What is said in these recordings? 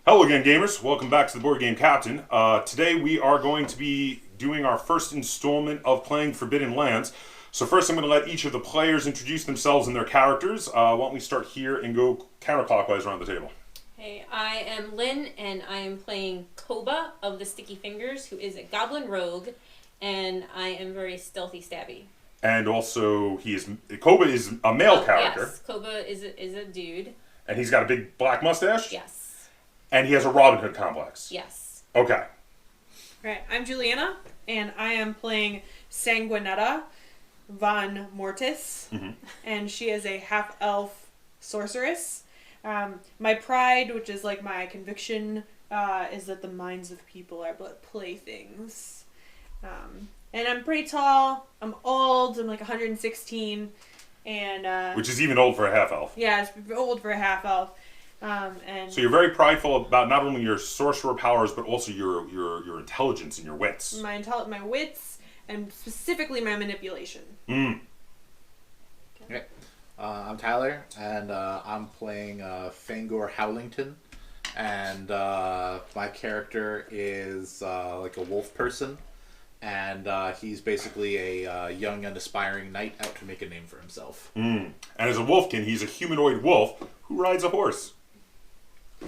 Hello again, gamers. Welcome back to the Board Game Captain. Today we are going to be doing our first installment of playing Forbidden Lands. So first I'm going to let each of the players introduce themselves and their characters. Why don't we start here and go counterclockwise around the table. Hey, I am Lynn, and I am playing Koba of the Sticky Fingers, who is a goblin rogue, and I am very stealthy stabby. And also, Koba is a male character. Yes, Koba is a dude. And he's got a big black mustache? Yes. And he has a Robin Hood complex? Yes. Okay. Alright, I'm Juliana, and I am playing Sanguinetta von Mortis, and she is a half-elf sorceress. My pride, which is like my conviction, is that the minds of people are but playthings. And I'm pretty tall, I'm old, I'm like 116, and... Which is even old for a half-elf. Yeah, it's old for a half-elf. And So you're very prideful about not only your sorcerer powers, but also your intelligence and your wits. my wits, and specifically my manipulation. Okay. I'm Tyler, and I'm playing Fangor Howlington, and my character is like a wolf person, and he's basically a young and aspiring knight out to make a name for himself. And as a wolfkin, he's a humanoid wolf who rides a horse.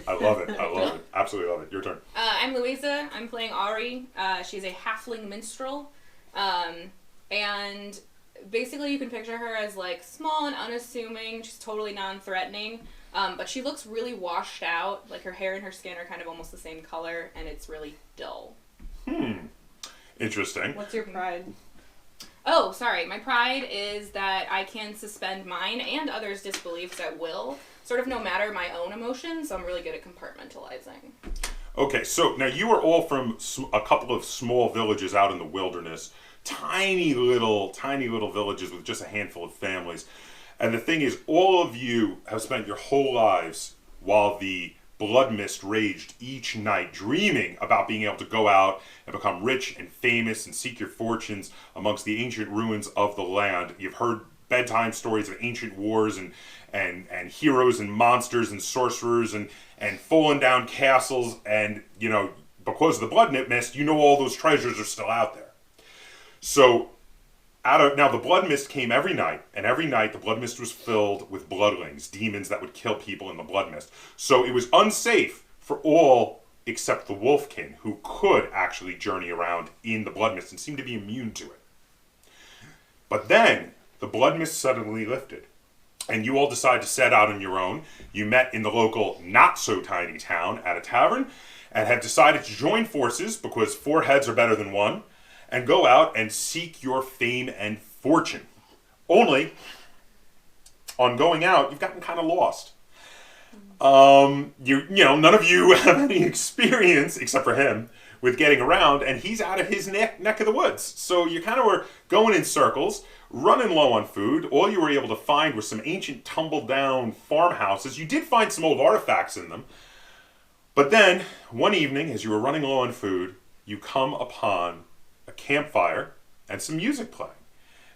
I love it. I love it. Absolutely love it. Your turn. I'm Louisa. I'm playing Auri. She's a halfling minstrel. And basically you can picture her as like small and unassuming. She's totally non-threatening. But she looks really washed out. Like her hair and her skin are kind of almost the same color, and it's really dull. Interesting. What's your pride? Oh, sorry. My pride is that I can suspend mine and others' disbeliefs at will, sort of no matter my own emotions, so I'm really good at compartmentalizing. Okay, so now you are all from a couple of small villages out in the wilderness. Tiny little villages with just a handful of families. And the thing is, all of you have spent your whole lives while the blood mist raged each night, dreaming about being able to go out and become rich and famous and seek your fortunes amongst the ancient ruins of the land. You've heard bedtime stories of ancient wars and heroes and monsters and sorcerers and fallen down castles, and you know, because of the blood mist, you know all those treasures are still out there. So now the blood mist came every night, and every night the blood mist was filled with bloodlings, demons that would kill people in the blood mist. So it was unsafe for all except the wolfkin, who could actually journey around in the blood mist and seemed to be immune to it. But then the blood mist suddenly lifted, and you all decided to set out on your own. You met in the local not-so-tiny town at a tavern and have decided to join forces because 4 heads are better than 1 and go out and seek your fame and fortune. Only, on going out, you've gotten kind of lost. You know, none of you have any experience, except for him, with getting around, and he's out of his neck of the woods. So you kind of were going in circles, running low on food. All you were able to find were some ancient tumble-down farmhouses. You did find some old artifacts in them. But then, one evening, as you were running low on food, you come upon a campfire and some music playing.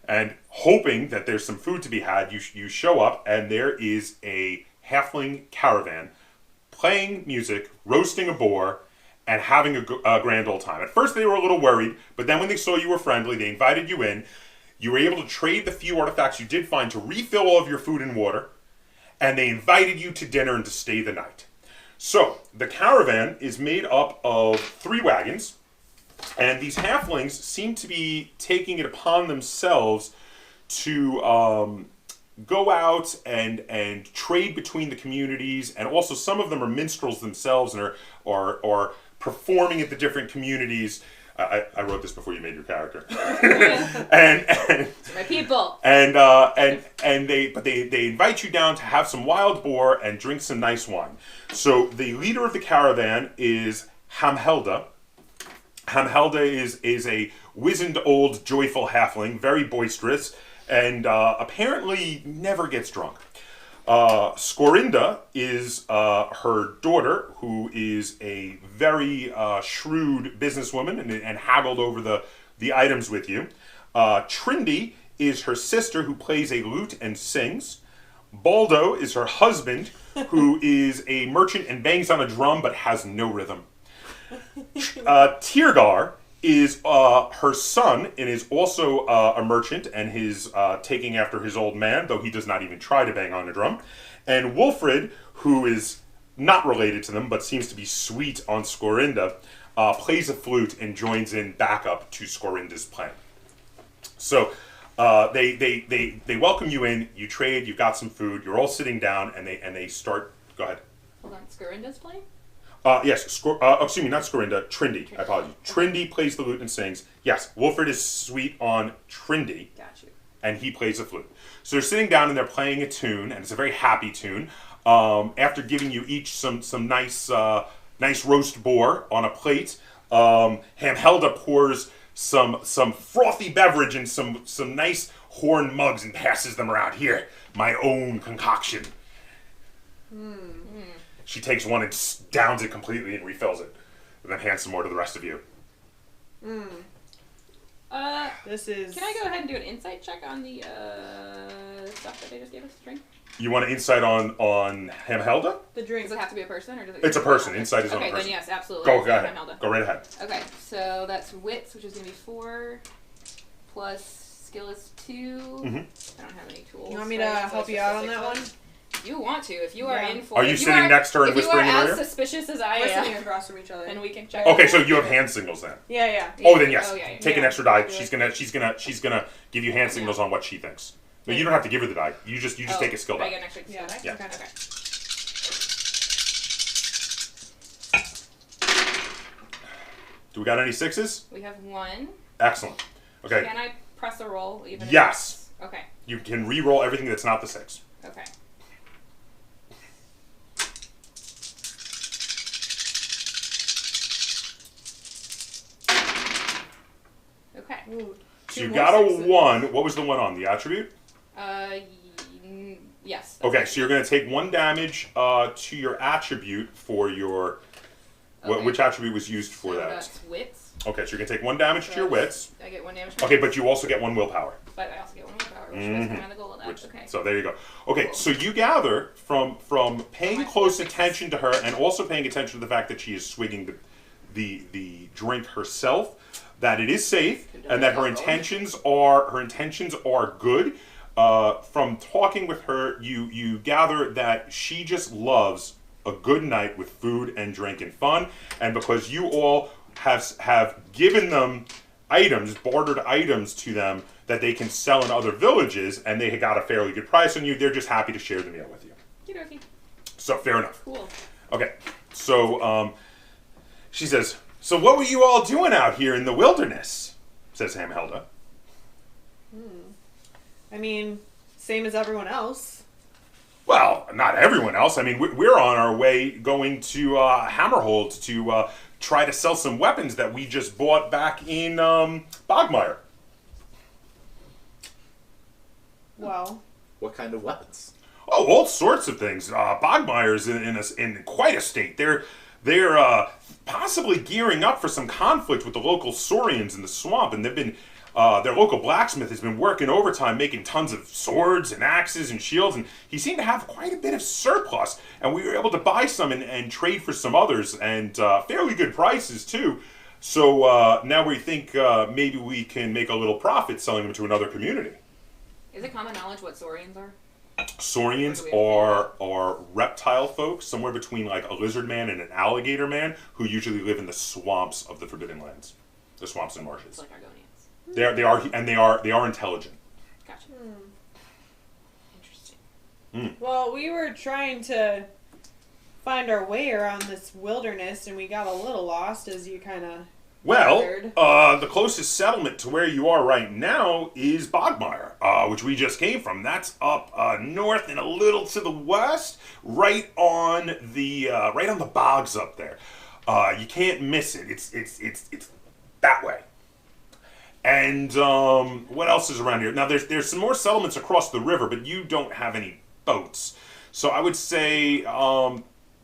And hoping that there's some food to be had, you show up, and there is a halfling caravan playing music, roasting a boar, and having a grand old time. At first they were a little worried, but then when they saw you were friendly, they invited you in. You were able to trade the few artifacts you did find to refill all of your food and water, and they invited you to dinner and to stay the night. So, the caravan is made up of 3 wagons, and these halflings seem to be taking it upon themselves to go out and trade between the communities, and also some of them are minstrels themselves and are performing at the different communities. I wrote this before you made your character. and My people. They invite you down to have some wild boar and drink some nice wine. So the leader of the caravan is Hamhelda. Hamhelda is a wizened old joyful halfling, very boisterous, and apparently never gets drunk. Scorinda is her daughter, who is a very shrewd businesswoman and haggled over the items with you. Trindy is her sister, who plays a lute and sings. Baldo is her husband, who is a merchant and bangs on a drum but has no rhythm. Tirgar is her son and is also a merchant and is taking after his old man, though he does not even try to bang on a drum. And Wolfred, who is not related to them but seems to be sweet on Scorinda, plays a flute and joins in backup to Scorinda's plan. So they welcome you in, you trade, you've got some food, you're all sitting down, and they start. Go ahead. Hold on, Scorinda's playing? Yes, excuse me, not Scorinda, Trindy. I apologize. Trindy plays the lute and sings. Yes, Wolfred is sweet on Trindy. Got you. And he plays a flute. So they're sitting down and they're playing a tune, and it's a very happy tune. After giving you each some nice roast boar on a plate, Hamhelda pours some frothy beverage in some nice horn mugs and passes them around. Here, my own concoction. She takes one and downs it completely and refills it, and then hands some more to the rest of you. This is. Can I go ahead and do an insight check on the stuff that they just gave us to drink? You want an insight on Hamhelda? The drink. Does it have to be a person, or does it? It's a person. Insight is on a Okay, person. then yes, absolutely. Go It's ahead. Hamhelda. Go right ahead. Okay, so that's wits, which is going to be 4, plus skill is 2. Mhm. I don't have any tools. You want me to right? So help it's you just out a on that 6. one? You want to, if you are Yeah. in for Are you if sitting next to her and whispering in If her you are ear? as suspicious as I We're sitting am, across from each other. then we can check. Okay, so you have hand signals then. Yeah. Oh, then yes. Oh, yeah. Take an Yeah. extra die. Do She's it. gonna give you hand signals on what she thinks. No, you don't have to give her the die. You just take a skill I die. get an extra skill Yeah. die? Yeah. Okay. Do we got any sixes? We have 1. Excellent. Okay. Can I press a roll even? if Yes. it's- Okay. You can re-roll everything that's not the 6. Okay. Okay. Ooh, So two you more got a sixes. 1. What was the 1 on? The attribute? Yes. that's Okay, right. so you're going to take 1 damage to your attribute for your... Okay. Which attribute was used for So that? That's wits. Okay, so you're going to take 1 damage to your wits. I get 1 damage. From Okay, wits, but you also get 1 willpower. But I also get 1 willpower, which Mhm. is kind of the goal of that. Which, Okay. So there you go. Okay, Cool. so you gather from paying my close sixes. attention to her and also paying attention to the fact that she is swigging the drink herself, that it is safe and that her intentions are good. From talking with her, you gather that she just loves a good night with food and drink and fun, and because you all have given them items, bartered items to them that they can sell in other villages, and they got a fairly good price on you, they're just happy to share the meal with you. Okey-dokey. So fair enough. Cool. Okay, so she says, "So what were you all doing out here in the wilderness?" says Hamhelda. I mean, same as everyone else. Well, not everyone else. I mean, we're on our way going to Hammerhold to try to sell some weapons that we just bought back in Bogmire. Well, What kind of weapons? Oh, all sorts of things. Bogmire's in quite a state. They're possibly gearing up for some conflict with the local Saurians in the swamp, and they've been their local blacksmith has been working overtime making tons of swords and axes and shields, and he seemed to have quite a bit of surplus, and we were able to buy some and trade for some others, and fairly good prices too. So now we think maybe we can make a little profit selling them to another community. Is it common knowledge what Saurians are? Saurians are reptile folk, somewhere between like a lizard man and an alligator man, who usually live in the swamps of the Forbidden Lands, the swamps and It's marshes. like Argonians. They are intelligent. Gotcha. Interesting. well, we were trying to find our way around this wilderness, and we got a little lost, as you kind of. Well, Weird. the closest settlement to where you are right now is Bogmire, which we just came from. That's up north and a little to the west, right on the bogs up there. You can't miss it. It's that way. And what else is around here? Now there's some more settlements across the river, but you don't have any boats, so I would say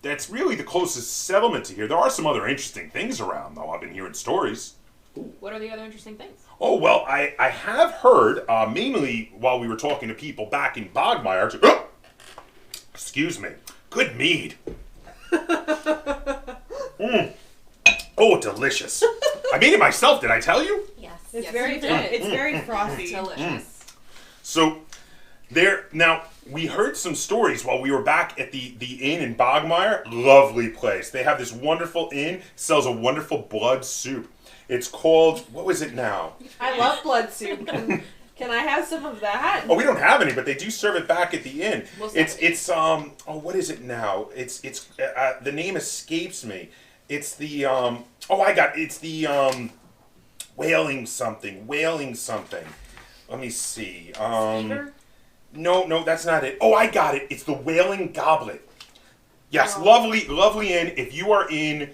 that's really the closest settlement to here. There are some other interesting things around, though. I've been hearing stories. What are the other interesting things? Oh, well, I have heard, mainly while we were talking to people back in Bogmire, Excuse me. Good mead. Oh, delicious. I made it myself, did I tell you? Yes. It's Yes, very you did. it's very frothy. Delicious. So, now, we heard some stories while we were back at the inn in Bogmire. Lovely place. They have this wonderful inn, sells a wonderful blood soup. It's called, what was it now? I love blood soup. Can I have some of that? Oh, we don't have any, but they do serve it back at the inn. Most It's what is it now? It's the name escapes me. It's the it's the whaling something. Let me see. No, that's not it. Oh, I got it. It's the Whaling Goblet. Yes, lovely inn. If you are in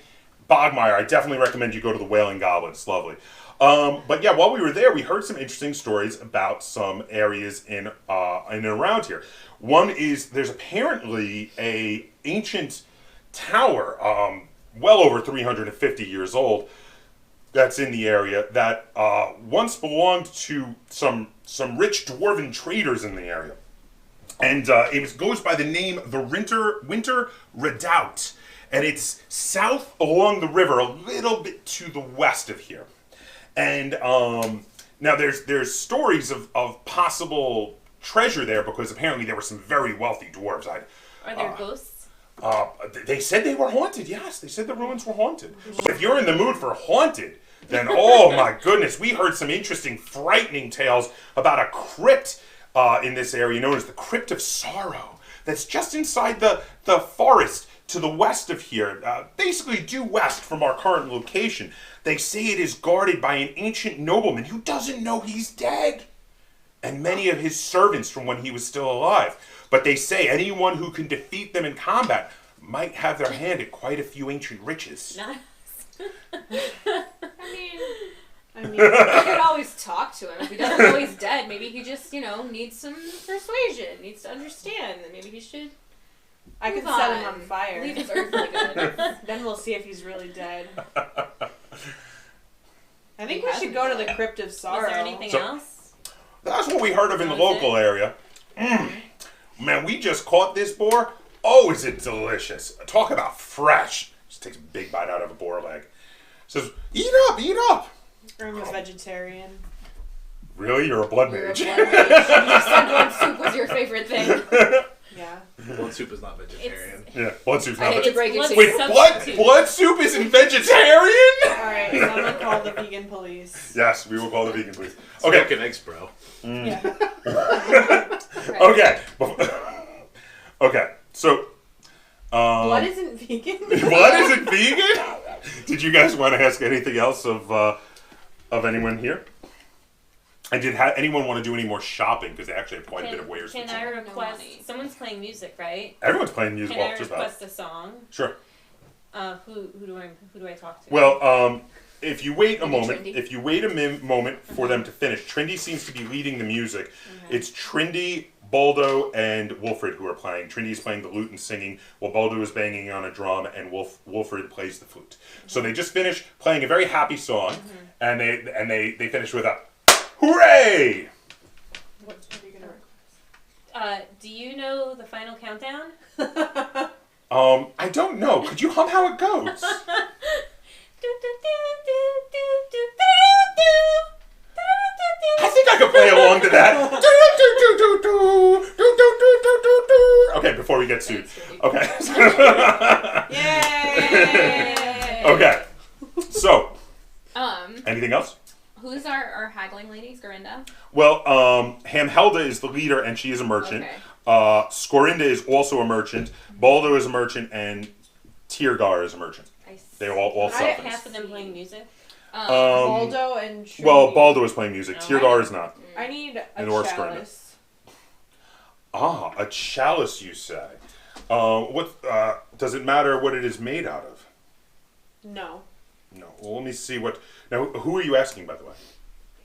Bogmire, I definitely recommend you go to the Whaling Goblet. It's lovely. But yeah, while we were there, we heard some interesting stories about some areas in and around here. One is there's apparently a ancient tower, well over 350 years old, that's in the area that once belonged to some rich dwarven traders in the area, and it goes by the name the Winter Redoubt, and it's south along the river, a little bit to the west of here. And now there's stories of possible treasure there because apparently there were some very wealthy dwarves. Are there ghosts? They said they were haunted. Yes, they said the ruins were haunted. So if you're in the mood for haunted, then oh my goodness, we heard some interesting, frightening tales about a crypt in this area known as the Crypt of Sorrow. That's just inside the forest to the west of here, basically due west from our current location. They say it is guarded by an ancient nobleman who doesn't know he's dead, and many of his servants from when he was still alive. But they say anyone who can defeat them in combat might have their hand at quite a few ancient riches. Nice. I mean, you could always talk to him. If he doesn't know he's dead, maybe he just, needs some persuasion, needs to understand that maybe he should. I could move set him on fire. Leave his earthly goods. Then we'll see if he's really dead. I think He we should hasn't go to the died. Crypt of Sorrow. Was there anything So- else? That's what we heard of in the That was local area. Man, we just caught this boar. Oh, is it delicious. Talk about fresh. Just takes a big bite out of a boar leg. Says, eat up. I'm a vegetarian. Really? You're a blood You're a mage. blood mage. You said blood soup was your favorite thing. Yeah. Blood soup is not vegetarian. Yeah, blood soup's I not hate to vegetarian. break it blood to Wait, you. substitute. blood soup isn't vegetarian? Alright, so I'm gonna call the vegan police. Yes, we will call the vegan police. Okay. Okay, Eggs, bro. Yeah. okay. Okay, so... Blood isn't vegan? Blood isn't vegan? Did you guys want to ask anything else of anyone here? And did anyone want to do any more shopping? Because they actually have quite a bit of wares. Can to I do. request? money. Someone's playing music, right? Everyone's playing music. Can I Well, just about. request a song? Sure. Who do I talk to? Well, if you wait a Maybe moment, Trindy. moment for them to finish, Trindy seems to be leading the music. It's Trindy, Baldo, and Wolfred who are playing. Trindy's playing the lute and singing, while Baldo is banging on a drum, and Wolfred plays the flute. So they just finished playing a very happy song, and they finish with a hooray! What are you gonna request? Do you know the final countdown? I don't know. Could you hum how it goes? I think I could play along to that. Okay, before we get sued. Okay. Yay! Okay. So, Um, anything else? who's our haggling lady, Scorinda? Well, Hamhelda is the leader, and she is a merchant. Okay. Scorinda is also a merchant. Baldo is a merchant, and Tiergar is a merchant. They all I sell have things. half of them playing music. Baldo and Trinity. Well, Baldo is playing music. Oh, Tiergar I- is not. I need a And or Scorinda. chalice. Ah, a chalice, you say. What does it matter what it is made out of? No. No. Well, let me see what. Now, who are you asking, by the way?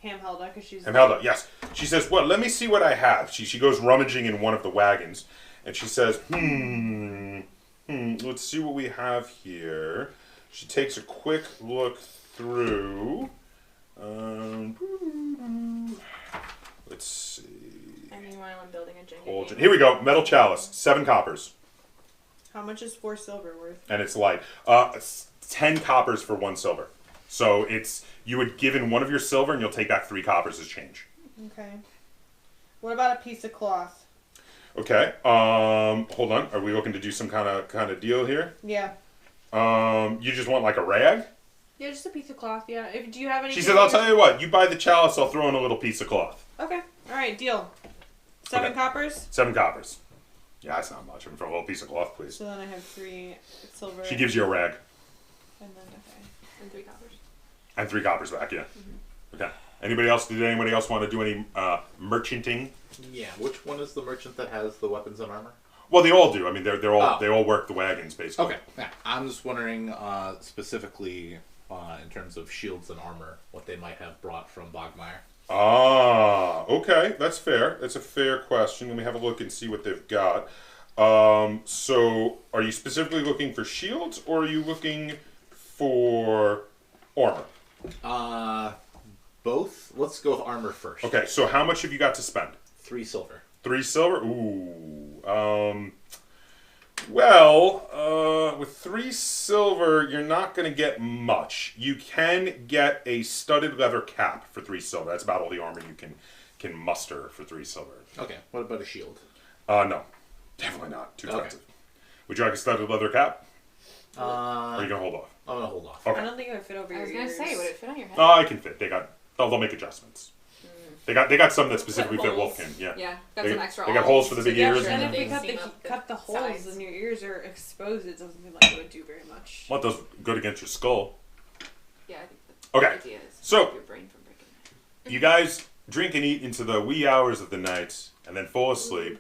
Hamhelda, because she's... Hamhelda, yes. She says, well, let me see what I have. She goes rummaging in one of the wagons, and she says, let's see what we have here. She takes a quick look through. Let's see. Any Meanwhile, I'm building a Jenga Cauldron. game. Here we go. Metal chalice. 7 coppers. How much is 4 silver worth? And it's light. 10 coppers for 1 silver. So it's you would give in 1 of your silver and you'll take back 3 coppers as change. Okay. What about a piece of cloth? Okay. Hold on. Are we looking to do some kind of deal here? Yeah. You just want like a rag? Yeah, just a piece of cloth. Yeah. Do you have any? She said, "I'll tell you what. You buy the chalice, I'll throw in a little piece of cloth." Okay. All right. Deal. 7 Okay. coppers. 7 coppers. Yeah, that's not much. For a little piece of cloth, please. So then I have 3 silver. She gives you a rag And then okay. And 3 coppers. and 3 coppers back. Yeah. Okay. Anybody else? Did anybody else want to do any merchanting? Yeah. Which one is the merchant that has the weapons and armor? Well, they all do. I mean, they're all Oh. they all work the wagons basically. Okay. Yeah. I'm just wondering specifically in terms of shields and armor, what they might have brought from Bogmire. Ah, okay, that's fair. That's a fair question. Let me have a look and see what they've got. So, are you specifically looking for shields, or are you looking for armor? Both. Let's go with armor first. Okay, so how much have you got to spend? 3 silver. 3 silver? Ooh. Well, with 3 silver, you're not going to get much. You can get a studded leather cap for 3 silver. That's about all the armor you can muster for 3 silver. Okay. What about a shield? No. Definitely not. Too expensive. Would you like a studded leather cap? Or are you going to hold off? I'm gonna hold off. Okay. I don't think it would fit over I your was gonna ears. say, would it fit on your head? No, I can fit. They'll make adjustments. They got some that specifically fit holes. Wolfkin. Yeah. Yeah, got They- some extra. they got holes for the so big you ears sure And and that if we they cut seam up the holes sides. and your ears are exposed, it doesn't seem like it would do very much. What does good against your skull? Yeah, I think the Okay. idea is to So- keep your brain from breaking. You guys drink and eat into the wee hours of the night and then fall asleep.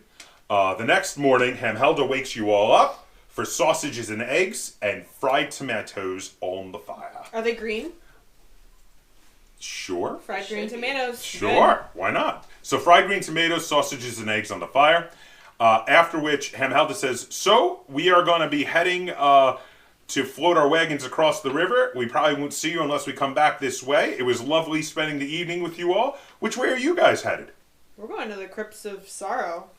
The next morning, Hamhelda wakes you all up for sausages and eggs and fried tomatoes on the fire. Are they green? Sure. Fried Should green be. tomatoes. Sure. Why not? So fried green tomatoes, sausages, and eggs on the fire. After which, Hamhelda says, "So, we are going to be heading to float our wagons across the river. We probably won't see you unless we come back this way. It was lovely spending the evening with you all. Which way are you guys headed?" We're going to the Crypt of Sorrow,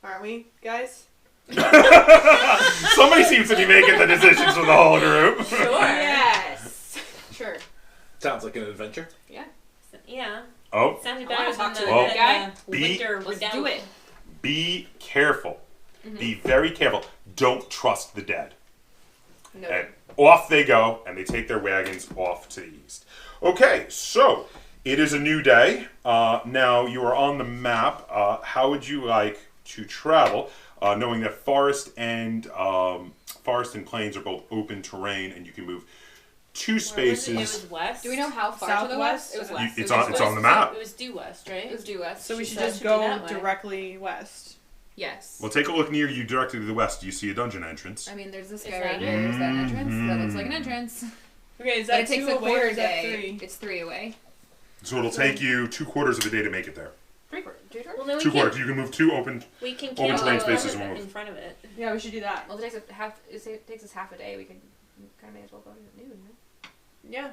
aren't we, guys? Somebody seems to be making the decisions for the whole group. Sure. Yes. Sure. Sounds like an adventure. Yeah. Yeah. Oh, Sounded I better wanna than talk to the, the Well, bad guy. winter Let's redoubt. do it. be careful. Be very careful. Don't trust the dead. No. And off they go, and they take their wagons off to the east. Okay, so it is a new day. Now you are on the map. How would you like to travel, knowing that forest and plains are both open terrain, and you can move 2 Where was it? It spaces. was west. Do we know how far to the Southwest? west? It was Okay. west. It's It was on- west. the map. It was due west, right? It was due west. So we She should said just should do go that way. directly west. Yes. Well, take a look near you, directly to the west. Do you see a dungeon entrance? I mean, there's this Is guy that right here. Is that an entrance? That looks like an Mm. entrance. Okay, is But that it takes 2 a away or quarter is that day. 3? It's 3 away. So it'll take you 2/4 of a day to make it there. 3/4. Well, then we 2/4. can, You can move 2 open. we can Open camp terrain in spaces and in front of it. Yeah, we should do that. Well, it takes us half a day. We can kind of may as well go at noon. No? Yeah.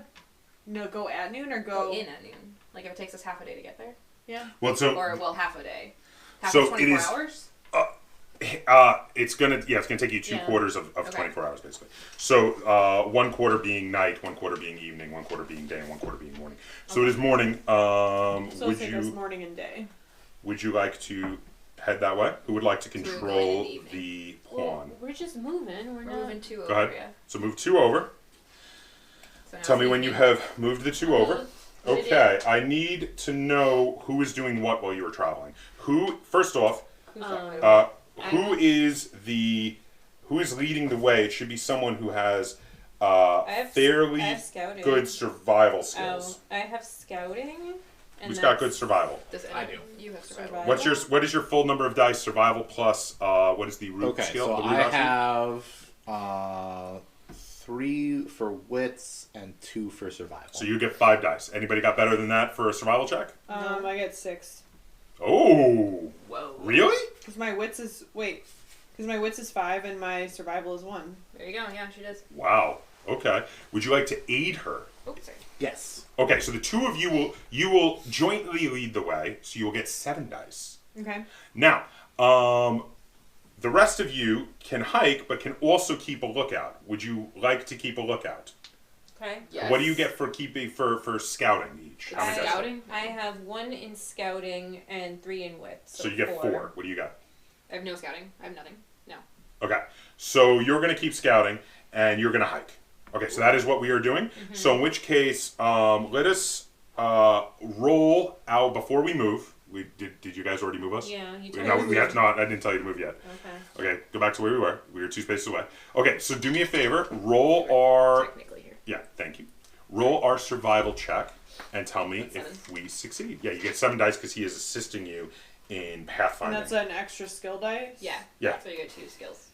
No, go at noon or Go in at noon. Like if it takes us half a day to get there, Yeah. Well, so or well, half a day. Half So of it 24 is- hours. it's gonna take you 2 Yeah. quarters of Okay. 24 hours basically. So 1/4 being night, 1/4 being evening, 1/4 being day, and 1/4 being morning. So it is morning. So it'll Would take us you morning and day. like to head that way? Who would like to So we're going control in the evening. the Well, pawn? we're just moving. We're We're not. moving 2 Go over. ahead. Yeah. So move 2 over. So now Tell it's me when you evening. have moved the 2 over. What it Okay, I need to know who is doing what while you were traveling. First off, Who's Um, that? who is leading the way? It should be someone who has I fairly have scouting. good survival skills. I have scouting. And Who's got good that's survival? Does I anyone- do. You have Survival. survival. What is your full number of dice? Survival plus what is the root Okay, skill? so the root I attribute? have 3 for wits and 2 for survival. So you get 5 dice. Anybody got better than that for a survival check? I get 6. Oh, Whoa. really? Because my wits is 5 and my survival is 1. There you go. Yeah, she does. Wow. Okay. Would you like to aid her? Oops, sorry. Yes. Okay, so the 2 of you will jointly lead the way, so you will get 7 dice. Okay. Now, the rest of you can hike, but can also keep a lookout. Would you like to keep a lookout? Okay. Yes. What do you get for keeping for scouting each? How many dice? Scouting? I have 1 in scouting and 3 in wit. So you get 4. What do you got? I have no scouting. I have nothing. No. Okay. So you're going to keep scouting, and you're going to hike. Okay, so that is what we are doing. Mm-hmm. So in which case, let us roll out before we move. We did you guys already move us? Yeah, you told No, me. we have not. I didn't tell you to move yet. Okay. Okay, go back to where we were. We were 2 spaces away. Okay, so do me a favor. Roll our... Technically here. Yeah, thank you. Roll our survival check and tell me That's if we succeed. Yeah, you get 7 dice because he is assisting you in pathfinding. And that's an extra skill dice? Yeah. Yeah. So you get 2 skills.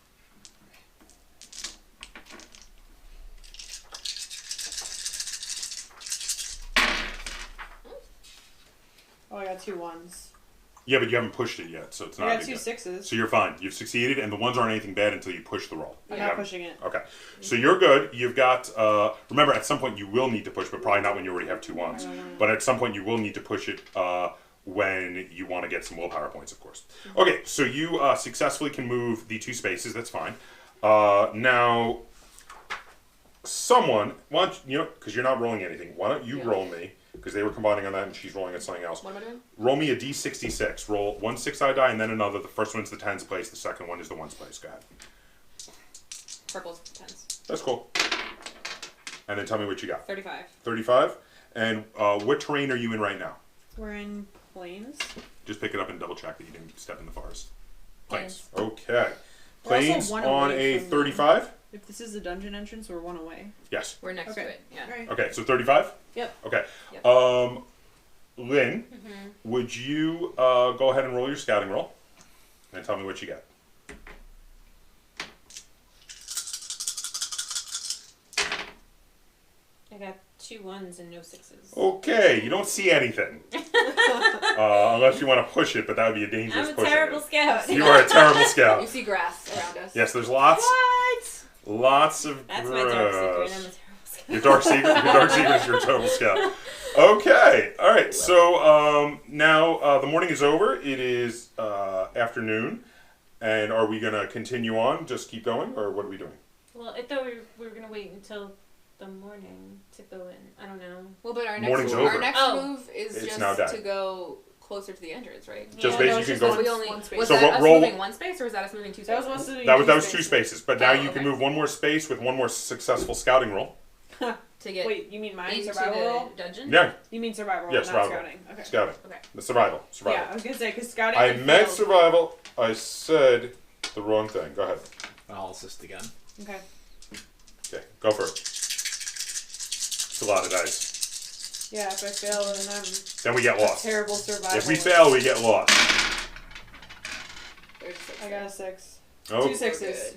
Oh, I got 2 1s. Yeah, but you haven't pushed it yet, so it's not I a got big 2 deal. 6s. So you're fine. You've succeeded, and the ones aren't anything bad until you push the roll. I'm You not haven't- pushing it. Okay. So you're good. You've got, remember, at some point you will need to push, but probably not when you already have 2 ones. But at some point you will need to push it when you want to get some willpower points, of course. Okay, so you successfully can move the 2 spaces. That's fine. Now, someone, why don't you know, because you're not rolling anything, why don't you Yeah. roll me, because they were combining on that and she's rolling at something else. What am I doing? Roll me a d66. Roll 1 6-sided die and then another. The first one's the tens place. The second one is the ones place. Go ahead. Purple's 10s. That's cool. And then tell me what you got. 35. 35. And what terrain are you in right now? We're in plains. Just pick it up and double check that you didn't step in the forest. Plains. Plains. Okay. We're also Plains 1 on away a from 35? If this is the dungeon entrance, we're 1 away. Yes. We're next Okay. to it. Yeah. Alright. Okay, so 35? Yep. Okay. Yep. Lynn, would you go ahead and roll your scouting roll and tell me what you get? I got 2 1s and no 6s. Okay, you don't see anything. Unless you want to push it, but that would be a dangerous I'm a pushing terrible it. scout. You are a terrible You scout. see grass around us. Yes, there's lots of That's grass. my dark secret. I'm a terrible scout. Your dark secret is you're a terrible scout. Okay, all right. So now the morning is over. It is afternoon, and are we gonna continue on? Just keep going, or what are we doing? Well, I thought we were going to wait until the morning to go in. I don't know. Well, but our Morning's next over. move is It's now just done. to go closer to the entrance, right? Just Yeah, basically no, you it's can just go. one- We only One space. was So that us roll- moving 1 space, or was that us moving 2 That spaces? was supposed to be That was two 2 spaces. spaces, but now Oh, you can okay. move 1 more space with 1 more successful scouting roll. To get Wait, you mean mine? into Survival the roll? dungeon? Yeah, You mean survival roll, Yeah, not survival. scouting. Okay. scouting. Okay. The survival. Yeah, I was gonna say because scouting. I had meant failed. survival. I said the wrong thing. Go ahead. I'll assist again. Okay. Okay, go for it. It's a lot of dice. Yeah, if I fail, then I'm Then we get a lost. terrible survival. If we fail, we get lost. There's 6 I got a 6. Oh, 2 6s.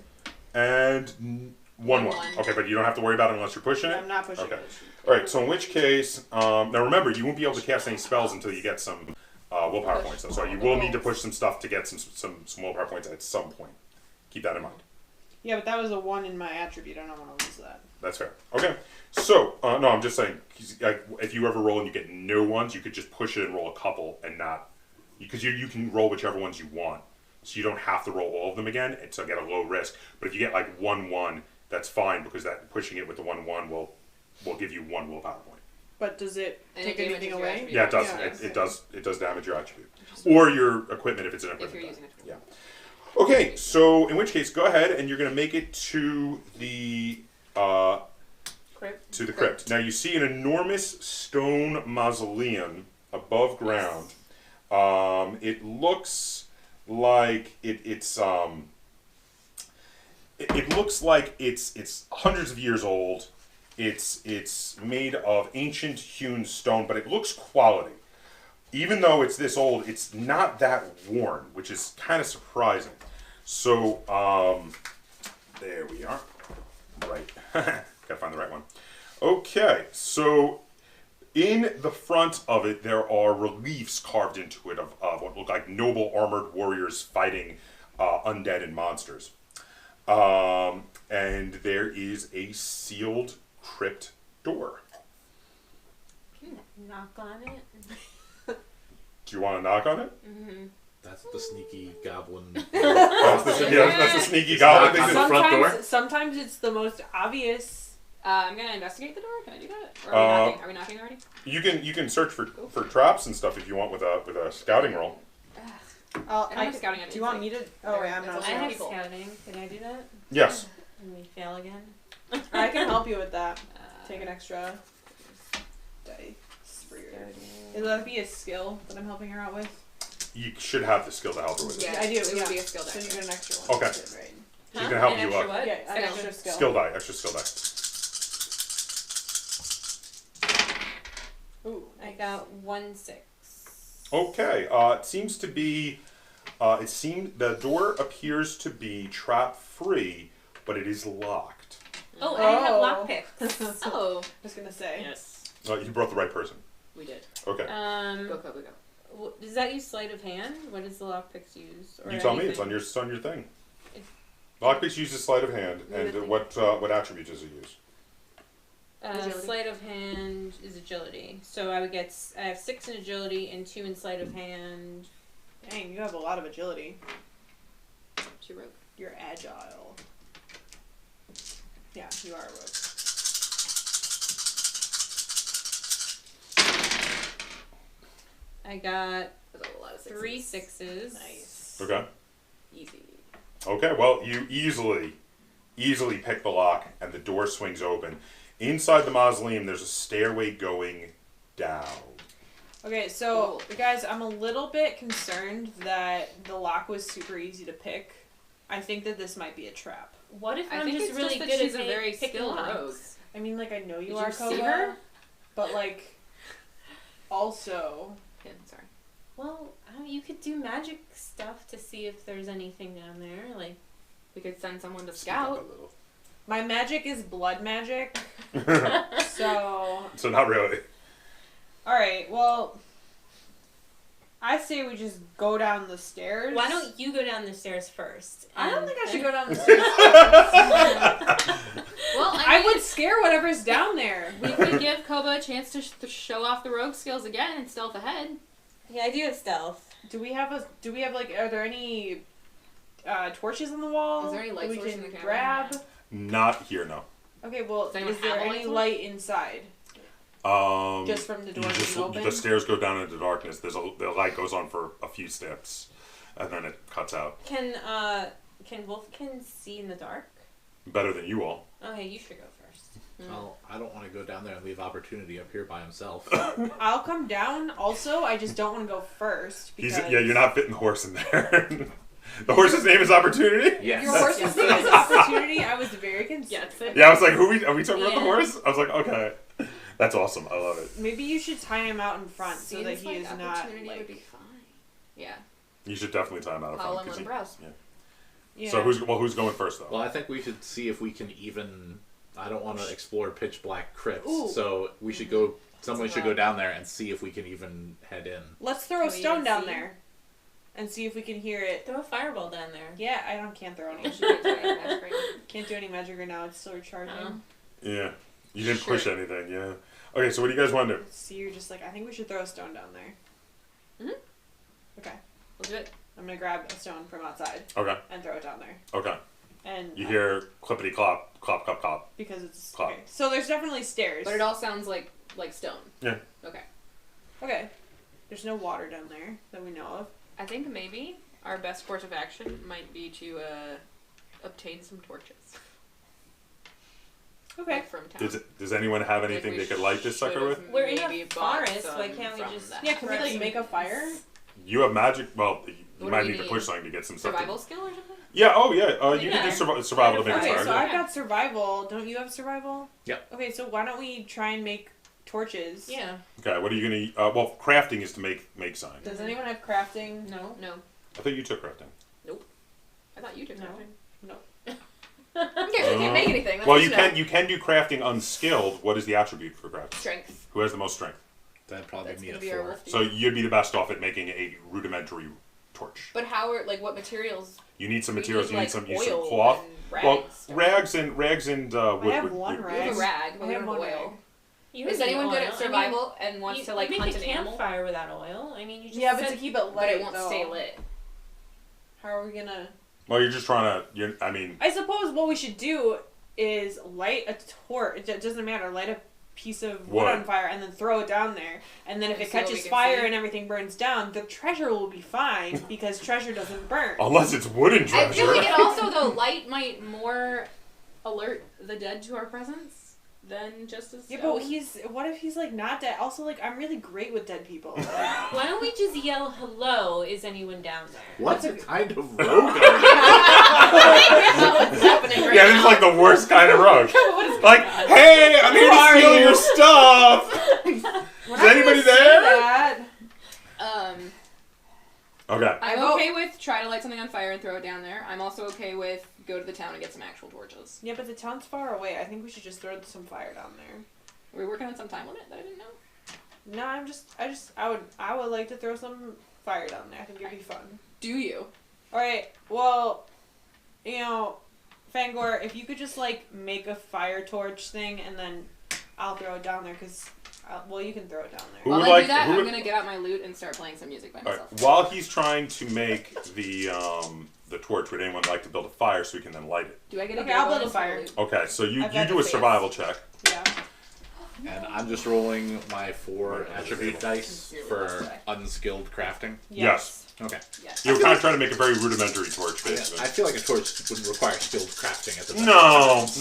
and 1 1. Okay, but you don't have to worry about it unless you're pushing it. I'm not pushing Okay. it. All right. So in which case, now remember, you won't be able to cast any spells until you get some willpower points. Though. So you will need to push some stuff to get some willpower points at some point. Keep that in mind. Yeah, but that was a 1 in my attribute. I don't want to lose that. That's fair. Okay. So no, I'm just saying, 'cause, like, if you ever roll and you get no ones, you could just push it and roll a couple and not, because you can roll whichever ones you want. So you don't have to roll all of them again, and so get a low risk. But if you get like 1 1, that's fine because that pushing it with the 1 1 will give you 1 willpower point. But does it And take it anything damages your away? attribute. Yeah, it does. Yeah. It does damage your attribute or your equipment if it's an If equipment. you're die. using it. Yeah. Okay, so in which case, go ahead and you're going to make it to the Crypt. crypt. Now you see an enormous stone mausoleum above ground. It looks like it's hundreds of years old. It's made of ancient hewn stone, but it looks quality. Even though it's this old, it's not that worn, which is kind of surprising. So, there we are. Right. Gotta find the right one. Okay, so in the front of it, there are reliefs carved into it of what look like noble armored warriors fighting undead and monsters. And there is a sealed crypt door. Knock on it. Do you want to knock on it? Mm-hmm. That's the sneaky goblin. That's the sneaky goblin thing. Not the front door? Sometimes it's the most obvious. I'm gonna investigate the door. Can I do that? Or are we knocking? Are we knocking already? You can search for traps and stuff if you want with a scouting roll. I don't have scouting. Do you want me to? Oh wait, I'm not. I have People. scouting. Can I do that? Yes. And we fail again? I can help you with that. Take an extra dice for your. Will that be a skill that I'm helping her out with? You should have the skill to help her with it. Yeah, I do. It would be a skill So die. you get an extra one. Okay. Right. She's gonna help An you extra up. what? Yeah, an Skill. extra skill. Skill die, extra skill die. Ooh, I got 1 6. Okay. It seems to be. The door appears to be trap free, but it is locked. Oh, I have Oh. lockpicks. Oh, I was gonna say. yes, You brought the right person. we did. Okay. Go, Koba, go. Does that use sleight of hand? What does the lockpicks use? Or You tell me. anything? It's on your thing. Lockpicks uses sleight of hand, and what attributes does it use? Agility. Sleight of hand is agility. So I have 6 in agility and 2 in sleight of hand. Dang, you have a lot of agility. She wrote. You're agile. Yeah, you are a rogue. I got That's a lot of 3 6s. Nice. Okay. Easy. Okay. Well, you easily pick the lock, and the door swings open. Inside the mausoleum, there's a stairway going down. Okay, so guys, I'm a little bit concerned that the lock was super easy to pick. I think that this might be a trap. What if I I'm think just it's really just that good she's at a very picking skilled locks? rogue. I mean, like, I know you Did are, you see Koba, her? but like, also, Yeah, sorry. Well, you could do magic stuff to see if there's anything down there. Like, We could send someone to Speak up scout. a little. my magic is blood magic, so So not really. all right. Well, I say we just go down the stairs. why don't you go down the stairs first? I don't and think I should then- go down the stairs. Well, I would scare whatever's down there. We could give Koba a chance to show off the rogue skills again and stealth ahead. Yeah, I do have stealth. Do we have like? Are there any torches on the wall? Is there any light that we source can in the camera? grab? Not here, no. Okay, well, Does anyone is there have a any light source? light inside? Just from the door being open? The stairs go down into darkness. The light goes on for a few steps, and then it cuts out. Can Wolfkin see in the dark? Better than you all. Okay, you should go first. Well, I don't want to go down there and leave Opportunity up here by himself. I'll come down. Also, I just don't want to go first because You're not fitting the horse in there. The horse's name is Opportunity? Yes. Your horse's name is Opportunity. I was very concerned. Yeah, it's Yeah, I was like, are we talking about the Yeah. horse? I was like, okay. That's awesome. I love it. Maybe you should tie him out in front so that Seems he like is not opportunity would like. be fine. Yeah. You should definitely time out of Follow fun. him on the brows. Yeah. So who's going first though? Well, I think we should see if we can even. I don't want to explore pitch black crypts, Ooh. so we should go. Someone That's should a go lot. down there and see if we can even head in. Let's throw a Can we stone even down see? there, and see if we can hear it. Throw a fireball down there. Yeah, can't throw any. She can't do any magic right now. Can't do any magic right now. It's still recharging. Oh. Yeah. You didn't Sure. push anything, yeah. Okay, so what do you guys want to do? So you're just like, I think we should throw a stone down there. Mhm. Okay. We'll do it. I'm gonna grab a stone from outside Okay. and throw it down there. Okay. And You hear clippity clop, clop, clop, clop. because it's Clop. okay. So there's definitely stairs. But it all sounds like stone. Yeah. Okay. Okay. There's no water down there that we know of. I think maybe our best course of action might be to obtain some torches. Okay. Like from town. Does anyone have Like anything we they could light this sucker with? should've We're in maybe a bought forest, why some can't we from just- that. Yeah, can we like make a fire? You have magic. Well, you What might do we need to need? push something to get some stuff. Survival skill or something? Yeah. Oh, yeah. You Yeah. can do survival to make a Okay, fire. so yeah. I've got survival. Don't you have survival? Yep. Okay, so why don't we try and make torches? Yeah. Okay. What are you gonna? Well, crafting is to make sign. Does anyone have crafting? No. No. I thought you took crafting. I thought you took No. crafting. No. Okay, so we can't make anything. That's Well, good you to can know. you can do crafting unskilled. What is the attribute for crafting? Strength. Who has the most strength? That'd probably That's be me gonna at be our 4. wolf. So you'd be the best off at making a rudimentary torch. But how are what materials? You need some We materials. need, You need like, some oil cloth. and rags. Well, don't rags and wood. I have would- one would- we? We have rag. a rag, but I we have don't one have rag. oil. You Is need anyone good oil. at I survival and wants mean, to like you hunt make an a animal? campfire without oil. I mean, you just Yeah, but said- to keep it light, But it won't though. stay lit. How are we gonna? Well, you're just trying to. I mean, I suppose what we should do is light a torch. It doesn't matter. Light a piece of wood Wood. on fire and then throw it down there. And then if And it see what we catches can fire see. and everything burns down, the treasure will be fine because treasure doesn't burn. unless it's wooden I feel treasure. like it also though light might more alert the dead to our presence than just as Yeah, but what if he's like not dead? Also, like I'm really great with dead people. Why don't we just yell hello? Is anyone down there? What kind of rogue are you? what's happening right Yeah, this is like the worst kind of rogue. Like, hey, I'm here to steal your stuff. Is anybody there? That. Okay. I'm I okay with try to light something on fire and throw it down there. I'm also okay with go to the town and get some actual torches. Yeah, but the town's far away. I think we should just throw some fire down there. Are we working on some time limit that I didn't know? No, I would like to throw some fire down there. I think it'd be fun. Do you? All right. Well, you know, Fangor, if you could just like make a fire torch thing and then I'll throw it down there because, well, you can throw it down Who there. would While I like- do that, who I'm would- gonna get out my lute and start playing some music by All myself. right. While he's trying to make the torch, would anyone like to build a fire so we can then light it? Do I get a Okay, I'll build a bonus for fire. lute? Okay, so you I've got do the a faith. survival check. Yeah. And I'm just rolling my 4 attribute dice Sincerely, for that's right. unskilled crafting. Yes. Okay. Yes. You were kind of trying to make a very rudimentary torch, Yeah, basically. I feel like a torch wouldn't require skilled crafting at the best.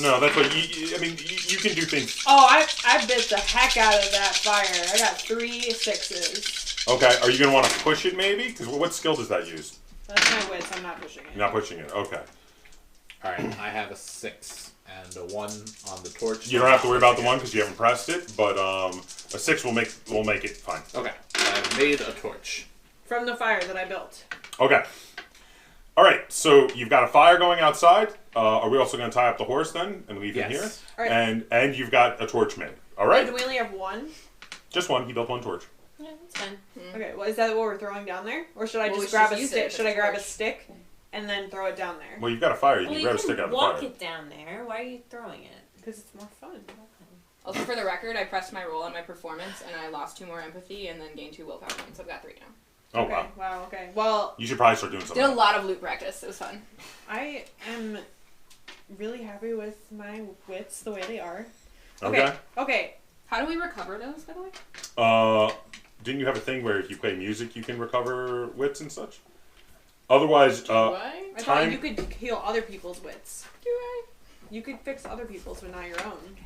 No, that's what I mean, you can do things. Oh, I bit the heck out of that fire. I got 3 6s. Okay, are you going to want to push it maybe? Because what skill does that use? That's my wits. I'm not pushing it. You're not pushing it, okay. Alright, I have a 6 and a 1 on the torch. You don't have to worry about the 1 because you haven't pressed it, but a 6 will make it fine. Okay, I've made a torch. From the fire that I built. Okay. All right, so you've got a fire going outside. Are we also going to tie up the horse then and leave him here? Yes. All right. And you've got a torch made. All Do right? we only have 1? Just one. He built 1 torch. Yeah, that's fine. Okay, well, is that what we're throwing down there? Or should I Well, just we grab should a use it stick? if Should it's I grab a torch. stick and then throw it down there? Well, you've got a fire. You Well, can you grab a stick out can of the walk fire. it down there. Why are you throwing it? Because it's more fun. Also, for the record, I pressed my roll on my performance and I lost 2 more empathy and then gained 2 willpower points. So I've got 3 now. Oh, Okay, wow. okay. Well, You should probably start doing something. Did a lot of loot practice. It was fun. I am really happy with my wits the way they are. Okay. Okay. How do we recover those, by the way? Didn't you have a thing where if you play music, you can recover wits and such? Otherwise, Do I? I Time- thought you could heal other people's wits. Do I? You could fix other people's, but not your own.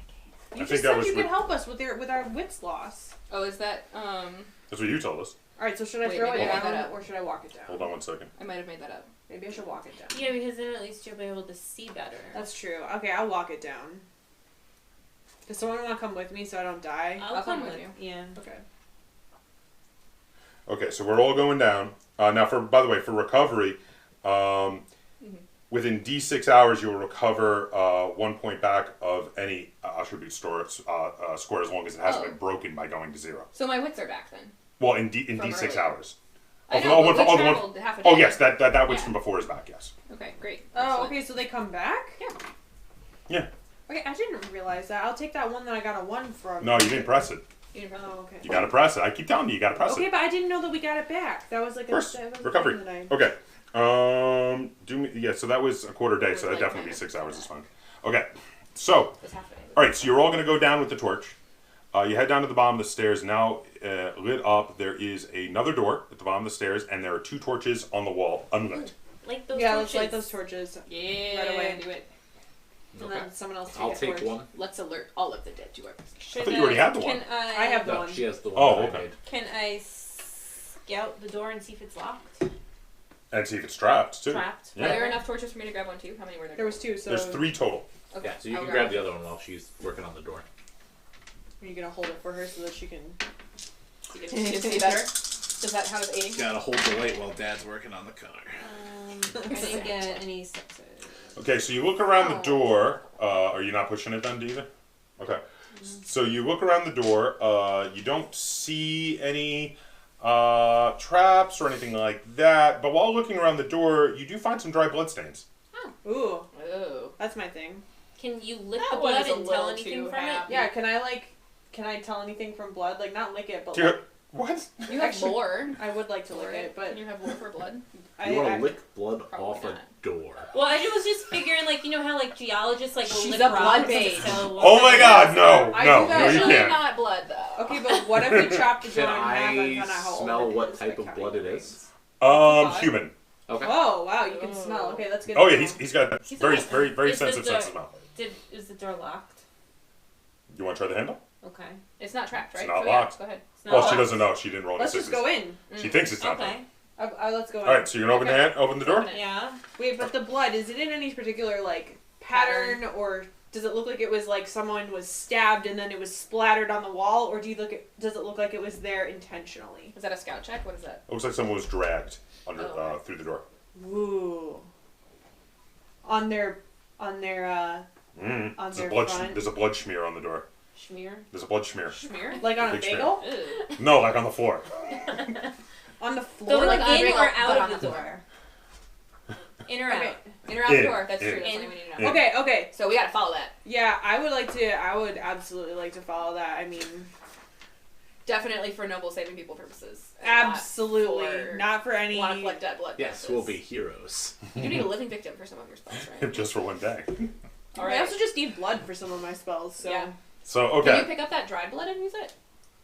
I You think just that said was you could with- help us with our wits loss. Oh, is that, that's what you told us. All right, so should I Wait, throw it maybe I made down that up. or should I walk it down? Hold on 1 second. I might have made that up. Maybe I should walk it down. Yeah, because then at least you'll be able to see better. That's true. Okay, I'll walk it down. Does someone want to come with me so I don't die? I'll come with you. Yeah. Okay. Okay, so we're all going down. Now, by the way, for recovery, within D6 hours, you will recover 1 point back of any attribute score as long as it hasn't Oh. been broken by going to 0. So my wits are back then. Well, in From D6 earlier. hours. I the know, one but from- we the one- traveled half a day. Oh, yes, that witch Yeah. from before is back, yes. Okay, great. Oh, Excellent. okay, so they come back? Yeah. Yeah. Okay, I didn't realize that. I'll take that one that I got a 1 from. No, you didn't press it. You didn't press Oh, okay. You gotta press it. I keep telling you, you gotta press Okay, it. but I didn't know that we got it back. That was like First, that was a recovery. thing that Okay. So that was a quarter day, so that definitely be 6 hours is fine. Okay. So, it. It's half a day. all right, so you're all going to go down with the torch. You head down to the bottom of the stairs. Now, lit up, there is another door at the bottom of the stairs, and there are 2 torches on the wall, unlit. Like those Yeah, torches. let's light those torches. Yeah, Right away. do it. And Okay. then someone else I'll a take torch. 1. Let's alert all of the dead to our position. Should I thought you already had the Can one. I have the No, one. she has the one Oh, that I okay. made. Can I scout the door and see if it's locked? And see if it's trapped, too. Trapped. Yeah. Are there enough torches for me to grab one too? How many were there? There was 2, so There's 3 total. Okay. Yeah, so you I'll can grab the one. other one while she's working on the door. Are you gonna hold it for her so that she can? So you can see better. Does that count as aiding? Gotta hold the light while Dad's working on the car. I didn't get any success. Okay, so you look around the Oh. door. Are you not pushing it then, either? Okay. So you look around the door. You don't see any traps or anything like that. But while looking around the door, you do find some dry bloodstains. Ooh, Oh. that's my thing. Can you lick That the one blood is a and tell little anything too from happy. Yeah, can I like can I tell anything from blood? Like, not lick it, but Do you, like, what? You have Actually, lore. I would like to lick it, but Can you have lore for blood? You want I to lick blood Probably off a not. door. Well, I was just figuring, like, you know how, like, geologists, like, will She's lick a rocks blood to babe. tell what Oh my kind God, of- no, I no, do that. no, you Usually can't. not blood though. okay, but what if we chop the door in Can half and I find out how old smell it what is type by of counting blood it the is? veins? Human. Okay. Oh wow, you can Oh. smell. Okay, that's good. Oh to yeah, know. he's got He's very, awesome. very, very Is the sensitive door- sense of smell. Is the door locked? You want to try the handle? Okay. It's not trapped, right? It's not So, yeah, locked. go ahead. It's not Well, she locked? doesn't know. She didn't roll any Let's just sixes. go in. She thinks it's not Okay. done. Let's go in. All right, so you're gonna open the door. Open it. Yeah. Wait, but the blood, is it in any particular, like, pattern, or does it look like it was, like, someone was stabbed and then it was splattered on the wall, or does it look like it was there intentionally? Is that a scout check? What is that? Looks like someone was dragged Oh. through the door. Ooh. On their, on their There's a front? there's a blood smear on the door. Schmear. There's a blood smear. Schmear? Like on a Big bagel? Ew. No, like on the floor. On the Go floor? like on a in bagel, or but out on of the the door? In or Okay. out? In or out the In. door. That's In. true. That's In. something we need to know. In. Okay. So we gotta follow that. Yeah, I would absolutely like to follow that. I mean, Definitely for noble saving people purposes. and absolutely. Not for any. Want to collect dead blood. Yes, purposes. we'll be heroes. You do need a living victim for some of your spells, right? Just for one day. All I right. also just need blood for some of my spells, so Yeah. So Can you okay, pick up that dried blood and use it?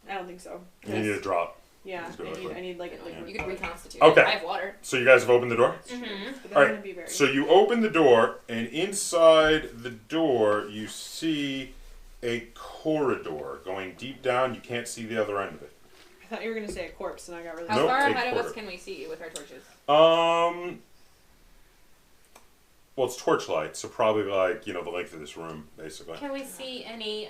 I don't think so. you need a drop. Yeah, Let's go I with need, it. I need like a You can reconstitute. Okay. It. I have water. So you guys have opened the door. Mm-hmm. But All I'm right, gonna be very. So you open the door, and inside the door you see a corridor going deep down. You can't see the other end of it. I thought you were gonna say a corpse, and I got really. How Nope, far take ahead of us quarter. can we see with our torches? Well, it's torchlight, so probably like the length of this room, basically. Can we see any,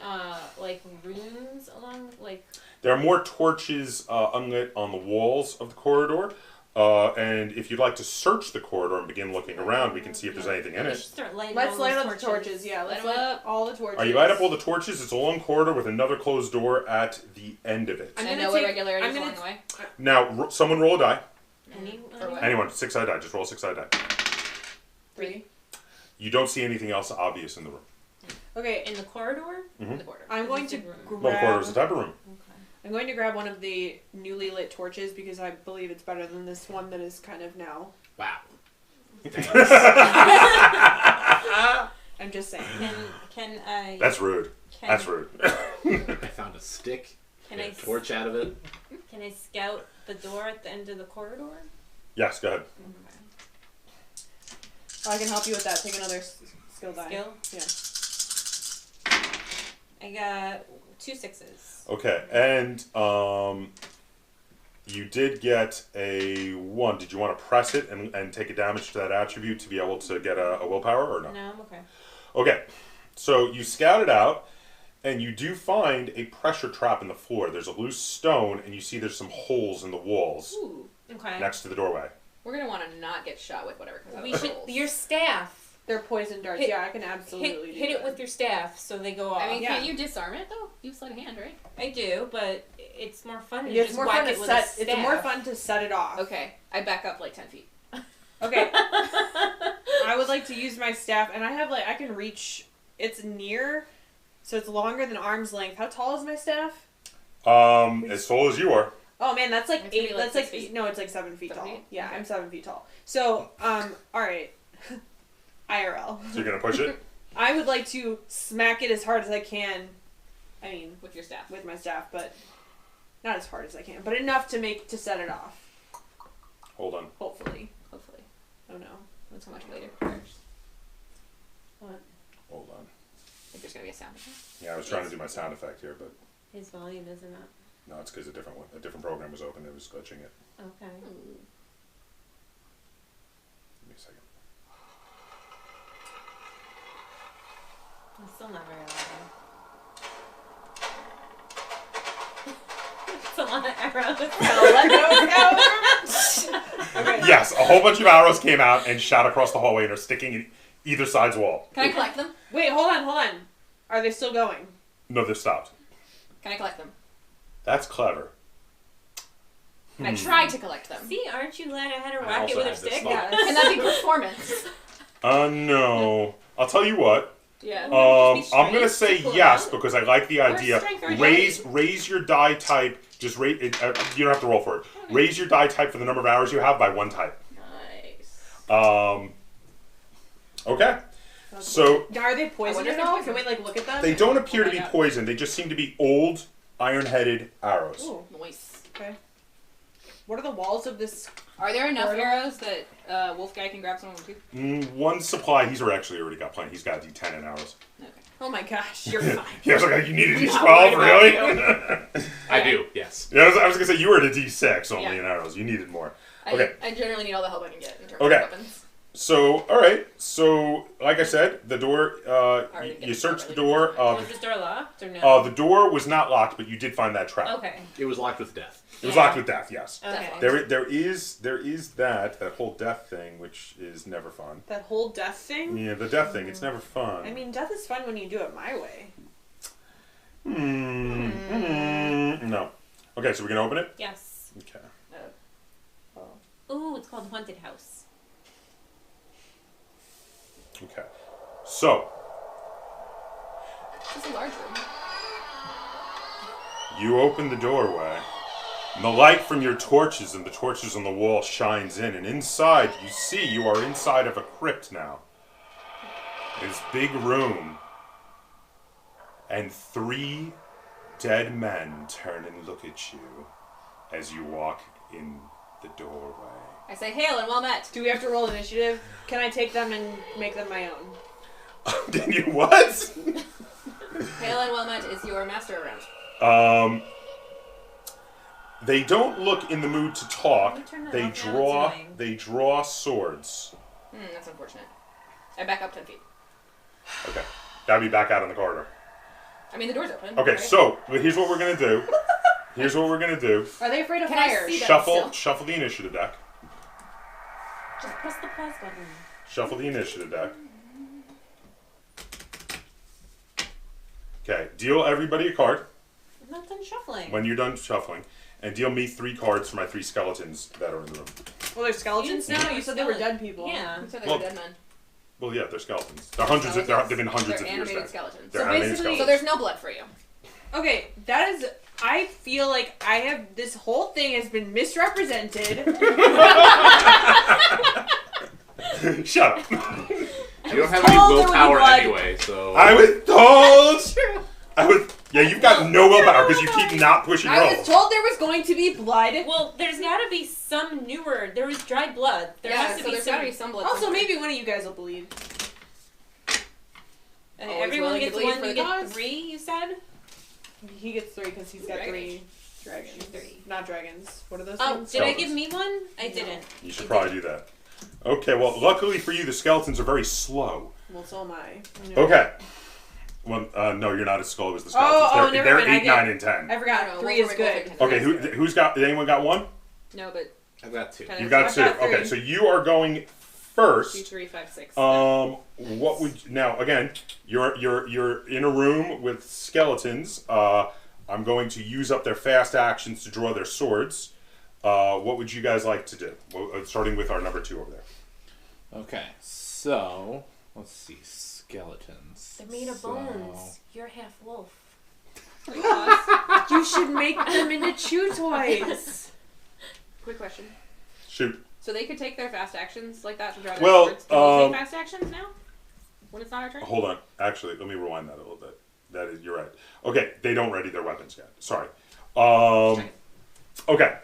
like, rooms along, like... There are more torches unlit on the walls of the corridor, and if you'd like to search the corridor and begin looking around, we can see if there's anything in We it. should start lighting Let's all light those up the torches. Yeah, let's Light 'em light up. all the torches. Are you light up all the torches? It's a long corridor with another closed door at the end of it. I'm And gonna no take- irregularities I'm gonna along the way. Now, someone roll a die. Any, For what? Anyone, 6-sided die. Just roll a 6-sided die. 3. You don't see anything else obvious in the room. Okay, in the corridor? Mm-hmm. In the border. I'm going It's to a big room. Well, the corridor is the grab. type of room. Okay. I'm going to grab one of the newly lit torches because I believe it's better than this one that is kind of now. Wow. I'm just saying. Can I... That's rude. Can, That's rude. I found a stick. Can Made I, a torch out of it. can I scout the door at the end of the corridor? Yes, go ahead. I can help you with that. Take another skill die. Skill? Yeah. I got 2 6s. Okay, and you did get a 1. Did you want to press it and take a damage to that attribute to be able to get a willpower or no? No, I'm okay. Okay, so you scout it out, and you do find a pressure trap in the floor. There's a loose stone, and you see there's some holes in the walls Ooh. Okay. next to the doorway. We're gonna want to not get shot with whatever comes out We of the should... holes. Your staff. They're poison darts. Hit- Yeah, I can absolutely Hit do it that. with your staff so they go off. I mean, Yeah. can't you disarm it though? You have sleight of hand, right? I do, but it's more fun to It's just more whack fun to it with set. a staff. It's more fun to set it off. Okay, I back up like 10 feet. Okay. I would like to use my staff, and I can reach. It's near, so it's longer than arm's length. How tall is my staff? As tall as you are. Oh man, that's like It's gonna 8. be like That's 6 like feet. no, it's like 7 feet 7 tall. feet? Yeah, Okay. I'm 7 feet tall. So, all right, IRL. So you're gonna push it. I would like to smack it as hard as I can. I mean, With your staff. with my staff, but not as hard as I can, but enough to set it off. Hold on. Hopefully. Hopefully. Oh no. That's how much later. First. What? Hold on. I think there's gonna be a sound effect. Yeah, I was trying to do my sound effect here, but His volume isn't up. no, it's because a different program was open. It was glitching it. Okay. Give me a second. It's still not very loud. It's a lot of arrows. Okay. Yes, a whole bunch of arrows came out and shot across the hallway and are sticking in either side's wall. Can I collect them? Wait, hold on. Are they still going? No, they've stopped. Can I collect them? That's clever. Can I try to collect them? See, aren't you glad I had a I rocket also with a had this stick? thought. Can that be performance? No. I'll tell you what. Yeah. I'm gonna say yes because I like the idea. strength or Raise your die type. Just raise. You don't have to roll for it. Raise your die type for the number of hours you have by 1 type. Nice. Okay. So Are they poisoned wonder at if all? they're Can we like look at them? they don't appear to be find out. poisoned. They just seem to be old, iron-headed arrows. Ooh, Nice. okay. What are the walls of this? Are there enough Corridor? arrows that Wolf Guy can grab some of them too? One supply. He's actually already got plenty. He's got a D10 in arrows. Okay. Oh my gosh, you're fine. Yeah, I was like, you need a Not D12, worried about really? I do, yes. Yeah, I was gonna say you were at a D6 only Yeah. in arrows. You needed more. Okay. I generally need all the help I can get in terms Okay. of weapons. So, all right. So, like I said, the door. Already You get search the it. door. Was this door locked or no? The door was not locked, but you did find that trap. Okay. It was locked with death. It was Yeah. locked with death. Yes. Okay. Definitely. There is that whole death thing, which is never fun. That whole death thing. Yeah, the death thing. It's never fun. I mean, death is fun when you do it my way. No. Okay, so we're gonna open it. Yes. Okay. Ooh, it's called Haunted House. Okay. So It's a large room. you open the doorway, and the light from your torches and the torches on the wall shines in, and inside you see you are inside of a crypt now. This big room, and 3 dead men turn and look at you as you walk in the doorway. I say, hail and well met. Do we have to roll initiative? Can I take them and make them my own? Can you what? Hail and well met is your master around. They don't look in the mood to talk. Can you turn that They off now? draw. It's annoying. They draw swords. That's unfortunate. I back up 10 feet. Okay, that'd be back out in the corridor. I mean, the door's open. Okay, right? so here's what we're gonna do. Here's what we're gonna do. Are they afraid of Can I fire? see them? Shuffle the initiative deck. Just press the pause button. Shuffle the initiative deck. Okay, deal everybody a card I'm not done shuffling. when you're done shuffling, and deal me 3 cards for my 3 skeletons that are in the room. Well, they're skeletons You didn't now. say You they said were they were skeleton. dead people. Yeah. You said they Well, were dead men. Well, yeah, they're skeletons. They've been hundreds of years Animated dead. skeletons. They're So animated basically- So skeletons. there's no blood for you. Okay, that is. I feel like I have. This whole thing has been misrepresented. Shut up. You don't have any told there would be willpower blood. anyway, so... I was told. True. Yeah, you've got no willpower because you keep not pushing I was rolls. told there was going to be blood. Well, there's got to be some newer. There was dried blood. There Yeah, has to so be there's some. gotta be some blood. Also, somewhere. maybe one of you guys will bleed. Always Everyone willing to gets bleed one. for You the get cause. 3. You said. He gets 3 because he's got Dragon. 3 dragons. 3. Not dragons. What are those Oh, things? did I Skeletons. give me one? I No. didn't. You should probably do that. Okay, well, luckily for you, the skeletons are very slow. Well, so am I. Okay. Well, no, you're not as slow as the skeletons. oh, they're never they're mind, I 8, get- 9, and 10. I forgot. No, 3 we'll is go good. for Okay, who's got? Anyone got one? No, but I've got 2. kind You of got I've 2. got 3. Okay, so you are going first. 2, 3, 5, 6. What would now again? You're in a room with skeletons. I'm going to use up their fast actions to draw their swords. What would you guys like to do? Well, starting with our number 2 over there. Okay, so... Let's see. Skeletons. They're made of So- bones. You're half wolf. You should make them into chew toys. Quick question. Shoot. So they could take their fast actions like that to draw their Well, swords. Can we take fast actions now? When it's not our turn? Hold on. Actually, let me rewind that a little bit. That is, you're right. Okay, they don't ready their weapons yet. Sorry. Okay.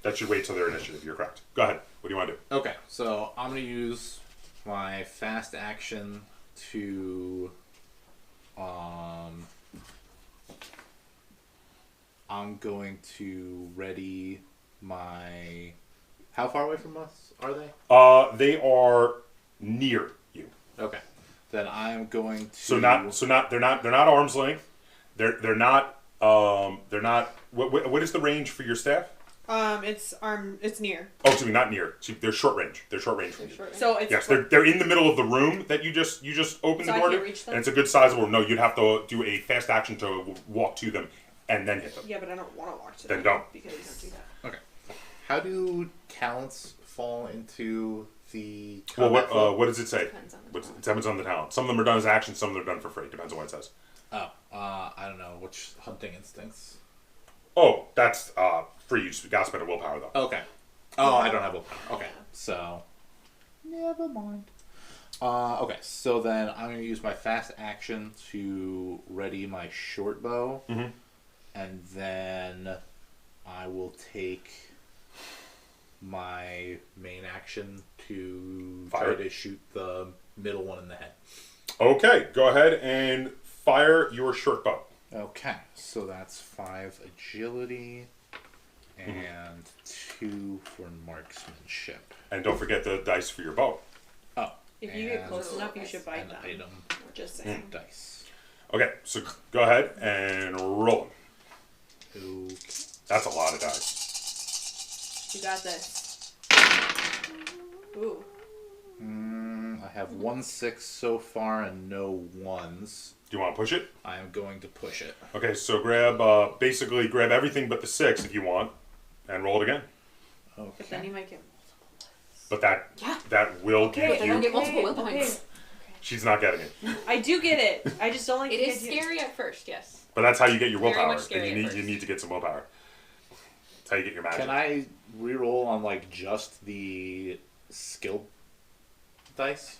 That should wait till their initiative. You're correct. Go ahead. What do you want to do? Okay, so I'm going to use my fast action to... I'm going to ready my... How far away from us are they? They are near you. Okay. Then I'm going to... So they're not arm's length. They're not what is the range for your staff? It's near. Oh, excuse me, not near. See, they're short range. They're short range from you. So it's Yes, they're in the middle of the room that you just opened So the I door can't to, reach them? and it's a good sizable room. No, you'd have to do a fast action to walk to them and then hit them. Yeah, but I don't want to walk to Then them don't. because you don't do that. How do talents fall into the Well, combat flow? what does it say? Depends on the It depends on the talent. Some of them are done as actions, some of them are done for free. Depends on what it says. Oh, I don't know. Which hunting instincts? Oh, that's free. You just gotta spend a willpower though. Okay. Oh, I don't have willpower. Okay, so never mind. Okay, so then I'm gonna use my fast action to ready my short bow, and then I will take my main action to Fire. try to shoot the middle one in the head. Okay, go ahead and fire your short bow. Okay, so that's 5 agility and 2 for marksmanship. And don't forget the dice for your bow. Oh, If you get and close enough, you should bite an them. item Just saying. dice. Okay, so go ahead and roll them. Okay. That's a lot of dice. You got this. Ooh. I have 1 6 so far and no 1s. Do you want to push it? I am going to push it. Okay, so basically grab everything but the 6 if you want, and roll it again. But then you Okay. might get. But that Yeah. that will Okay, give But they don't you. get multiple will okay. points. She's not getting it, I do get it. I just don't like. It the is idea- scary at first, yes. but that's how you get your Very willpower. much scary And at you first. need to get some willpower. That's how you get your magic. Can I reroll on like just the skill dice?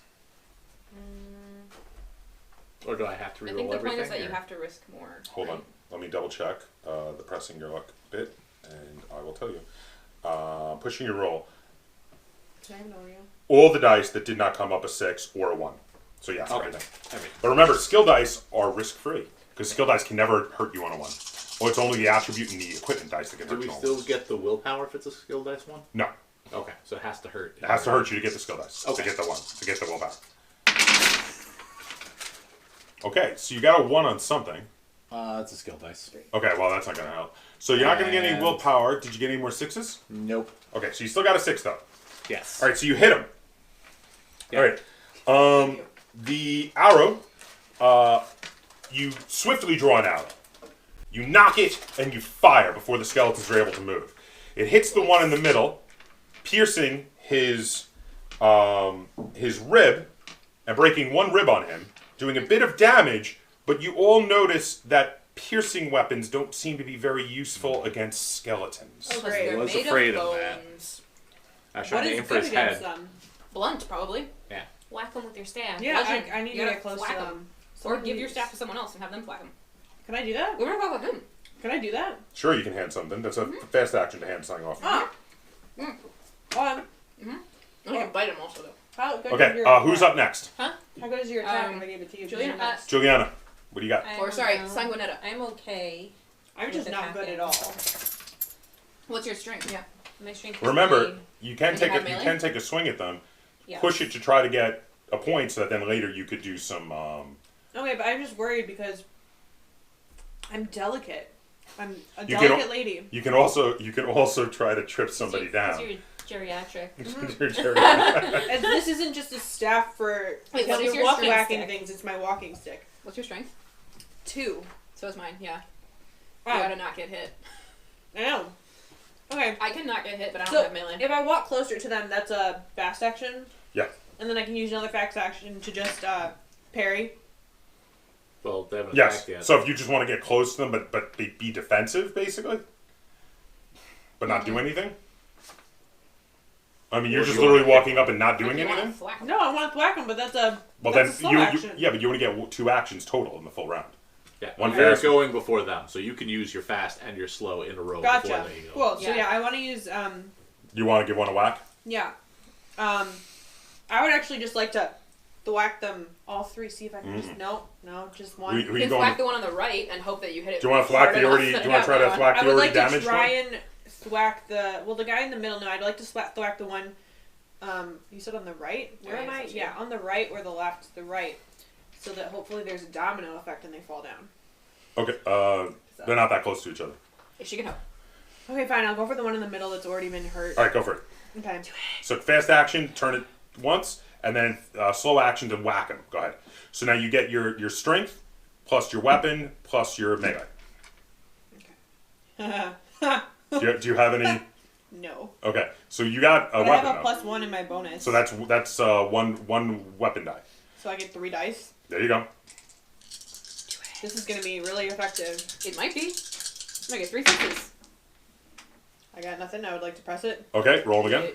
Or do I have to reroll I think the everything? point is that you or- have to risk more. Hold right? on. Let me double check the pressing your luck bit, and I will tell you. Pushing your roll. Can I have an Oreo? All the dice that did not come up a 6 or a 1. So yes, Okay. everything. Everything. But remember, skill dice are risk-free. Because skill dice can never hurt you on a 1. Well, it's only the attribute and the equipment dice that can Do hurt we you on still ones. get the willpower if it's a skill dice one? No. Okay, so it has to hurt. It has to hurt you to get the skill dice. Okay. To get the 1. To get the willpower. Okay, so you got a 1 on something. It's a skill dice. Okay, well, that's not going to help. So you're not going to get any And- willpower. Did you get any more 6s? Nope. Okay, so you still got a 6, though. Yes. All right, so you hit him. Yeah. All right. Thank you. The arrow, you swiftly draw an arrow. You knock it and you fire before the skeletons are able to move. It hits the one in the middle, piercing his rib and breaking one rib on him, doing a bit of damage. But you all notice that piercing weapons don't seem to be very useful against skeletons. Because Great. they're Was made afraid of of that. bones. I What tried to is aim for good his against head. them? Blunt, probably. Yeah. Whack them with your staff. Yeah, Bludgeon. I need to You gotta get close to whack 'em. them. Or Someone give your needs- staff to someone else and have them whack them. Can I do that? We're gonna go with him. Can I do that? Sure, you can hand something. That's a fast action to hand something off. Oh. You can bite him also, though. How good is Okay, your who's up next? How good is your attack if I gave it to you? 'Cause you're Juliana. not- Juliana, what do you got? I Or, don't sorry, know. Sanguinetta. I'm okay. I'm just with not good at all. What's your strength? Yeah. My strength is Remember, 9. you can And you take have a, you melee? can take a swing at them, Yes. push it to try to get a point, so that then later you could do some. Okay, but I'm just worried because I'm delicate. I'm a You can delicate lady. You can also try to trip somebody Because down. you're geriatric. You're geriatric. And this isn't just a staff for Wait, because what is you're your walk strength whacking stick? things. It's my walking stick. What's your strength? 2. So is mine, yeah. Oh, You gotta not get hit. I know. Okay. I can not get hit, but I don't So have melee. if I walk closer to them, that's a fast action. Yeah. And then I can use another fast action to just parry. Well, they haven't Yes. attacked yet. So if you just want to get close to them, but be defensive, basically, but not do anything. I mean, you're Or just do you literally wanna- walking up and not doing You wanna anything. thwack 'em. No, I want to whack them, but that's a Well, that's a then slow action. yeah, but you want to get 2 actions total in the full round. Yeah, One you're fast- going before them, so you can use your fast and your slow in a row before Gotcha. they go. Cool. So Yeah. yeah, I want to use You want to give one a whack? yeah, I would actually just like to whack them all 3. See if I can just no, just one. Who You you can going? thwack the one on the right and hope that you hit it. Do you want to hard thwack the enough already? that Do it you want to try to hits thwack I the would already like to damaged try one? and thwack the guy in the middle. No, I'd like to thwack the one. You said on the right. Where Yeah, am I? that's Yeah, on the right or the left. The right, so that hopefully there's a domino effect and they fall down. Okay. They're not that close to each other. If she can help. Okay, fine. I'll go for the one in the middle that's already been hurt. All right, go for it. Okay. So fast action, turn it once, and then slow action to whack him. Go ahead. So now you get your strength, plus your weapon, plus your melee. Do you have any? No. Okay, so you got a But weapon. I have a though. +1 in my bonus. So that's one weapon die. So I get 3 dice. There you go. This is gonna be really effective. It might be. I get 3 6s. I got nothing. I would like to press it. Okay, roll it again.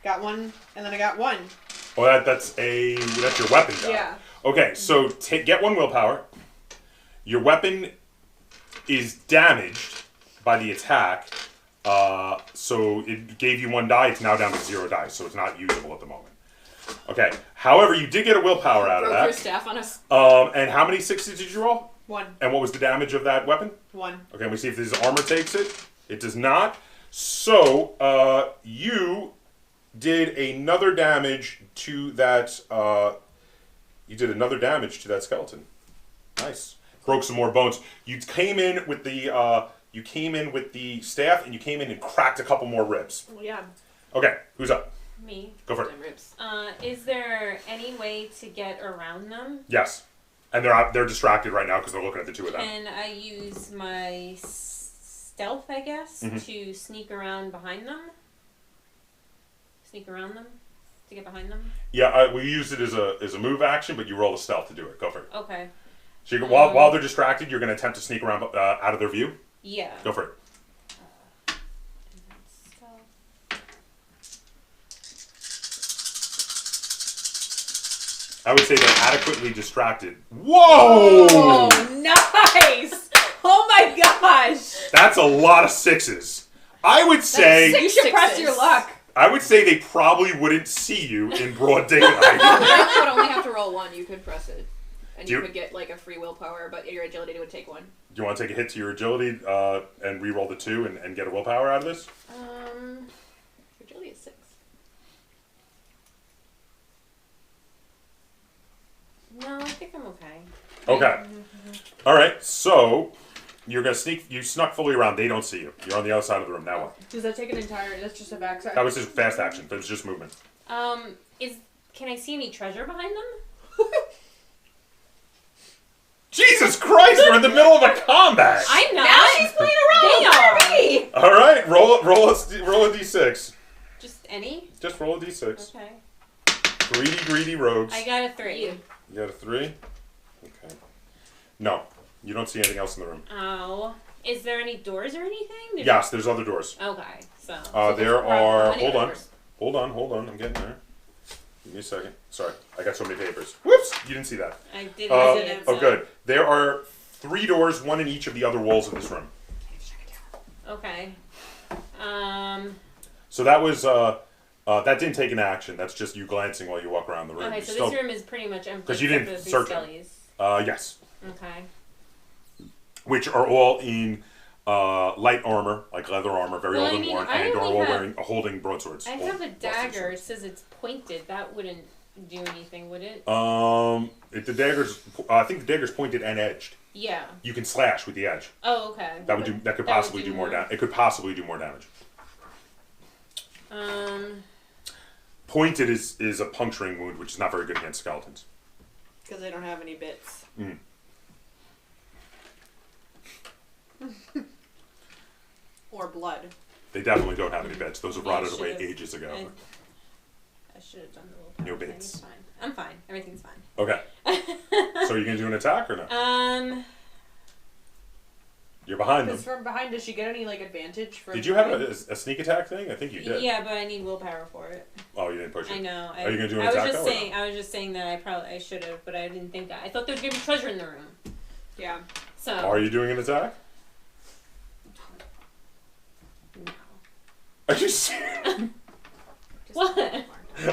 Got 1, and then I got 1. Well, that's your weapon die. Yeah. Okay, so get 1 willpower. Your weapon is damaged by the attack, so it gave you 1 die. It's now down to 0 dice, so it's not usable at the moment. Okay. However, you did get a willpower out of Broke your that. staff on us. And how many 6s did you roll? 1. And what was the damage of that weapon? 1. Okay, let me see if this armor takes it. It does not. So, you did another damage to that. You did another damage to that skeleton. Nice. Broke some more bones. You came in with the. You came in with the staff, and you came in and cracked a couple more ribs. Well, yeah. Okay, who's up? Me. Go for it. Damn ribs. Is there any way to get around them? Yes, and they're distracted right now because they're looking at the two of them. Can I use my stealth, I guess, to sneak around behind them? Sneak around them? To get behind them? Yeah, we used it as a move action, but you roll a stealth to do it. Go for it. Okay. So while they're distracted, you're going to attempt to sneak around out of their view. Yeah. Go for it. I would say they're adequately distracted. Whoa! Oh, nice! Oh my gosh! That's a lot of 6s. I would say You should press your luck. I would say they probably wouldn't see you in broad daylight. You would only have to roll 1. You could press it. And you Do- could get like a free willpower, but your agility would take 1. Do you want to take a hit to your agility and re-roll the 2 and get a willpower out of this? Your agility is 6. No, I think I'm okay. Okay. All right. So you're gonna sneak. You snuck fully around. They don't see you. You're on the other side of the room. Now what? Does that take an entire... That's just a backside? That was just fast action. That was just movement. Can I see any treasure behind them? Jesus Christ! We're in the middle of a combat. I'm not. Now she's playing around. They are. All right. Roll a d6. Just any? Just roll a d6. Okay. Greedy rogues. I got a 3. You got a 3. Okay. No, you don't see anything else in the room. Oh. Is there any doors or anything? Yes, there's other doors. Okay, so. There are. Any Hold on. I'm getting there. Give me a second. Sorry, I got so many papers. Whoops! You didn't see that. I didn't see it. Oh, good. There are 3 doors, one in each of the other walls of this room. Okay. So that was that didn't take an action. That's just you glancing while you walk around the room. Okay, You so still- this room is pretty much empty. 'Cause you except didn't for the search skellies. Yes. Okay. Which are all in light armor, like leather armor, very Well, old I and mean, worn, I and are only all have- holding broadswords. I old have a rusty dagger. swords. It says it's pointed. That wouldn't do anything, would it? The dagger's. I think the dagger's pointed and edged. Yeah. You can slash with the edge. Oh, okay. That would do. That could possibly do more damage. It could possibly do more damage. Pointed is a puncturing wound, which is not very good against skeletons. Because they don't have any bits. Mm. Or blood. They definitely don't have any bits. Those have Yeah, rotted away should've- ages ago. I should have done the little. No power thing. bits. It's fine. I'm fine. Everything's fine. Okay. So are you gonna do an attack or no? You're behind them. Because from behind, does she get any like advantage? For Did you have a sneak attack thing? I think you did. Yeah, but I need willpower for it. Oh, you didn't push it. I know. Are you gonna do an I was attack just though, or saying. I was just saying that I should have, but I didn't think that. I thought there was gonna be treasure in the room. Yeah. So. Are you doing an attack? No. Are you serious? What?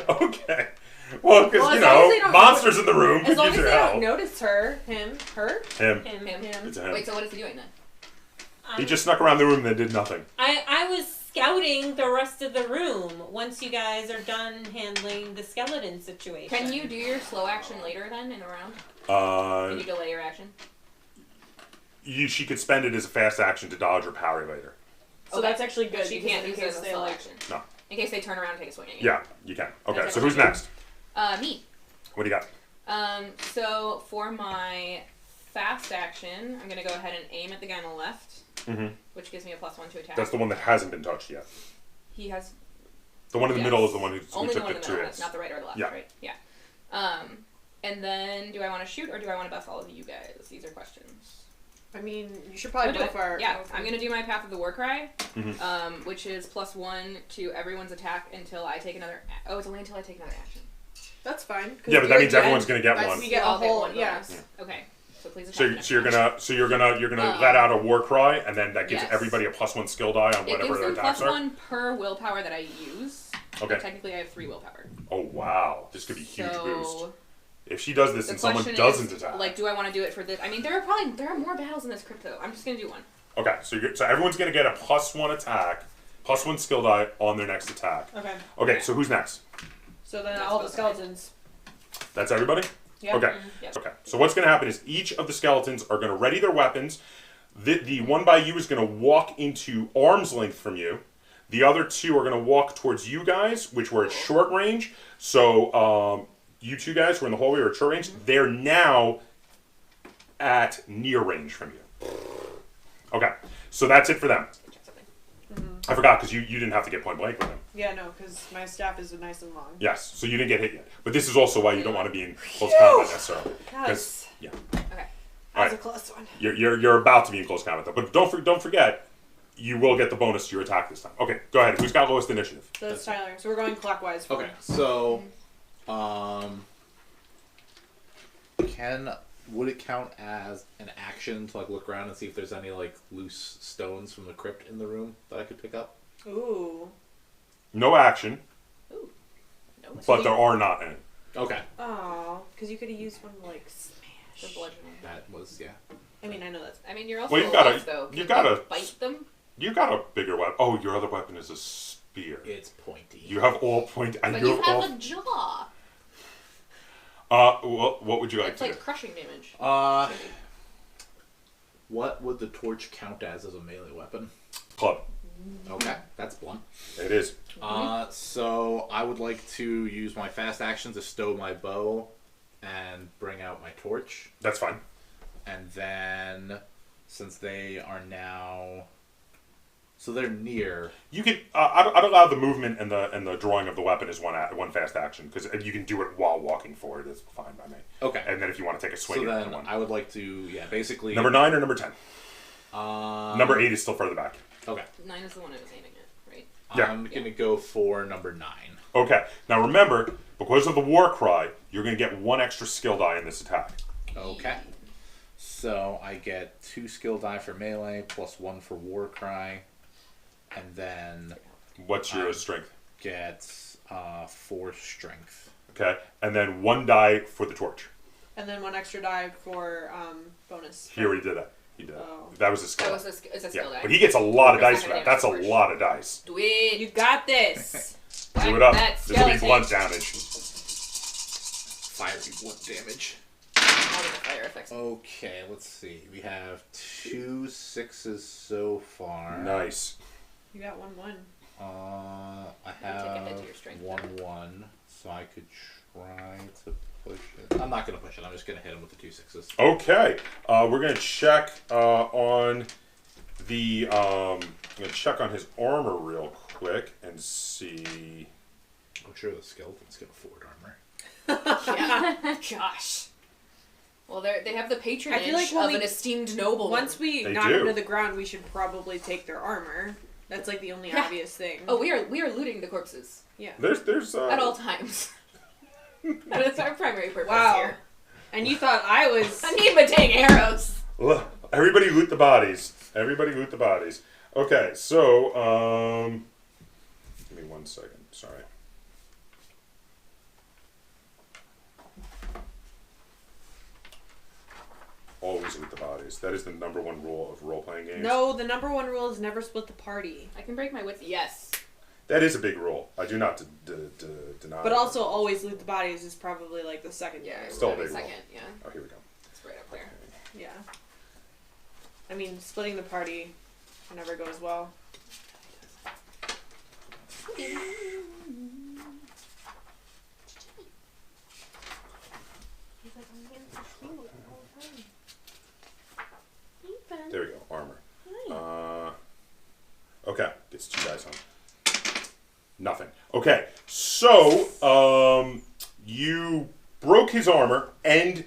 Okay. Well, because, Well, you as long as they know, don't monsters in the room As could long use as your they help. don't notice her, her. Him. Him. It's him. Wait, so what is he doing then? He just snuck around the room and then did nothing. I was scouting the rest of the room once you guys are done handling the skeleton situation. Can you do your slow action later then in a round? Can you delay your action? She could spend it as a fast action to dodge or parry later. So that's actually good. She because can't in use it case as a they slow like. action. No. In case they turn around and take a swing at you. Yeah, you can. Okay, Okay. so who's next? Me. What do you got? So for my fast action, I'm going to go ahead and aim at the guy on the left, which gives me a +1 to attack. That's the one that hasn't been touched yet. He has... The one in the middle is the one who Only took the one the in the 2 middle, hits. not the right or the left, Yeah. right? Yeah. And then, do I want to shoot or do I want to buff all of you guys? These are questions. I mean, you should probably go for... Yeah, I'm going to do my Path of the War Cry, which is +1 to everyone's attack until I take another... Oh, it's only until I take another action. That's fine. Yeah, but that means everyone's going to get one. You get a I'll whole... one Yeah. bonus. Okay. So please attack. So you're gonna let out a war cry, and then that gives Yes. everybody a +1 skill die on It whatever gives their them attacks are. +1 per willpower that I use. Okay. But technically, I have 3 willpower. Oh wow, this could be a huge So, boost. If she does this the and someone question doesn't is, attack. like, do I want to do it for this? I mean, there are more battles in this crypto. I'm just gonna do one. Okay, so everyone's gonna get a +1 attack, +1 skill die on their next attack. Okay. Okay, so who's next? So then That's all the both skeletons. That's everybody? Yeah. Okay. Yep. Okay. So what's going to happen is each of the skeletons are going to ready their weapons. The one by you is going to walk into arm's length from you. The other 2 are going to walk towards you guys, which were at short range. So you 2 guys who are in the hallway are at short range. They're now at near range from you. Okay. So that's it for them. I forgot because you didn't have to get point blank with them. Yeah, no, because my staff is nice and long. Yes. So you didn't get hit yet. But this is also why you don't want to be in close combat necessarily. Yes. Yeah. Okay. That's a close one. You're about to be in close combat though, but don't forget, you will get the bonus to your attack this time. Okay, go ahead. Who's got lowest initiative? So it's Tyler. So we're going clockwise. Okay, so, would it count as an action to like look around and see if there's any like loose stones from the crypt in the room that I could pick up? Ooh. No action, Ooh. No. but there are not any. Okay, Oh, because you could have used one to like The smash. bludgeoning. that was I mean, I know that's. I mean, you're also Well, you've got alive, a- though. you've Can got you a- bite them. You got a bigger weapon. Oh, your other weapon is a spear. it's pointy. You have all point. But you have a jaw. What would you like It's to like do? crushing damage. What would the torch count as a melee weapon? Club. Okay, that's blunt. It is. So I would like to use my fast action to stow my bow and bring out my torch. That's fine. And then, since they are now... So they're near. You could. I'd allow the movement and the drawing of the weapon as one fast action because you can do it while walking forward. It's fine by me. Okay. And then if you want to take a swing So at then the one. I would like to, basically... Number 9 or number 10? Number 8 is still further back. Okay. 9 is the one I was aiming at, right? Yeah. I'm going to go for number 9. Okay. Now remember, because of the war cry, you're going to get 1 extra skill die in this attack. Okay. So I get 2 skill die for melee, plus 1 for war cry, and then What's your strength? get 4 strength. Okay. And then 1 die for the torch. And then 1 extra die for bonus. He already did that. He did. Oh. That was a skill. That was it's a skill die. But he gets a lot of We're dice for second that. That's a damage lot of dice. Do it. You got this. Do it up. That This will be skeleton. blunt damage. Fiery blunt damage. All the fire effects. Okay, let's see. We have 2 6s so far. Nice. You got 1/1. I take a hit have to your strength. 1/1, so I could try to push it. I'm not going to push it. I'm just going to hit him with the 2 6s. Okay. We're gonna check on the. I'm gonna check on his armor real quick and see. I'm sure the skeleton's going to afford armor. Yeah. Gosh. Well, they have the patronage I feel like when of we- an esteemed nobleman. Once we They knock do. them to the ground, we should probably take their armor. That's like the only Yeah. obvious thing. Oh, we are looting the corpses Yeah. There's at all times. That is our primary purpose Wow. here. And you thought I was... I need my dang arrows. Look, everybody loot the bodies. Everybody loot the bodies. Okay, so give me 1 second. Sorry. Always loot the bodies. That is the number 1 rule of role-playing games. No, the number 1 rule is never split the party. I can break my wits. Yes. That is a big rule. I do not deny. But it. also, always loot the bodies is probably like the second Yeah. thing. Still a every big rule. second. Yeah. Oh, here we go. It's right up there. Yeah. I mean, splitting the party never goes well. There we go. Armor. Okay. It's 2 dice on. Nothing. Okay. So, you broke his armor and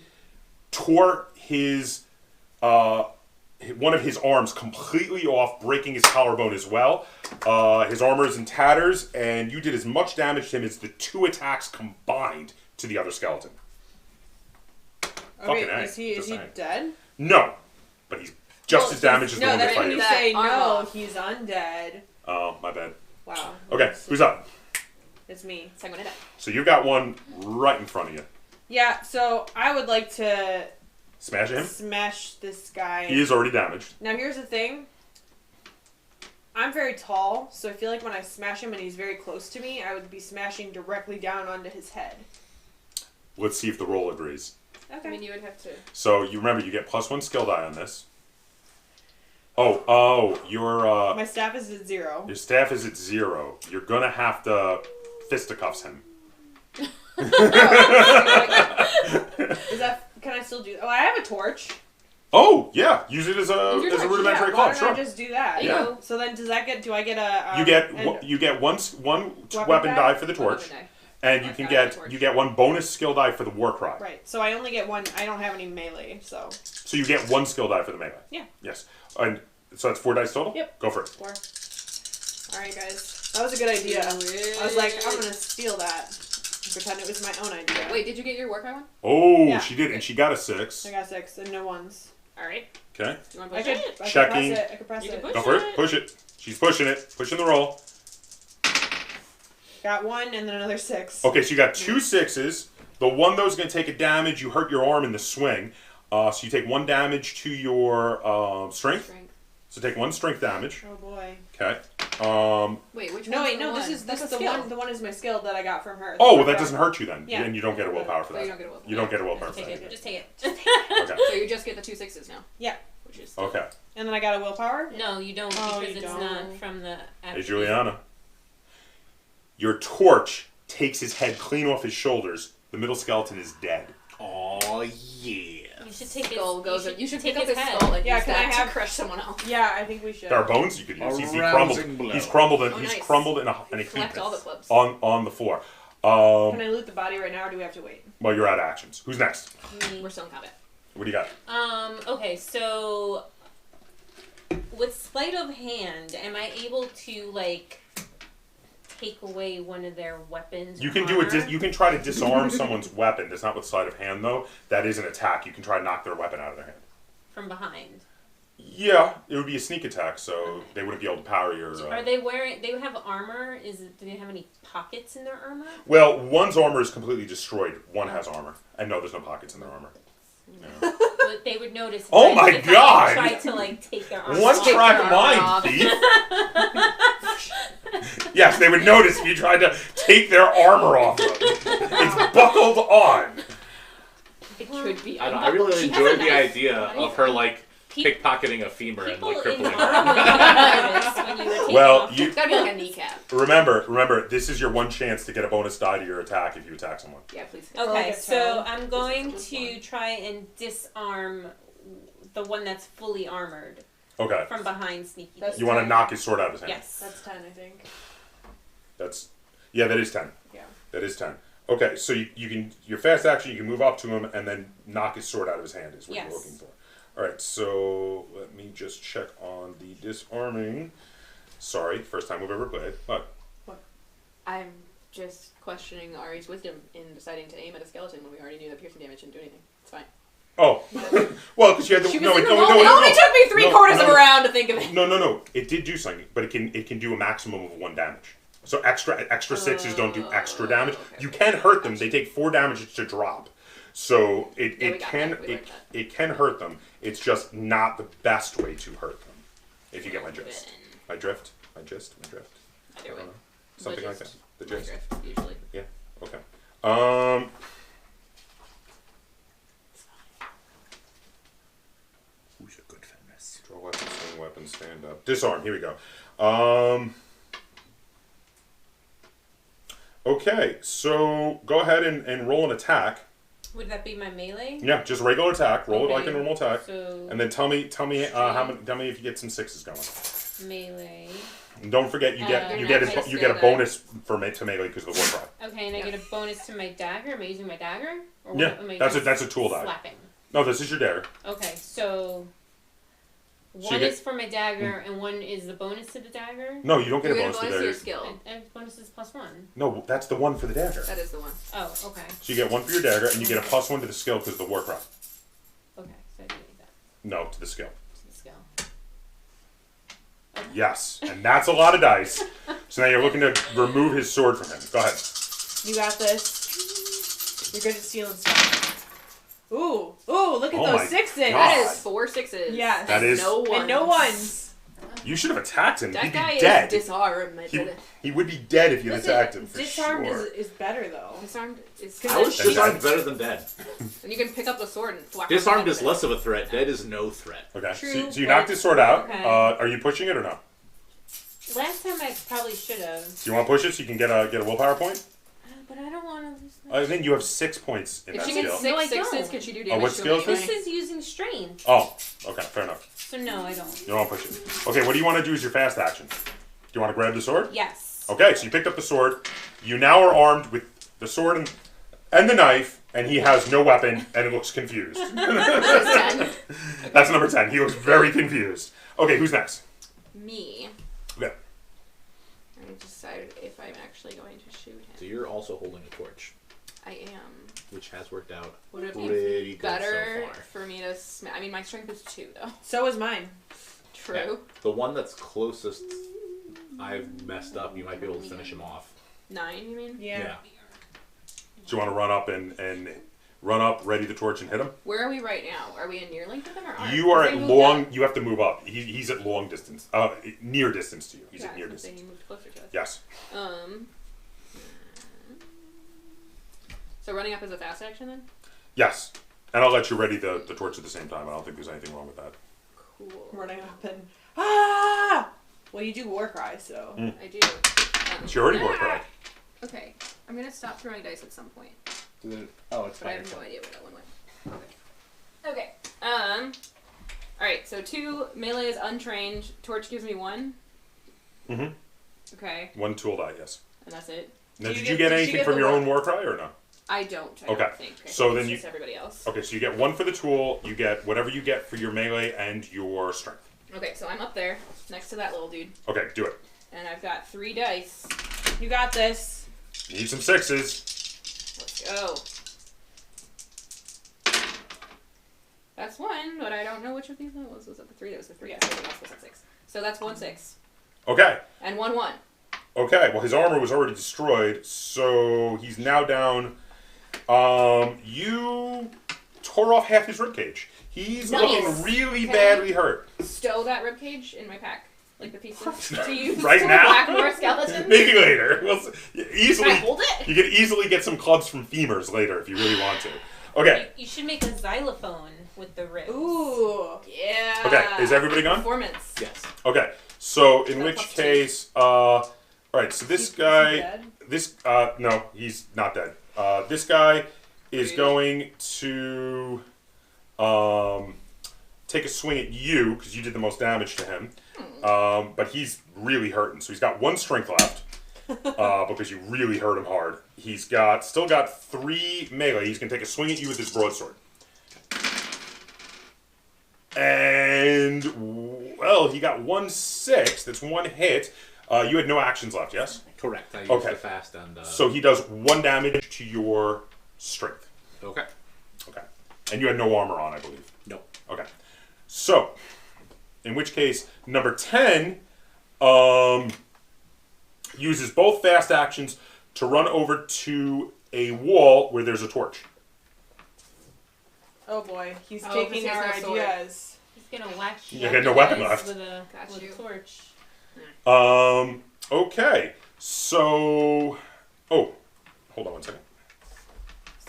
tore his one of his arms completely off, breaking his collarbone as well. His armor is in tatters, and you did as much damage to him as the 2 attacks combined to the other skeleton. Fucking A. Is he dead? No, but he's just as damaged as the one that's we're when you fighting. say Arm no. off. He's undead. Oh, my bad. Wow. Okay, who's up? It's me. Sanguinetta. So you've got one right in front of you. Yeah. So I would like to Smash him. smash this guy. He is already damaged. Now here's the thing. I'm very tall, so I feel like when I smash him and he's very close to me, I would be smashing directly down onto his head. Let's see if the roll agrees. Okay. I mean, you would have to. So you remember, you get +1 skill die on this. Oh, your My staff is at 0. your staff is at 0. You're gonna have to fisticuffs him. Is that? Can I still do? Oh, I have a torch. Oh yeah, use it as a Use your torch, rudimentary Why club. don't Sure. I just do that? There you go. So then, does that get? Do I get a? You get one weapon die for the torch, and you I've can got get a torch. you get 1 bonus skill die for the war cry. Right. So I only get 1. I don't have any melee, so So you get 1 skill die for the melee. Yeah. Yes, and so that's 4 dice total. Yep. Go for it. 4. All right, guys. That was a good idea. I was like, I'm gonna steal that. Pretend it was my own idea. Wait, did you get your war cry one? Oh, Yeah. she did, and she got a 6. I got 6 and no 1s. Alright. Okay, You want to I push could, it? I Checking. could press it. I could press You it. can go for it. Push it. She's pushing it. Pushing the roll. Got 1 and then another 6. Okay, so you got 2 6s. The one that was going to take a damage, you hurt your arm in the swing. So you take 1 damage to your strength. Strength. So take 1 strength damage. Oh boy. Okay. Wait, which No, one's wait, the no. one? This is That's a the skill. one. The one is my skill that I got from her. Oh, well, that doesn't hurt you then. Yeah. And you don't get a willpower for So that. you don't get a willpower. You don't get a willpower for Take that. it. Just take it. Okay. So you just get the 2 6s now. Yeah. Which is Okay. And then I got a willpower. No, you don't Oh, because you it's don't. not from the. Hey, Juliana. Your torch takes his head clean off his shoulders. The middle skeleton is dead. Oh yeah. You should take skull goes. his. You should take pick up his his head. skull and Yeah, use can that I have- to crush someone else. Yeah, I think we should. There are bones you could use. A He's rousing crumbled. blow. He's crumbled. Oh, He's nice. crumbled in a heap Collect all the clubs. on the floor. Can I loot the body right now, or do we have to wait? Well, you're out of actions. Who's next? We're still in combat. What do you got? Okay, so with sleight of hand, am I able to like take away one of their weapons? You or can do armor it. You can try to disarm someone's weapon. That's not with sleight of hand, though. That is an attack. You can try to knock their weapon out of their hand. from behind. Yeah, it would be a sneak attack, so they wouldn't be able to power your. Are they wearing? They have armor. Do they have any pockets in their armor? Well, one's armor is completely destroyed. One has armor, and no, there's no pockets in their armor. Yeah. But they would notice. If Oh I- my if God! I tried to like take their armor. One off. track their mind, armor off. thief. Yes, they would notice if you tried to take their armor off them. It's buckled on. It could be. I don't know, I really She has enjoyed a the knife. idea of her like Pe- pickpocketing a femur and People like in crippling the her. army would notice when you were taking Well, off. you It's gotta be like a kneecap. remember. This is your one chance to get a bonus die to your attack if you attack someone. Yeah, please. Or like Okay, a so toe. I'm going Just to one. try and disarm the one that's fully armored Okay. from behind Sneaky. That's- Pete. You want to knock his sword out of his hand. Yes. That's 10, I think. That is 10. Yeah. That is 10. Okay, so you can your fast action. You can move up to him and then knock his sword out of his hand. Is what Yes. you're looking for. All right, so let me just check on the disarming. Sorry, first time we've ever played. What? I'm just questioning Auri's wisdom in deciding to aim at a skeleton when we already knew that piercing damage didn't do anything. It's fine. Oh, well, because you had the She was no, in wait, the no, moment. no, It only took me three quarters of a no. round to think of it. No. It did do something, but it can do a maximum of 1 damage. So extra sixes don't do extra damage. okay. You can hurt them. They take 4 damage to drop. So Yeah, we it got can that. We learned that. it can hurt them. It's just not the best way to hurt them. If you get my gist. My drift? My gist? My drift? Either way. Something like that. gist. The My gist. drift, usually. Yeah. Okay. Who's a good feminist? Draw weapon, swing weapon, stand up. Disarm. Here we go. Okay, so go ahead and roll an attack. Would that be my melee? Yeah, just regular attack. Roll it like a Okay. normal attack. So And then tell me how many if you get some 6s going. melee. And don't forget you get You're you not get gonna a, you get a skill bonus to melee because of the war cry. Okay, and I get a bonus to my dagger. Am I using my dagger? Or Yeah, am I that's just a tool die. slapping? No, this is your dagger. Okay, so So one you is for my dagger, and one is the bonus to the dagger. No, you don't get You a get bonus a to bonus to your dagger. skill. And bonus is +1. No, that's the one for the dagger. That is the one. Oh, okay. So you get 1 for your dagger, and you get a +1 to the skill because of the war cry. Okay, so I do need that No, to the skill. to the skill. Yes, and that's a lot of dice. So now you're looking to remove his sword from him. Go ahead. You got this. You're good at stealing stuff. Ooh, look at Oh my those 6s. God. That is 4 6s. Yes. That is- no ones. And no ones. You should have attacked him. That He'd guy be dead. is disarmed. He would be dead if you had Listen, attacked him for disarmed sure. is better though. Disarmed is Cause I was then disarmed better than dead. And you can pick up the sword and thwack Disarmed him is less of a threat. Dead is no threat. Okay, True, so you but- knocked his sword out. Okay. Are you pushing it or no? Last time I probably should have, Do you want to push it so you can get a willpower point? but I don't want to lose. I think you have 6 points in If that she gets skill. No, I 6 6s, don't. can she do Oh, damage what to skill a is melee? This is using strength, Oh, okay, fair enough. so no, I don't. You don't want to push it. Okay, what do you want to do as your fast action? Do you want to grab the sword? Yes. Okay, so you picked up the sword. You now are armed with the sword and the knife, and he has no weapon, and it looks confused. That is 10. That's number 10. He looks very confused. Okay, who's next? Me. Okay. I decided if I'm actually going to shoot So him. you're also holding a torch, I am. which has worked out Would it pretty be good better so far. for me to I mean, my strength is 2, though. So is mine. True. Yeah. The one that's closest I've messed up, you might be able to finish him off. 9, you mean? Yeah. Do you want to run up and run up, ready the torch, and hit him? Where are we right now? Are we in near length with him or arm? You are Has at he moved long. up? You have to move up. He's at long distance. Near distance to you. He's Yeah, at I near was gonna say distance. he moved closer to us. Yes. So running up is a fast action then? Yes. And I'll let you ready the torch at the same time. I don't think there's anything wrong with that. Cool. Running up and well, you do war cry, so I do. It's your already war cry. Okay, I'm gonna stop throwing dice at some point, Oh, it's but I fine. have no idea where that one went. Okay. Alright, so 2 melee is untrained. Torch gives me 1. Mm-hmm. Okay, 1 tool die. Yes. and that's it. Now, Do you did you get- get did she anything get from the your war- own war cry or no? I don't. I Okay, don't think. I so think then it's you- just everybody else. Okay, so you get 1 for the tool. You get whatever you get for your melee and your strength. Okay, so I'm up there next to that little dude, Okay, do it. and I've got 3 dice. you got this. Need some 6s. Let's go. That's 1, but I don't know which of these that was. Was it the 3? That was the 3. I think it was 6. So that's 1 6 Okay. and 1 1. Okay. Well, his armor was already destroyed, so he's now down. You tore off half his ribcage. He's Nice. looking really Okay. badly hurt. Stow that ribcage in my pack, like the pieces to use Right to now? whack more skeletons. Maybe later. Can Easily. I hold it? You could easily get some clubs from femurs later if you really want to. Okay. You should make a xylophone with the ribs. Ooh. Yeah. Okay. Is everybody gone? Performance. Yes. Okay. So in So which +2. case, all right. So this Is he guy, dead? no, he's not dead. This guy is Rude. going to take a swing at you because you did the most damage to him. But he's really hurting, so he's got 1 strength left because you really hurt him hard. He's still got 3 melee. He's gonna take a swing at you with his broadsword. And well, he got 1 6. That's 1 hit. You had no actions left, yes? Correct. I used Okay. the fast and. So he does 1 damage to your strength. Okay. Okay. And you had no armor on, I believe. No. Okay. So, in which case, number 10 uses both fast actions to run over to a wall where there's a torch. Oh boy, he's Oh, 'cause taking he has our no sword. ideas. He's gonna whack You you got no weapon guys left. with a Got you. torch. Okay. So, hold on 1 second.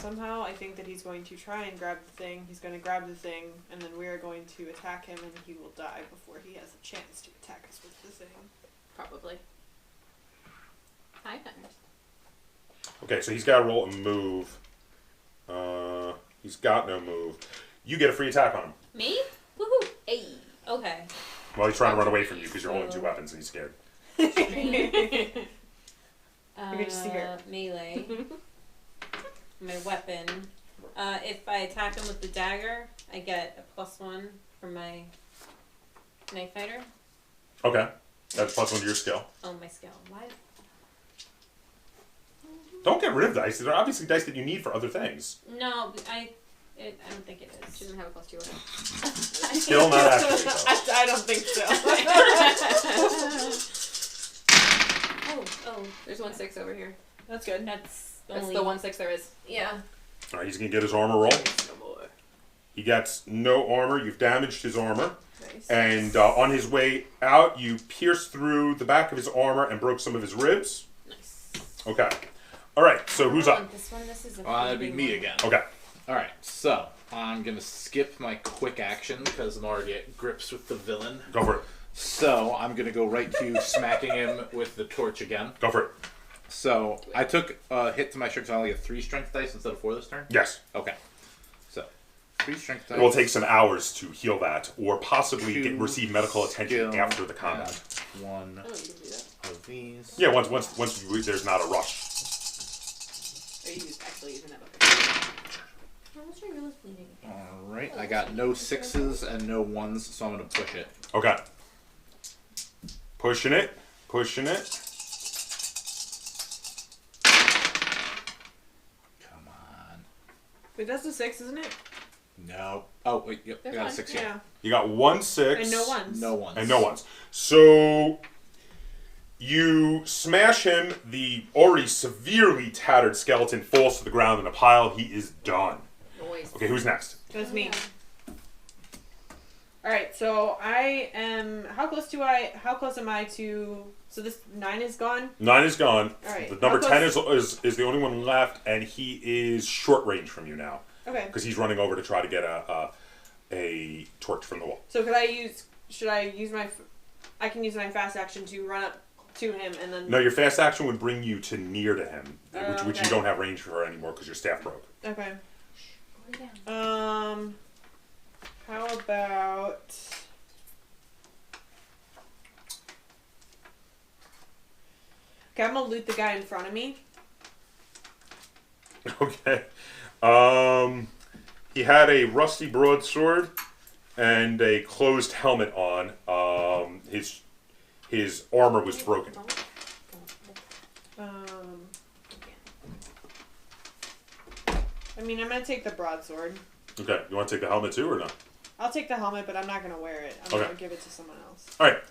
Somehow, I think that he's going to try and grab the thing. He's going to grab the thing, and then we are going to attack him, and he will die before he has a chance to attack us with the thing. Probably. Hi, Thunder. Okay, so he's got to roll a move He's got no move. You get a free attack on him. Me? Woohoo! Hey. Okay. While he's trying to run away from you because you're holding two weapons and he's scared. can see her. Melee. My weapon. If I attack him with the dagger, I get a +1 from my knife fighter. Okay. That's +1 to your skill. Oh, my skill. Why? Don't get rid of dice. They're obviously dice that you need for other things. No, I don't think it She is. doesn't have a +2 weapon. Skill, not actually. though. I don't think so. Oh, There's 1/6 over here. That's good. that's That's only, the 1/6 there is. Yeah. All right, he's going to get his armor roll. No more. He gets no armor. You've damaged his armor. Nice. And on his way out, you pierced through the back of his armor and broke some of his ribs. Nice. Okay. All right, so who's up? This one, this is a That'd be fleeting me one. again. Okay. Alright, so I'm gonna skip my quick action because I'm already at grips with the villain. Go for it. So I'm gonna go right to smacking him with the torch again. Go for it. So I took a hit to my strength, so I only get 3 strength dice instead of 4 this turn? Yes. Okay. So 3 strength dice. It will take some hours to heal that, or possibly Two receive medical attention skill, after the combat. and 1 Oh, you can do that. of these. Yeah, once there's not a rush. Are you actually using that weapon? How much are yours bleeding? Alright, I got no 6s and no 1s, so I'm gonna push it. Okay. Pushing it. Pushing it. Come on. Wait, that's a 6, isn't it? No. Oh, wait, yep, I They're got a fine. 6 Yeah. here. You got 1 6. And no ones. No 1s. And no ones. So you smash him. The already severely tattered skeleton falls to the ground in a pile. He is done. Noise. Okay, who's next? That's me. Alright, so I am. How close am I to. So this 9 is gone? 9 is gone. Alright. The number How 10 close- is the only one left, and he is short range from you now Okay. because he's running over to try to get a torch from the wall. So could I use. Should I use my. I can use my fast action to run up to him and then. No, your fast action would bring you to near to him, which you okay. don't have range for anymore because your staff broke. Okay. Go down. How about. Okay, I'm gonna loot the guy in front of me. Okay. He had a rusty broadsword and a closed helmet on. His armor was broken. I mean, I'm gonna take the broadsword. Okay, you want to take the helmet too or no? I'll take the helmet, but I'm not gonna wear it. I'm Okay. gonna give it to someone else. All right.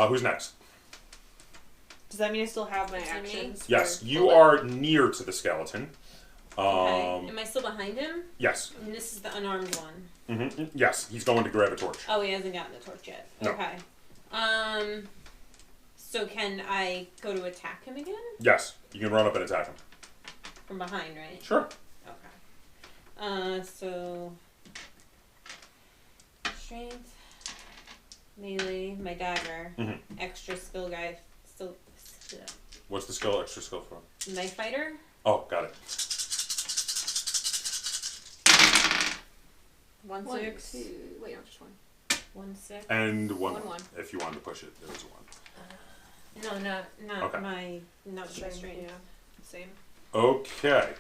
Who's next? Does that mean I still have my Is it me? actions? Yes, for- you are near to the skeleton. Okay. Am I still behind him? Yes. And this is the unarmed one. Yes, he's going to grab a torch. Oh, he hasn't gotten the torch yet. No. Okay. So can I go to attack him again? Yes, you can run up and attack him. From behind, right? Sure. Okay. So strength, melee, my dagger, Mhm. extra skill guy, What's the skill? Extra skill for? knife fighter. Oh, got it. 1 1, 6. 2. Wait, no, just 1. 1 6. And one. One. If you wanted to push it, there was one. No, not Okay. my not my Same, strength. yeah. Same. Okay.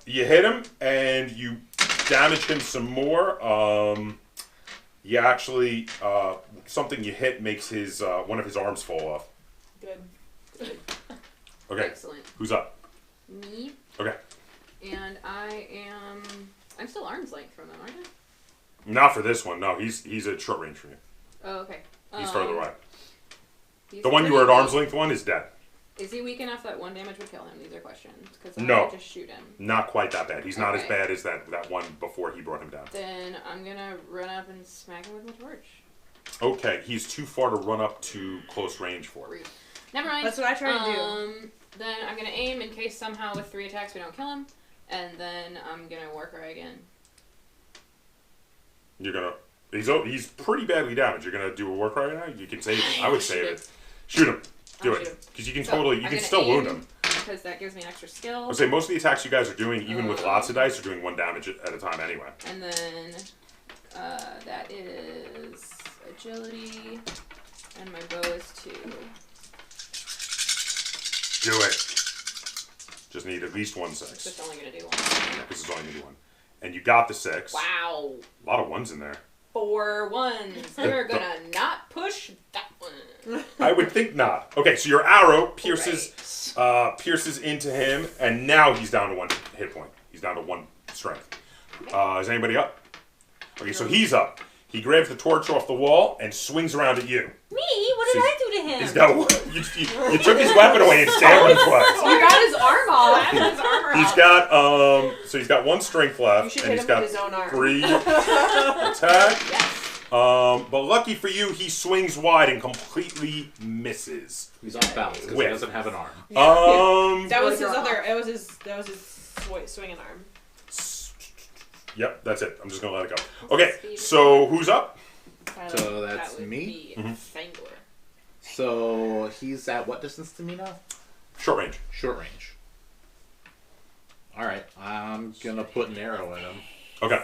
You hit him and you damage him some more. You actually something you hit makes his one of his arms fall off. Good. Good. Okay. Excellent. Who's up? Me. Okay. And I'm still arm's length from them, aren't I? Not for this one. No, he's at short range from you. Oh, okay. He's further away. He's The one you pretty were at arm's weak. length one is dead. Is he weak enough that 1 damage would kill him? These are questions. Because No. I could just shoot him. Not quite that bad. He's not as Okay. bad as that one before he brought him down. Then I'm gonna run up and smack him with my torch. Okay, he's too far to run up to close range for. Rude. Never mind. That's what I try to do. Then I'm gonna aim in case somehow with 3 attacks we don't kill him, and then I'm gonna work her again. You're gonna. He's pretty badly damaged. You're gonna do a work right now. You can save him. I would save it. Shoot him. Do I'll it. shoot him. Because you can So, totally. You I'm can gonna still wound aim. him. because that gives me an extra skill. I would say most of the attacks you guys are doing, even with lots of dice, are doing 1 damage at a time anyway. And then that is agility, and my bow is 2. Do it. Just need at least 1 6. It's only gonna do 1. Yeah, because it's only going to do 1. And you got the 6. Wow. A lot of 1s in there. 4 1s. You're gonna not push that one. I would think not. Okay, so your arrow pierces into him, and now he's down to 1 hit point. He's down to 1 strength. Is anybody up? Okay, so he's up. He grabs the torch off the wall and swings around at you. Me? What did I do to him? He's got you took his weapon away and stabbed him twice. You got his arm off. His armor He's got so he's got 1 strength You left, should and hit he's him got with his own arm. 3 attack. Yes. But lucky for you, he swings wide and completely misses. He's off balance because he Whip. doesn't have an arm. That was his Draw. other. That was his swinging arm. Yep, that's it. I'm just gonna let it go. Okay, so who's up? So that's That would me. be Fangor. So he's at what distance to me now? Short range. Short range. Alright, I'm gonna put an arrow in him. Okay.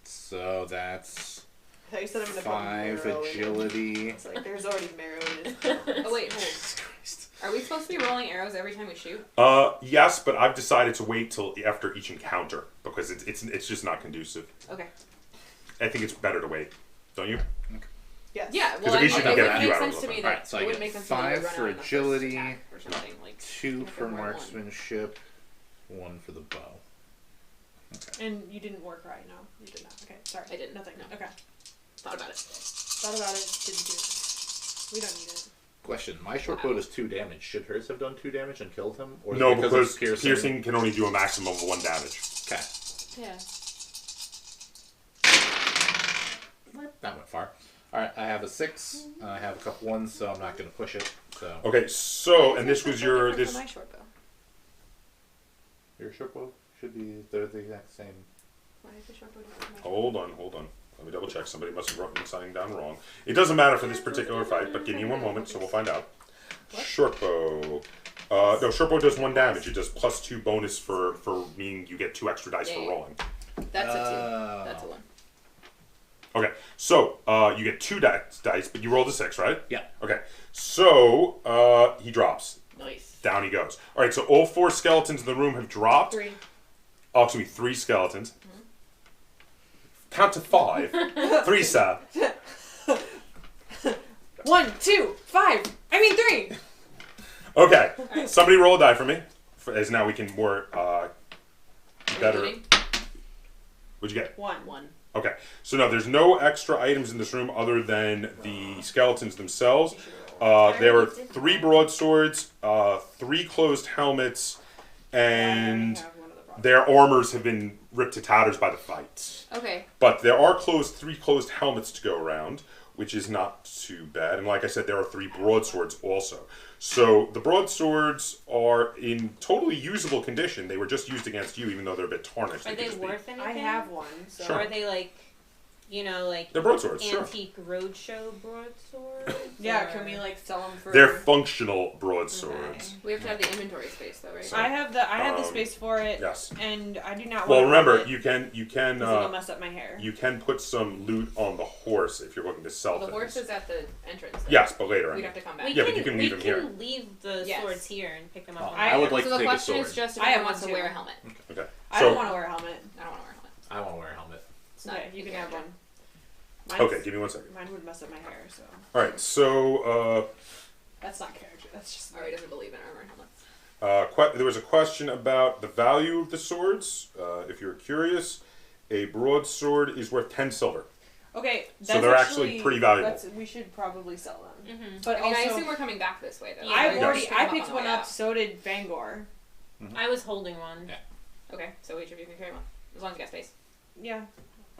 So that's I thought you said I'm gonna 5 put marrow in him. agility. It's like there's already marrow in it. Oh wait, hold. Christ. Are we supposed to be rolling arrows every time we shoot? Yes, but I've decided to wait till after each encounter because it's just not conducive. Okay. I think it's better to wait. Don't you? Yes. Yeah, 'Cause well, at least you it can get a would few make arrows sense to off me it. that Alright, so I it would get make sense 5 to me to run for out on the first agility, attack or something like 2 make for it more than 1. marksmanship, 1 for the bow. And you didn't work right now. You did not. Okay, sorry. I didn't. Nothing. No. Okay. Thought about it. Thought about it. Didn't do it. We don't need it. Question: my short bow does 2 damage. Should hers have done 2 damage and killed him? Or No, it's because piercing? piercing can only do a maximum of 1 damage. Okay, Yeah. that went far. All right, I have a 6. I have a couple 1s, so I'm not going to push it. So Okay, so and this was your Different this. for my short bow. your short bow should be they're the exact same. Why is the short bow different from my Hold on. Let me double check. Somebody must have written something down wrong. It doesn't matter for this particular fight, but give me 1 moment, so we'll find out. What? Short bow. No, short bow does 1 damage. It does +2 bonus for meaning you get 2 extra dice for Yeah. rolling. That's a 2. That's a 1. Okay, so you get 2 dice, but you rolled a 6, right? Yeah. Okay, so he drops. Nice. Down he goes. All right, so all 4 skeletons in the room have dropped. 3. Oh, excuse me, 3 skeletons. Count to 5. 3, sir. 1, 2, 5. I mean 3. Okay, somebody roll a die for me, as now we can more better. Including What'd you get? 1. 1. Okay, so no, there's no extra items in this room other than the skeletons themselves. There were 3 broadswords, 3 closed helmets, and their armors have been ripped to tatters by the fight. Okay. But there are 3 closed helmets to go around, which is not too bad. And like I said, there are 3 broadswords also. So the broadswords are in totally usable condition. They were just used against you, even though they're a bit tarnished. Are could they just be- worth anything? I have one. So Sure. Are they like, like They're broadswords, sure. antique roadshow broadswords? Yeah, Or- can we like sell them for? They're functional broadswords. We have to have the inventory space though, right? So- I have the Um, space for it. Yes. And I do not. Well, want remember, it you can because it'll mess up my hair. you can put some loot on the horse if you're looking to sell The things. horse is at the entrance. Though. Yes, but later. I We'd mean. have to come We back. Yeah, but you can leave them we here. can leave the Yes. swords here and pick them up. Oh, on I- I would like so to the take a question sword. is just if I have anyone wants one to too. wear a helmet. Okay. I So don't want to wear a helmet. I don't want to wear a helmet. I want to wear a helmet. It's not. Okay, you can have character. one. Mine's, okay, give me 1 second. Mine would mess up my hair, so All right, so that's not character. That's just. Auri doesn't believe in armor and helmets. there was a question about the value of the swords. If you're curious, a broadsword is worth 10 silver. Okay, that's So they're actually pretty valuable. We should probably sell them. Mm-hmm. But I mean, I also, assume we're coming back this way though. Yeah. I've Yes. already Pick 'em I up picked on the one way up. out. So did Fangor. I was holding one. Yeah. Okay, so each of you can carry one as long as you got space. Yeah.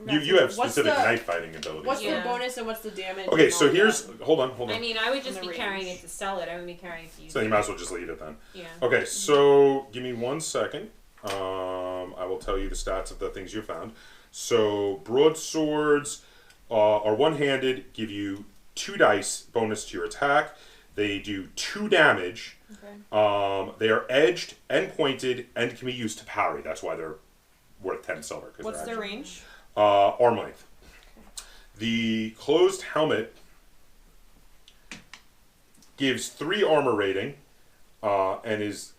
You have What's specific the- knife fighting abilities. What's Yeah. the bonus and what's the damage? Okay, and so all here's that? hold on. I mean, I would just And be the carrying range. it to sell it. I wouldn't be carrying it to use So it. you might as well just leave it then. Yeah. Okay, so give me 1 second. I will tell you the stats of the things you found. So broadswords are one-handed, give you 2 dice bonus to your attack. They do 2 damage. Okay. They are edged and pointed and can be used to parry. That's why they're worth 10 silver. What's their range? Arm length. The closed helmet gives 3 armor rating and is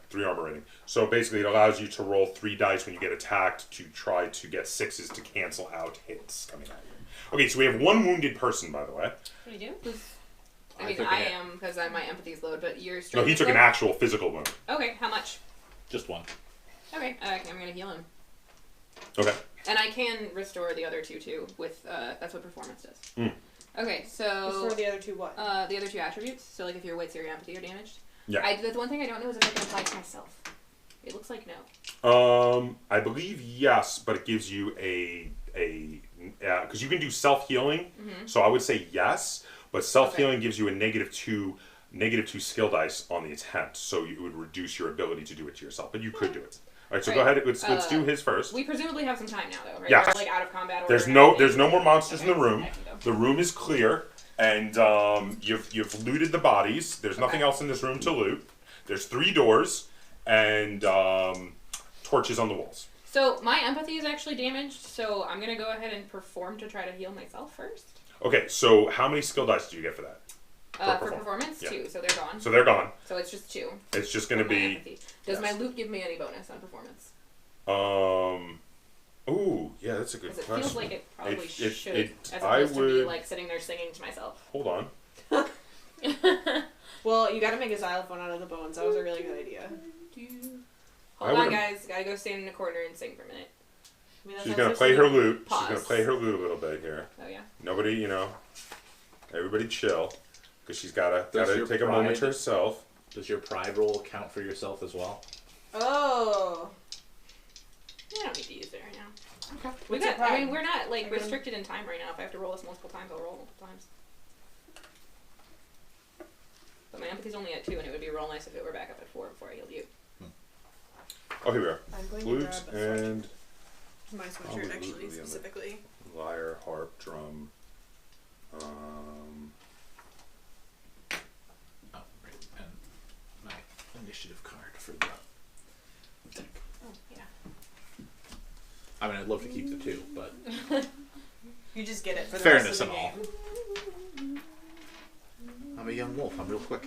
3 armor rating. So basically, it allows you to roll 3 dice when you get attacked to try to get 6s to cancel out hits coming at you. Okay, so we have 1 wounded person, by the way. What do you do? I mean, I am, because my empathy's low, but you're No, straight. he took an actual physical wound. Okay, how much? Just 1. Okay, I'm going to heal him. Okay. And I can restore the other 2 too, with, that's what performance does. Mm. Okay, so... Restore the other 2 what? The other 2 attributes, so like if your wits or your empathy are damaged. Yeah. The one thing I don't know is if I can apply it to myself. It looks like no. I believe yes, but it gives you because you can do self-healing, so I would say yes, but self-healing gives you a negative two skill dice on the attempt, so it would reduce your ability to do it to yourself, but you could do it. All right, so go ahead. Let's do his first. We presumably have some time now, though, right? Yes. We're, like, out of combat. There's no more monsters in the room. The room is clear, and you've looted the bodies. There's nothing else in this room to loot. There's 3 doors and torches on the walls. So my empathy is actually damaged, so I'm gonna go ahead and perform to try to heal myself first. Okay, so how many skill dice do you get for that? For performance, 2, so they're gone. So they're gone. So it's just 2. It's just going to be... Empathy. Does my loot give me any bonus on performance? Ooh, yeah, that's a good Because it question. feels like it probably should, as I opposed to be would- like sitting there singing to myself. Hold on. Well, you gotta make a xylophone out of the bones. That was a really good idea. Hold on, guys. Gotta go stand in a corner and sing for a minute. I mean, that She's sounds going to like play her something- lute. Pause. She's going to play her lute a little bit here. Oh, yeah. Nobody, everybody chill. Because she's got Does to your take a moment to pride- herself. Does your pride roll count for yourself as well? Oh. I don't need to use it right now. Okay. We What's your got, I pride? mean, we're not, like, Okay. restricted in time right now. If I have to roll this multiple times, I'll roll multiple times. But my empathy's only at 2, and it would be real nice if it were back up at 4 before I healed you. Oh, here we are. I'm going to Flute grab the and my sweatshirt, Probably actually, the other. specifically. lyre, harp, drum. Oh, right. And my initiative card for the deck. Oh, yeah. I mean, I'd love to keep the 2, but You just get it for the Fairness rest of the and all. game. I'm a young wolf. I'm real quick.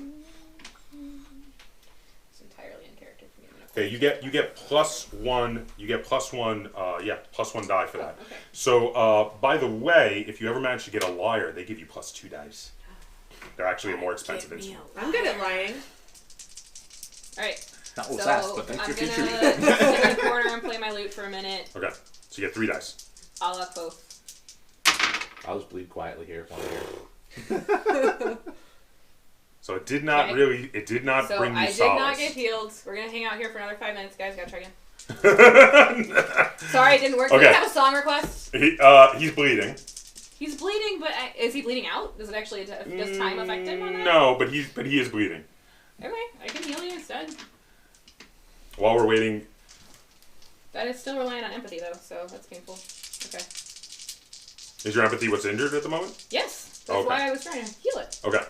It's entirely in character for me. Okay, you get +1. You get +1. +1 die for that. Okay. So, by the way, if you ever manage to get a lyre, they give you +2 dice. They're actually a more expensive instrument. I'm good at lying. Alright. Not what's So asked, but thanks I'm for gonna teaching me. sit in the corner and play my lute for a minute. Okay, so you get 3 dice. A la both. I'll just bleed quietly here while here. So it did not Okay. really. It did not So bring you I did solace. not get healed. We're gonna hang out here for another 5 minutes, guys. Gotta try again. Sorry, it didn't work. Do Okay. we have a song request? He's bleeding. He's bleeding, but is he bleeding out? Does it actually does time affect him on that? No, but he is bleeding. Okay, I can heal you instead. While we're waiting, That is still relying on empathy though, so that's painful. Okay. is your empathy what's injured at the moment? Yes, that's Okay. why I was trying to heal it. Okay.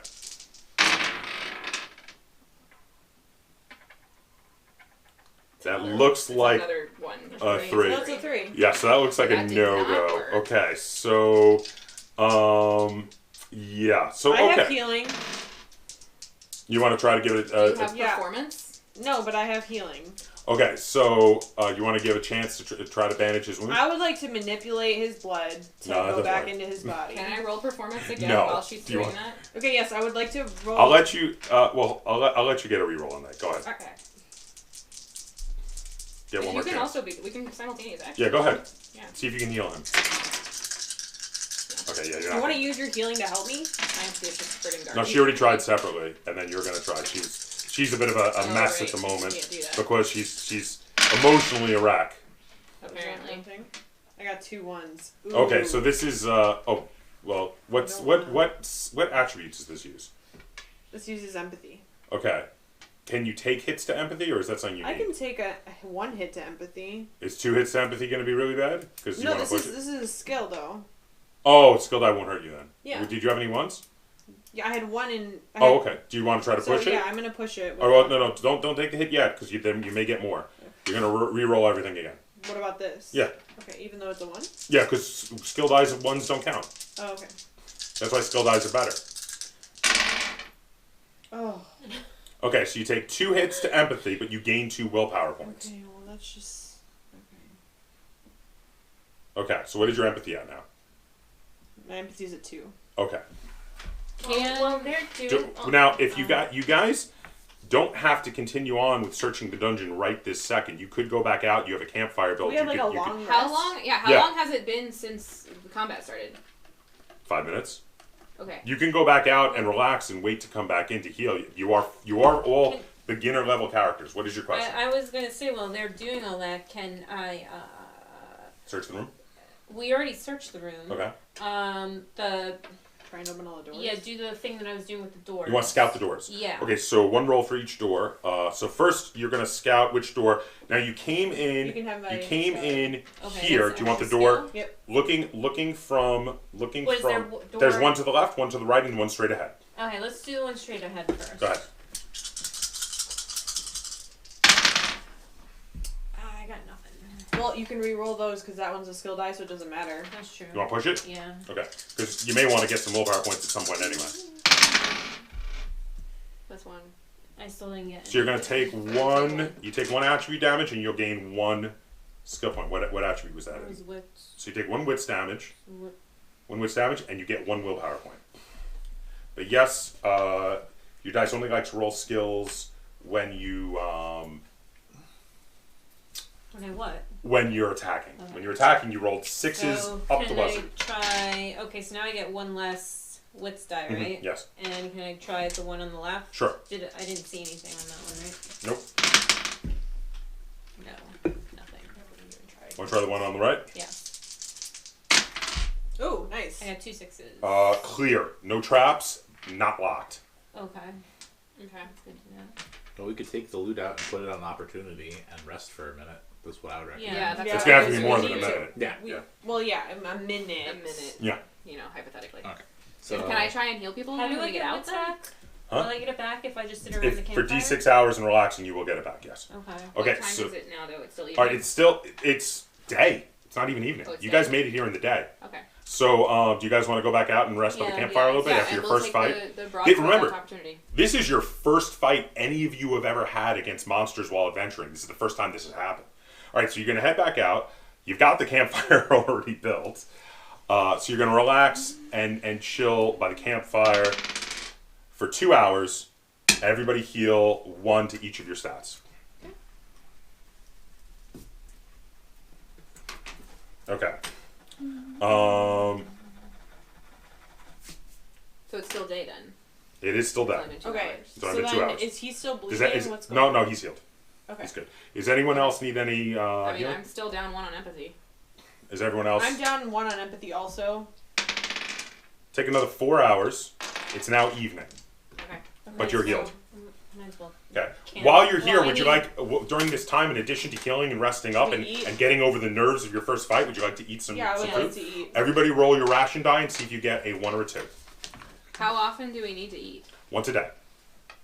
That looks That's like another one. a 3. That's a 3. Yeah, so that looks like a That did not no-go. work. Okay, so yeah. So I have okay, healing. you want to try to give it Do you have yeah. performance? No, but I have healing. okay, so you want to give a chance to try to bandage his wound? I would like to manipulate his blood to No, that go doesn't back work. into his body. Can I roll performance again No. while she's Do you doing want- that? Okay, yes, I would like to roll. I'll let you. I'll let you get a reroll on that. Go ahead. Okay. Get one You more can chance. also we can simultaneous action. Yeah, go ahead. Yeah. See if you can heal him. Okay, yeah, you're You not. want to use your healing to help me? I am just spreading dark. No, she already tried separately, and then you're gonna try. She's a bit of a Oh, mess right. at the moment Can't do that. because she's emotionally a wreck. Apparently. Something. I got 2 ones. Ooh. Okay, so this is what attributes does this use? This uses empathy. Okay, can you take hits to empathy, or is that something you I need? can take a 1 hit to empathy. Is 2 hits to empathy going to be really bad? Because you No, want to this push is it. a skill though. Oh, skill die won't hurt you then. Yeah. Did you have any ones? Yeah, I had one in. Oh, okay. Do you want to try to push it? Yeah, I'm gonna push it. Oh, well, no, don't take the hit yet, because you may get more. You're gonna re-roll everything again. What about this? Yeah. Okay, even though it's a 1? Yeah, because skill dice of 1s don't count. Oh, okay. That's why skill dice are better. Oh. Okay, so you take 2 hits to empathy, but you gain 2 willpower points. Okay, well that's just... Okay, so what is your empathy at now? My empathy's at 2. Okay. Well, they're doing. Now, if you guys don't have to continue on with searching the dungeon right this second. You could go back out. You have a campfire built. We have like a long rest. How long? Yeah, how long has it been since the combat started? 5 minutes. Okay. You can go back out and relax and wait to come back in to heal. You are all beginner level characters. What is your question? I was going to say, while they're doing all that, can I... Search the room? We already searched the room. Okay. Try and open all the doors? Yeah, do the thing that I was doing with the doors. You want to scout the doors? Yeah. Okay, so 1 roll for each door. So first, you're going to scout which door. Now, you came in... You can have my in Okay, here. that's Do you want the extra door? skill? Yep. Looking from... What is there, door? There's one to the left, one to the right, and one straight ahead. Okay, let's do the one straight ahead first. Go ahead. I got nothing. Well, you can re-roll those because that one's a skill die, so it doesn't matter. That's true. You want to push it? Yeah. Okay. Because you may want to get some willpower points at some point anyway. That's 1. I still didn't get So you're going to take 1... You take 1 attribute damage, and you'll gain 1 skill point. What attribute was that It in? was wits. So you take 1 wits damage. Wit- 1 wits damage, and you get 1 willpower point. But yes, your dice only like to roll skills when you... Okay, what? when you're attacking. Okay. When you're attacking, you rolled 6s So up can the wizard. I try... Okay, so now I get 1 less wits die, right? Yes. And can I try the one on the left? Sure. I didn't see anything on that one, right? Nope. No, nothing. I wouldn't even try. Want to try the one on the right? Yes. Oh, nice. I got 2 6s. Clear. No traps. Not locked. Okay. Okay. That's good to know. Well, we could take the loot out and put it on opportunity and rest for a minute. That's what I would recommend. Yeah, that's It's what going I to have to be was more gonna than a do. minute. Yeah. Yeah. Well, yeah, a minute. A minute. Yeah. You know, hypothetically. Okay. So Can I try and heal people How do when I we get get out wits then? back? Huh? Will I get it back if I just sit around the If, campfire? for D6 hours and relaxing, you will get it back, yes. Okay. Okay, What time so... is it now, though? It's still evening. Alright, it's day. It's not even evening. Oh, it's You day. guys made it here in the day. Okay. So, do you guys want to go back out and rest by the Yeah, campfire a little bit Yeah, after and your we'll first take fight? The broad Hey, sword remember, opportunity. this is your first fight any of you have ever had against monsters while adventuring. This is the first time this has happened. Alright, so you're going to head back out. You've got the campfire already built. So you're going to relax and chill by the campfire for 2 hours. Everybody heal 1 to each of your stats. Okay. So it's still day then. It is still It's day. only been 2 Okay, hours. It's so only been 2 then hours. is he still bleeding? Is that, is, What's going on? no, he's healed. Okay. He's good. Does anyone else need any I mean, healing? I'm still down 1 on empathy. Is everyone else? I'm down 1 on empathy also. Take another 4 hours. It's now evening. Okay. But you're healed. Might as well. Okay. Can't- While you're here, well, I would you need- like, during this time, in addition to healing and resting up Can and, we eat? and getting over the nerves of your first fight, would you like to eat some, Yeah, I some would food? like to eat. Everybody roll your ration die and see if you get a 1 or a 2. How often do we need to eat? Once a day.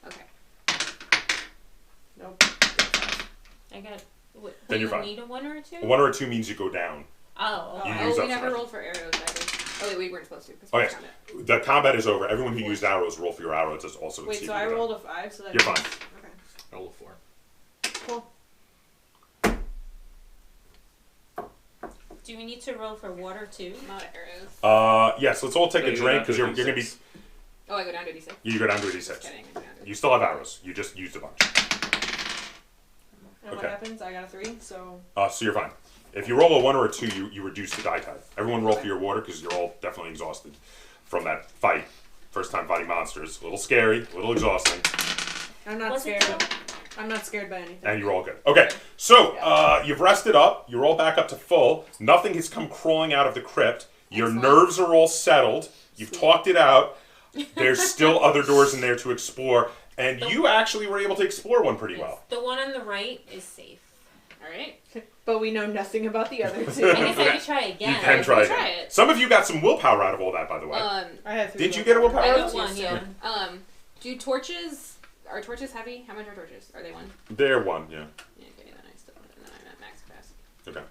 Okay. Nope. I got. What, Then do you're you fine. need a 1 or a 2? A 1 or a 2 means you go down. Oh, You okay. use Oh, up we never some. rolled for arrows either. Oh, wait, we weren't supposed to. 'cause Oh, we yes. found it. The combat is over. Everyone who used arrows, roll for your arrows. It's also Wait, see so if you I get rolled a 5, so that You're means- fine. Okay. roll a 4. Cool. Do we need to roll for water too? Not arrows. Yes, let's all take No, a you go drink down because to you're going to be. D6. Oh, I go down to D6. You go down to a Just D6. kidding. I go down to You still have arrows. You just used a bunch. And what Okay. happens? I got a 3, so... So you're fine. If you roll a 1 or a 2, you reduce the die type. Everyone roll for your water because you're all definitely exhausted from that fight. First time fighting monsters. A little scary, a little exhausting, I'm not What's it scared. called? I'm not scared by anything. and you're all good. Okay, so you've rested up. You're all back up to full. Nothing has come crawling out of the crypt. Your Excellent. nerves are all settled. You've talked it out. There's still other doors in there to explore, and you actually were able to explore one pretty well. The one on the right is safe. All right. But we know nothing about the other two. I guess I could try again. You can try Try again. it. Some of you got some willpower out of all that, by the way. I have 3 Did you get a willpower? I out got of one, it? yeah. Do torches... Are torches heavy? How much are torches? Are they 1? They're 1, yeah. Yeah, okay, then I still... then I'm at max capacity. Okay.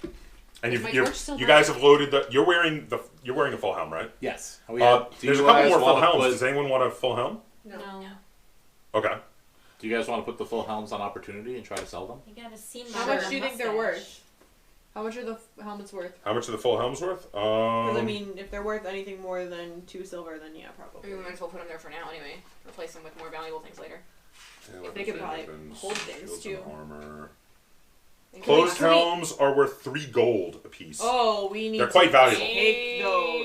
And Is my torch still you guys have loaded the. You're wearing a full helm, right? Yes. There's a couple more full helms. Does anyone want a full helm? No. Okay. Do you guys want to put the full helms on opportunity and try to sell them? You gotta see my How much do you think they're mustache. worth? How much are the helmets worth? How much are the full helms worth? Because I mean, if they're worth anything more than 2 silver, then yeah, I probably. mean, we might as well put them there for now anyway. Replace them with more valuable things later. They could probably hold things, too. Armor. And Closed can we- helms are worth 3 gold apiece. Oh, we need. They're quite valuable. Take those.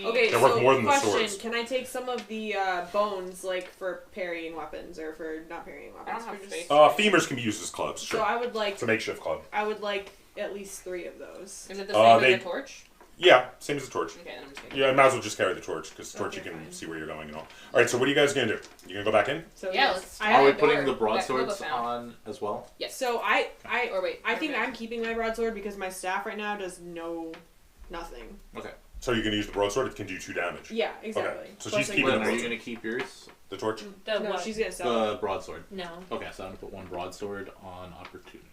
Okay, They're so worth more than the question: swords. can I take some of the bones, like for parrying weapons or for not parrying weapons? I don't have for space. Femurs can be used as clubs. So Sure. I would like. It's a makeshift club. I would like at least 3 of those. Is it the same they- as a torch? Yeah, same as a torch. Okay, then I'm just gonna... Yeah, I might as well just carry the torch because the torch Okay, you can fine. see where you're going and all. All right, so what are you guys gonna do? You gonna go back in? So Yeah, yes. let's- I Are we have a putting door the that broadswords Koba found. on as well? Yes. So I Or wait. think okay. I'm keeping my broadsword because my staff right now does nothing. Okay. So you're gonna use the broadsword. It can do 2 damage. Yeah, exactly. Okay, so Plus, she's like, keeping Lynn, the are you broadsword. going to keep yours? The torch. The No, what? she's gonna sell it. The broadsword. No. Okay, so I'm going to put 1 broadsword on opportunity.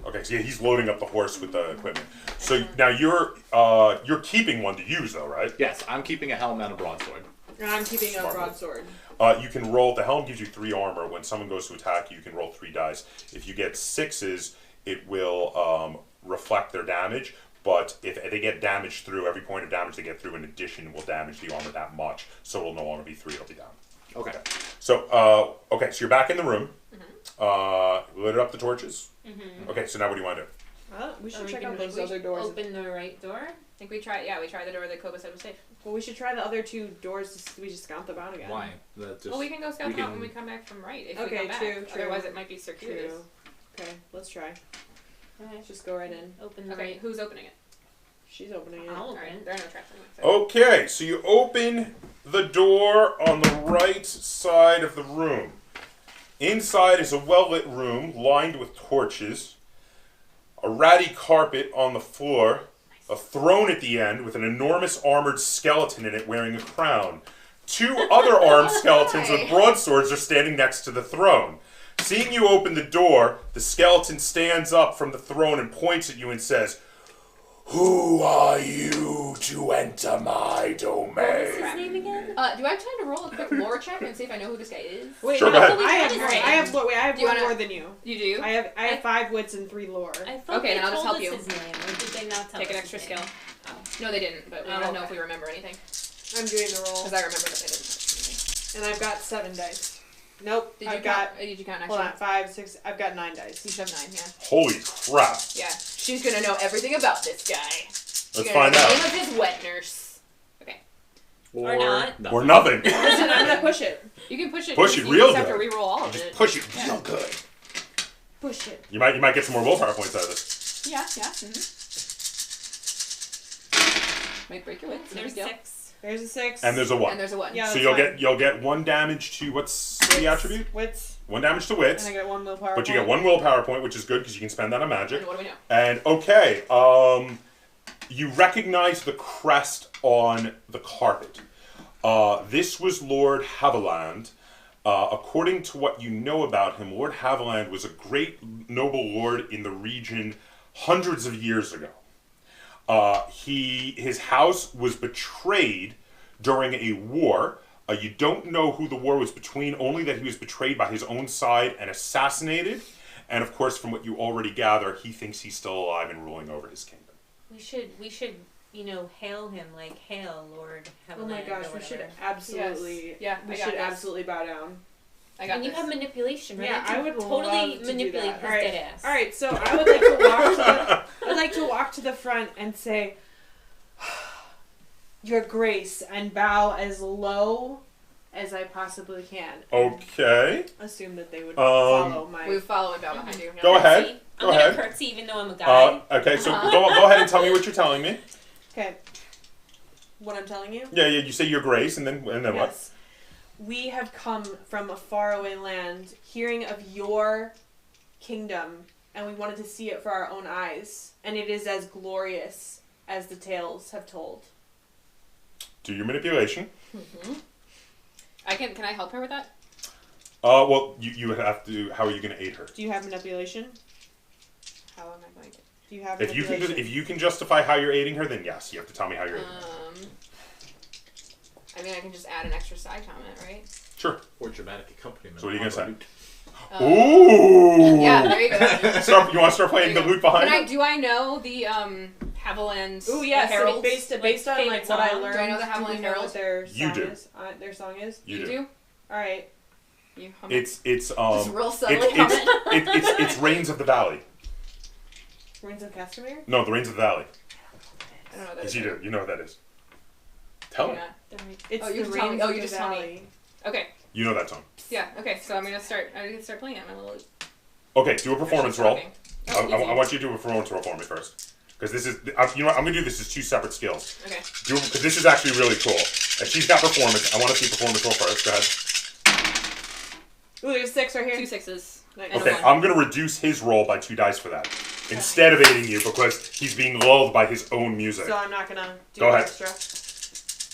Okay, so yeah, he's loading up the horse with the equipment. So now you're keeping one to use though, right? Yes, I'm keeping a helm and a broadsword. And I'm keeping a Smart. broadsword. You can roll. The helm gives you 3 armor. When someone goes to attack you, you can roll 3 dice. If you get 6s, it will reflect their damage. But if they get damaged through, every point of damage they get through in addition will damage the armor that much. So it'll no longer be 3, it'll be down. Okay. So, so you're back in the room. Lit up the torches. Okay, so now what do you want to do? Well, we should Or we check can out those other doors. Open the right door. I think we tried the door that Koba said was safe. Well, we should try the other 2 doors. We just count them out again. Why? That just, Well, we can go scout we them out can- when we come back from right. If we Okay, come back. true. Otherwise, it might be circuitous. True. Okay, let's try. Okay. Let's just go right in. Open the Okay, right. who's opening it? She's opening it. I'll All open. right, there are no traps anyway. So. Okay, so you open the door on the right side of the room. Inside is a well-lit room lined with torches, a ratty carpet on the floor, a throne at the end with an enormous armored skeleton in it wearing a crown. 2 other armed skeletons with broadswords are standing next to the throne. Seeing you open the door, the skeleton stands up from the throne and points at you and says, "Who are you to enter my domain?" What's his name again? Do I have time to roll a quick lore check and see if I know who this guy is? Wait, Sure, no, go ahead. I have Right. more. I have lore. Wait, I have Do you one wanna- more than you. You do? I have 5 wits and 3 lore. I thought Okay, they then I'll just told help us you. his name, or did they not tell Take an us extra his skill. name? No, they didn't, but we Oh, don't know okay. if we remember anything. I'm doing the roll, Because I remember that they didn't. and I've got 7 dice. Nope, Did you I've got. Did you count Hold actually? on, 5, 6. I've got 9 dice. You should have 9, yeah. Holy crap. Yeah. She's gonna know everything about this guy. Let's find The out. name of his wet nurse. Okay. Or not. Or nothing. Listen, I'm gonna push it. You can push it. Push you it just real have to good. re-roll all of Just it. push it real good. Push it. You might get some more willpower points out of this. Yeah, yeah. Mm-hmm. Might break your wits. No There's big deal. 6. There's a 6. And there's a 1. And there's a 1. Yeah. So that's you'll get 1 damage to what's the attribute? Wits. 1 damage to wits. And I get 1 willpower. But you get 1 willpower point, which is good because you can spend that on magic. And what do we know? And okay, you recognize the crest on the carpet. This was Lord Haviland. According to what you know about him, Lord Haviland was a great noble lord in the region hundreds of years ago. His house was betrayed during a war. You don't know who the war was between, only that he was betrayed by his own side and assassinated. And of course, from what you already gather, he thinks he's still alive and ruling over his kingdom. We should, hail him like, "Hail, Lord Haviland." Oh my gosh, we should absolutely. Yes. Yeah, we I got should this. absolutely bow down. I got And you this. have manipulation, right? Yeah, You I would totally love to do manipulate that. his All right. dead ass. All right, so I would like to walk to the. I'd like to walk to the front and say, "Your Grace," and bow as low as I possibly can. Okay. Assume that they would follow my. We follow and bow behind you. Go ahead. Curtsy. Go I'm ahead. gonna curtsy even though I'm a guy. Okay, so go ahead and tell me what you're telling me. Okay. What I'm telling you? Yeah, you say your grace, and then what? Yes. We have come from a faraway land, hearing of your kingdom and we wanted to see it for our own eyes. And it is as glorious as the tales have told. Do your manipulation. Can I help her with that? Well, you have to. How are you going to aid her? Do you have manipulation? How am I going to? Do you have If manipulation? you can justify how you're aiding her, then yes, you have to tell me how you're aiding her. I mean, I can just add an extra side comment, right? Sure. Or dramatic accompaniment. So what are you gonna say? Ooh. Yeah, there you go. You want to start playing the lute behind her? Do I know the Haviland Ooh, yes. Herald? Based on like what I learned. Do I know the do Haviland we know Herald? what their You song do. is? Their song is? You do? All right. You hum It's just real subtly hum it. it's Rains of the Valley. Ruins of Castamere? No, the Rains of the Valley. I don't know what that Yes, is. you do. You know what that is. Tell Do me. not. It's Oh, you the just tell me. Rains Oh, of you the just tell me. Valley. Okay. You know that song. Yeah. Okay. So I'm gonna start playing it. I'm a little. Okay, do a performance roll. Oh, I want you to do a performance roll for me first, because this is you know what, I'm gonna do this as two separate skills. Okay. Because this is actually really cool. If she's got performance, I want to see performance roll first. Go ahead. Ooh, there's 6 right here. 2 6s. Nice. And a Okay, 1. I'm gonna reduce his roll by 2 dice for that, instead of aiding you, because he's being lulled by his own music. So I'm not gonna do Go ahead. extra.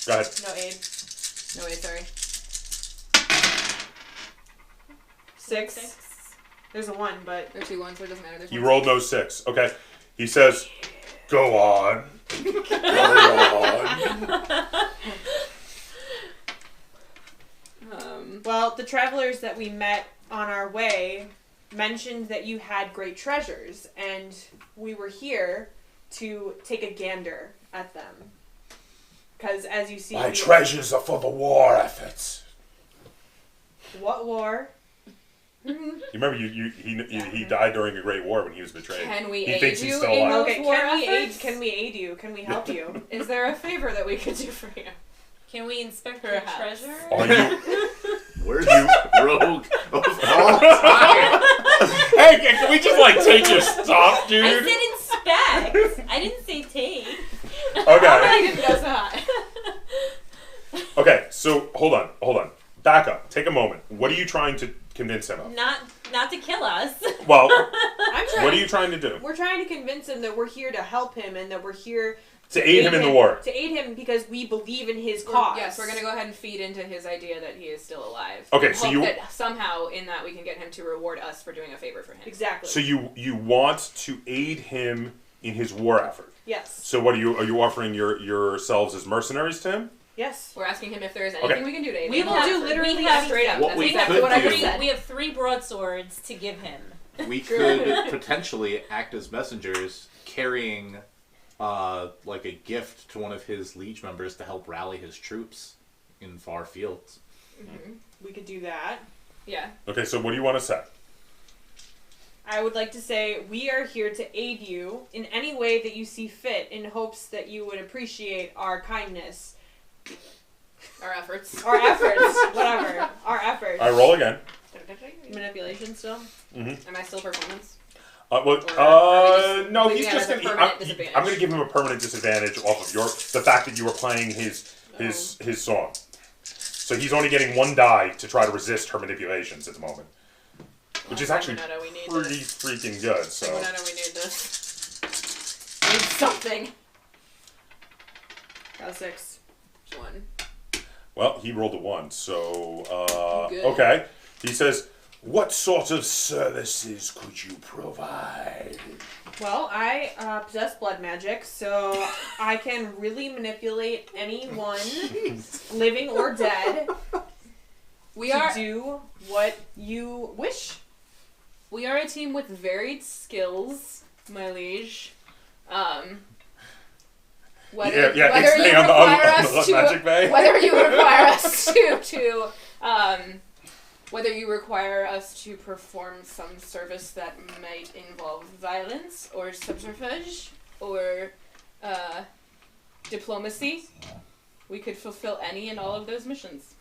Go ahead. No aid. No, wait, sorry. 6. There's a 1, but There are 2 1s, so it doesn't matter. There's He one rolled no 6. Okay. He says, "Go on, go on." well, the travelers that we met on our way mentioned that you had great treasures, and we were here to take a gander at them. Because as you see, My treasures are for the war efforts. What war? You remember he died during a great war when he was betrayed. Can we He aid thinks he's you still in alive. those Okay, war can we aid? efforts? Can we aid you? Can we help you? Is there a favor that we could do for you? Can we inspect your Perhaps. treasure? Are you? Where's you rogue of all time? Hey, can we just like take your stuff, I dude? said inspect. I didn't say take. Okay. I didn't go so high. Okay. So hold on. Back up. Take a moment. What are you trying to convince him of? Not to kill us. Well, I'm trying. what are you trying to do? We're trying to convince him that we're here to help him and that we're here To aid him in the war. To aid him because we believe in his cause. Yes, we're gonna go ahead and feed into his idea that he is still alive. Okay, And so hope you- that somehow in that we can get him to reward us for doing a favor for him. Exactly. So you want to aid him in his war effort. Yes. So what are you offering yourselves as mercenaries to him? Yes. We're asking him if there is anything we can do to aid We him. will do literally we have straight up. What That's we exactly could what I do- just said. We have 3 broadswords to give him. We could potentially act as messengers carrying like a gift to one of his liege members to help rally his troops in far fields. We could do that. Yeah. Okay, so what do you want to say? I would like to say we are here to aid you in any way that you see fit in hopes that you would appreciate our kindness. Our efforts. Our efforts. Whatever. Our efforts. I roll again. Manipulation still? Am I still performance? Well, Or are we just no, leaving he's it just as a gonna. permanent disadvantage? I'm gonna give him a permanent disadvantage off of the fact that you were playing his song. So he's only getting 1 die to try to resist her manipulations at the moment, which is actually Sanguinetta, we need pretty this. freaking good. So Sanguinetta, we need this. We need something. Got a 6. 1. well, he rolled a 1. So Good. okay, he says, "What sort of services could you provide?" Well, I possess blood magic, so I can really manipulate anyone, living or dead, We to are do what you wish. we are a team with varied skills, my liege. Whether Yeah, whether expand you on the require us blood to magic bay. whether you require us to whether you require us to perform some service that might involve violence or subterfuge or diplomacy, we could fulfill any and all of those missions.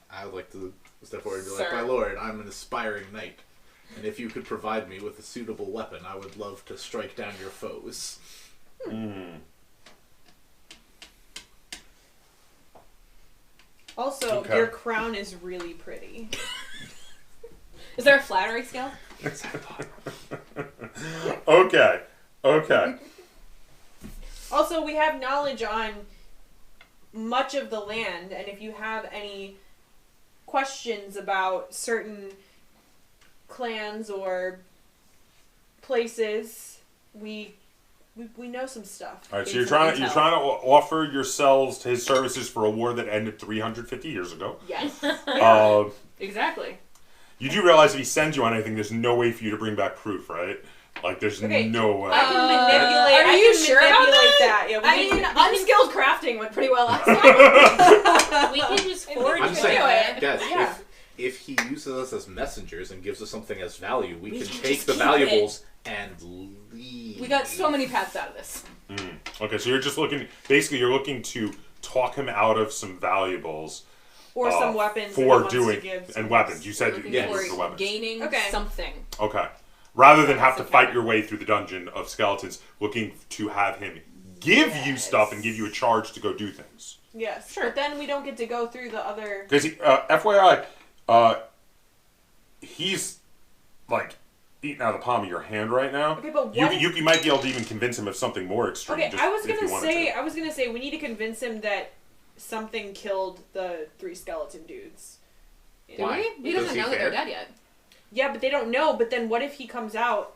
I would like to step forward and be like, Sir. "My lord, I'm an aspiring knight, and if you could provide me with a suitable weapon, I would love to strike down your foes." Also, Okay. your crown is really pretty. Is there a flattery scale? Okay. Also, we have knowledge on much of the land, and if you have any questions about certain clans or places, we know some stuff. All right, so you're trying to offer yourselves his services for a war that ended 350 years ago. Yes. Exactly. You do realize if he sends you on anything, there's no way for you to bring back proof, right? Like, there's no way. I can manipulate. Are you sure about manipulate that? Yeah, I mean, unskilled crafting went pretty well last time. We can just forge I'm it. saying, guys, Yeah. if he uses us as messengers and gives us something as value, we can can take just the keep valuables and leave. We got so many paths out of this. Okay, so you're just looking. Basically, you're looking to talk him out of some valuables or some weapons for that he wants doing to give and weapons. You said Looking yeah, for for weapons. gaining something. Okay. Rather than have to okay. fight your way through the dungeon of skeletons, looking to have him give you stuff and give you a charge to go do things. Yes, sure. But then we don't get to go through the other. Because FYI, he's like eating out of the palm of your hand right now. Okay, but you, what if- you might be able to even convince him of something more extreme. Okay, just I was if you gonna wanted say, to. we need to convince him that something killed the 3 skeleton dudes. Do Why? we? He Does doesn't he know that care? they're dead yet. Yeah, but they don't know. But then what if he comes out?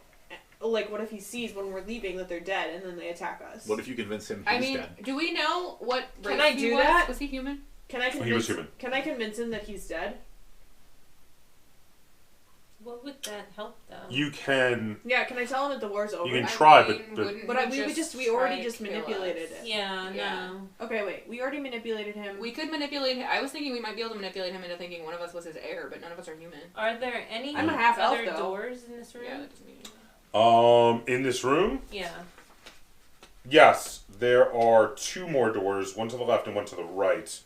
Like, what if he sees when we're leaving that they're dead and then they attack us? What if you convince him I he's mean, dead? do we know what race Can I he do was? that? Was he human? Can I convince? He was human. Can I convince him that he's dead? What would that help, though? You can. Yeah. Can I tell him that the war's over? You can try, but we already just manipulated it. Yeah, Yeah. no. Okay, wait. We already manipulated him. We could manipulate him. I was thinking we might be able to manipulate him into thinking one of us was his heir, but none of us are human. Are there any I'm a half elf, other though. doors in this room? Yeah, that doesn't mean anything. In this room, Yeah. yes, there are 2 more doors, one to the left and one to the right.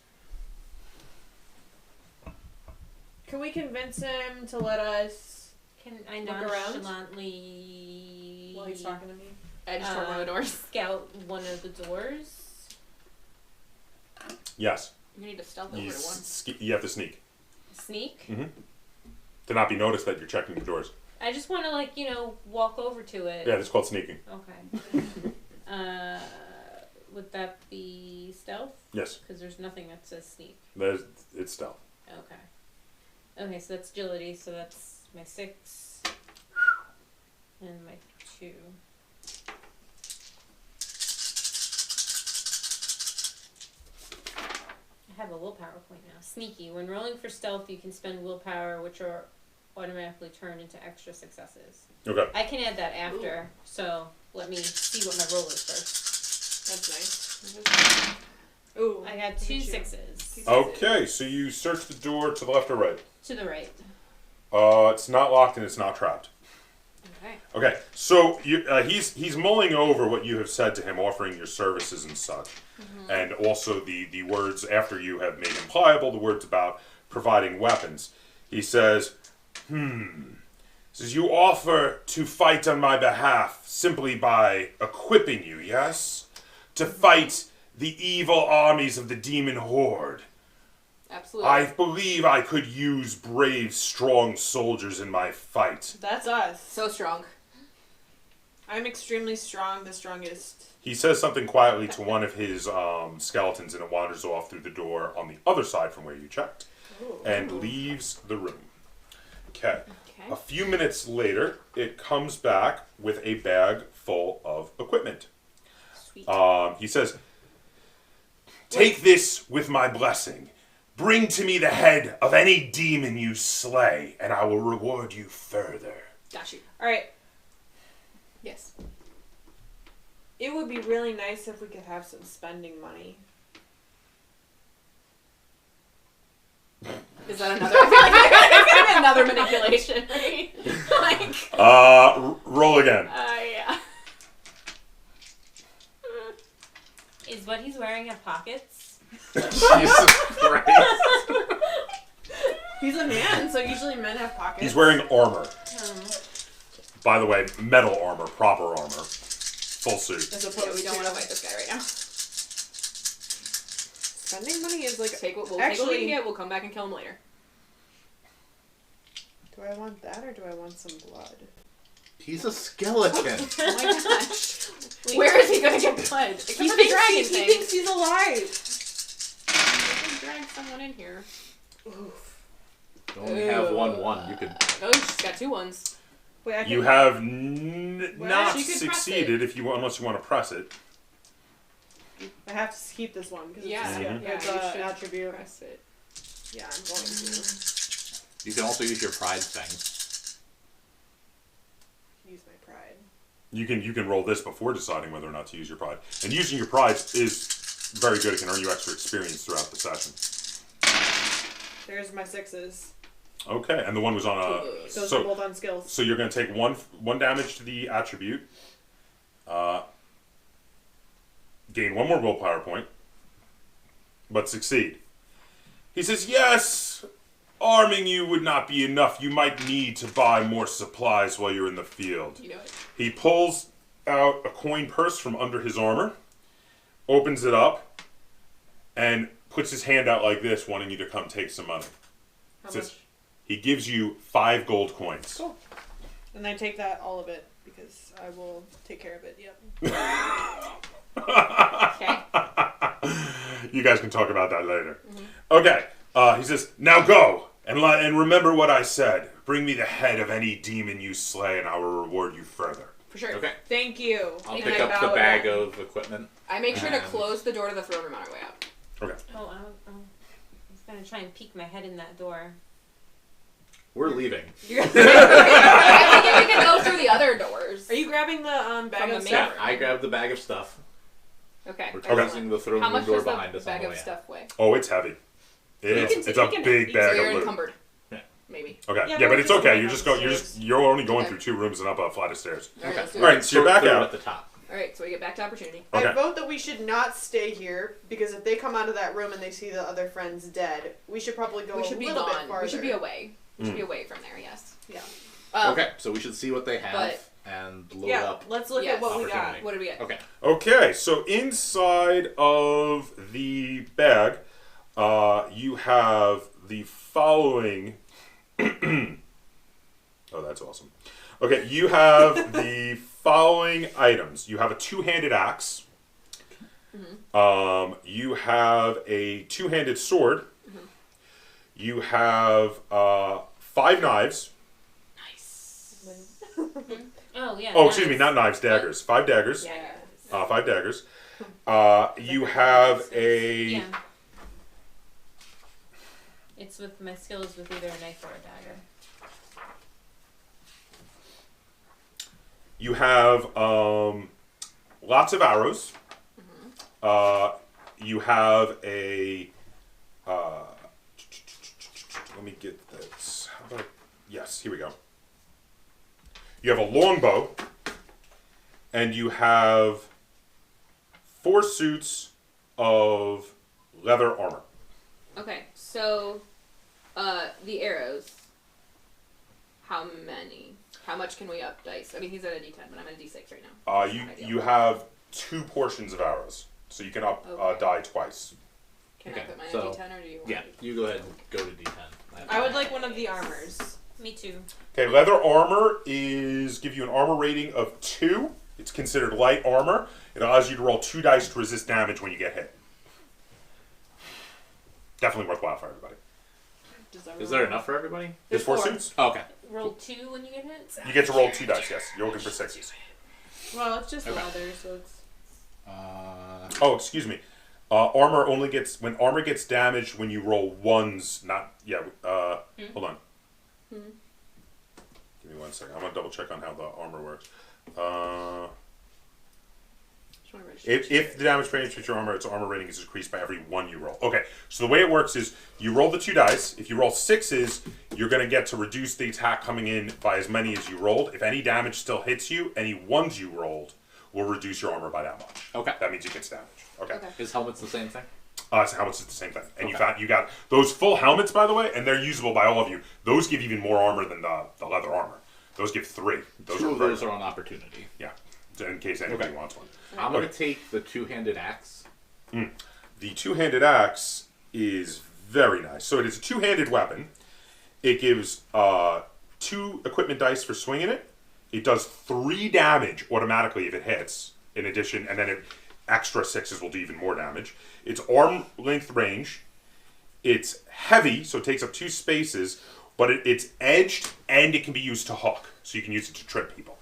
Can we convince him to let us? Can I Look around? nonchalantly While he's talking to me. I just tore one of the doors. scout one of the doors? Yes, You need to stealth over you, to one. you have to sneak Sneak? to not be noticed that you're checking the doors. I just want to, walk over to it. Yeah, that's called sneaking. Okay. Would that be stealth? Yes, Because there's nothing that says sneak. it's stealth. Okay. Okay, so that's agility, so that's my 6. And my 2. I have a willpower point now. Sneaky. When rolling for stealth, you can spend willpower, which are automatically turned into extra successes. Okay. I can add that after, so let me see what my roll is first. That's nice. Ooh. I got 2 6s. Okay, so you search the door to the left or right. To the right. It's not locked and it's not trapped. Okay. Okay, so he's mulling over what you have said to him, offering your services and such, and also the words after you have made him pliable, the words about providing weapons. He says, says you offer to fight on my behalf simply by equipping you, yes? To fight the evil armies of the demon horde. Absolutely. I believe I could use brave, strong soldiers in my fight. That's us. So strong. I'm extremely strong, the strongest. He says something quietly to one of his skeletons, and it wanders off through the door on the other side from where you checked, and leaves the room. Okay. Okay. A few minutes later, it comes back with a bag full of equipment. Sweet. He says, "Take this with my blessing. Bring to me the head of any demon you slay, and I will reward you further." Got you. Alright, Yes. it would be really nice if we could have some spending money. Is that another? It's gonna be another manipulation, right? Roll again. Yeah. Is what he's wearing have pockets? Jesus Christ. He's a man, so usually men have pockets. He's wearing armor. Oh. By the way, metal armor, proper armor. Full suit. As Yeah, opposed we don't to- want to fight this guy right now. Spending money is like Take what we actually can get. We'll come back and kill him later. Do I want that or do I want some blood? He's a skeleton. Oh my gosh. Where is he gonna get blood? He's the dragon He thing. thinks he's alive. I can drag someone in here. Oof. You only have one. You could. Oh, she's got 2 ones. Wait, I can... You have Well, not she could press succeeded if you unless you want to press it. I have to keep this one because Yeah, it's, Mhm. it's you a should attribute. press it. Yeah, I'm going to You can also use your pride thing. use my pride. You can roll this before deciding whether or not to use your pride. And using your pride is very good. It can earn you extra experience throughout the session. There's my 6s. Okay, and the one was on a Those are both on skills. so you're going to take one damage to the attribute. Gain 1 more willpower point, but succeed. He says, "Yes, arming you would not be enough. You might need to buy more supplies while you're in the field." You know it. He pulls out a coin purse from under his armor, opens it up, and puts his hand out like this, wanting you to come take some money. How Says- much? He gives you 5 gold coins. Cool. And I take that, all of it, because I will take care of it. Yep. Okay. You guys can talk about that later. Okay. He says, "Now go and remember what I said. Bring me the head of any demon you slay, and I will reward you further." For sure. Okay. Thank you. I'll Can pick I up bow the bag down? of equipment. I make sure to close the door to the throne room on our way out. Okay. Oh, I was gonna try and peek my head in that door. We're leaving. I think we can go through the other doors. Are you grabbing the bag From of the stuff? Yeah, I grabbed the bag of stuff. Okay. We're Okay. closing the throne How room much door does behind the us on bag the of way out. stuff weigh? Oh, it's heavy. It's can- a we can- big so bag So of you're loot. encumbered. Yeah. Maybe. Okay. Yeah, Yeah, we're but it's just okay. going You're just going. downstairs. You're only going Okay. through 2 rooms and up a flight of stairs. Alright, let's do All right. it. So you're back Throw them out. at the top. Alright, so we get back to opportunity. Okay. I vote that we should not stay here because if they come out of that room and they see the other friends dead, we should probably go We a should be little bit gone. farther. We should be away. We should be away from there, yes. Yeah. Okay, so we should see what they have But- and load Yeah. up. Let's look Yes. at what we got. Opportunity. What do we get? Okay. Okay, so inside of the bag, you have the following. Oh, that's awesome. Okay, you have the following items. You have a 2-handed axe. You have a 2-handed sword. You have 5 knives. Nice. Oh yeah. Oh, excuse me, not knives, daggers. 5 daggers. Yeah. 5 daggers. You have a. Yeah. It's with my skills with either a knife or a dagger. You have lots of arrows. You have a. Let me get this. How about? Yes, here we go. You have a longbow, and you have 4 suits of leather armor. Okay, so the arrows. How many? How much can we up dice? I mean, he's at a D10, but I'm at a D6 right now. You have 2 portions of arrows, so you can up Okay. die twice. Can Okay, I put mine so- at D10 or do you want Yeah, to? you go ahead and go to D10. I would like one of the armors. Me too. Okay, leather armor give you an armor rating of 2. It's considered light armor. It allows you to roll 2 dice to resist damage when you get hit. Definitely worthwhile for everybody. Is there enough for everybody? There's 4 4. suits. Oh, okay. Roll 2 when you get hit. You get to roll 2 dice. Yes, you're looking for 6s. Well, it's just Okay. leather, so it's... Oh, excuse me. Armor only gets when armor gets damaged when you roll 1s. Not Hold on. Give me 1 second. I'm gonna double check on how the armor works. Just wanna register. If the damage penetrates your armor, its armor rating is increased by every 1 you roll. Okay, so the way it works is you roll the 2 dice. If you roll 6s, you're going to get to reduce the attack coming in by as many as you rolled. If any damage still hits you, any 1s you rolled will reduce your armor by that much. Okay. That means it gets damage. Okay. Okay. His helmet's the same thing? So helmets is the same thing. And Okay. you got those full helmets, by the way, and they're usable by all of you. Those give even more armor than the leather armor. Those give 3. Two of those are on opportunity. Yeah, in case anybody Okay. wants one. I'm going to take the 2-handed axe. The 2-handed axe is very nice. So it is a 2-handed weapon. It gives 2 equipment dice for swinging it. It does 3 damage automatically if it hits. In addition, and then extra 6s will do even more damage. It's arm length range. It's heavy, so it takes up 2 spaces, but it's edged and it can be used to hook, so you can use it to trip people.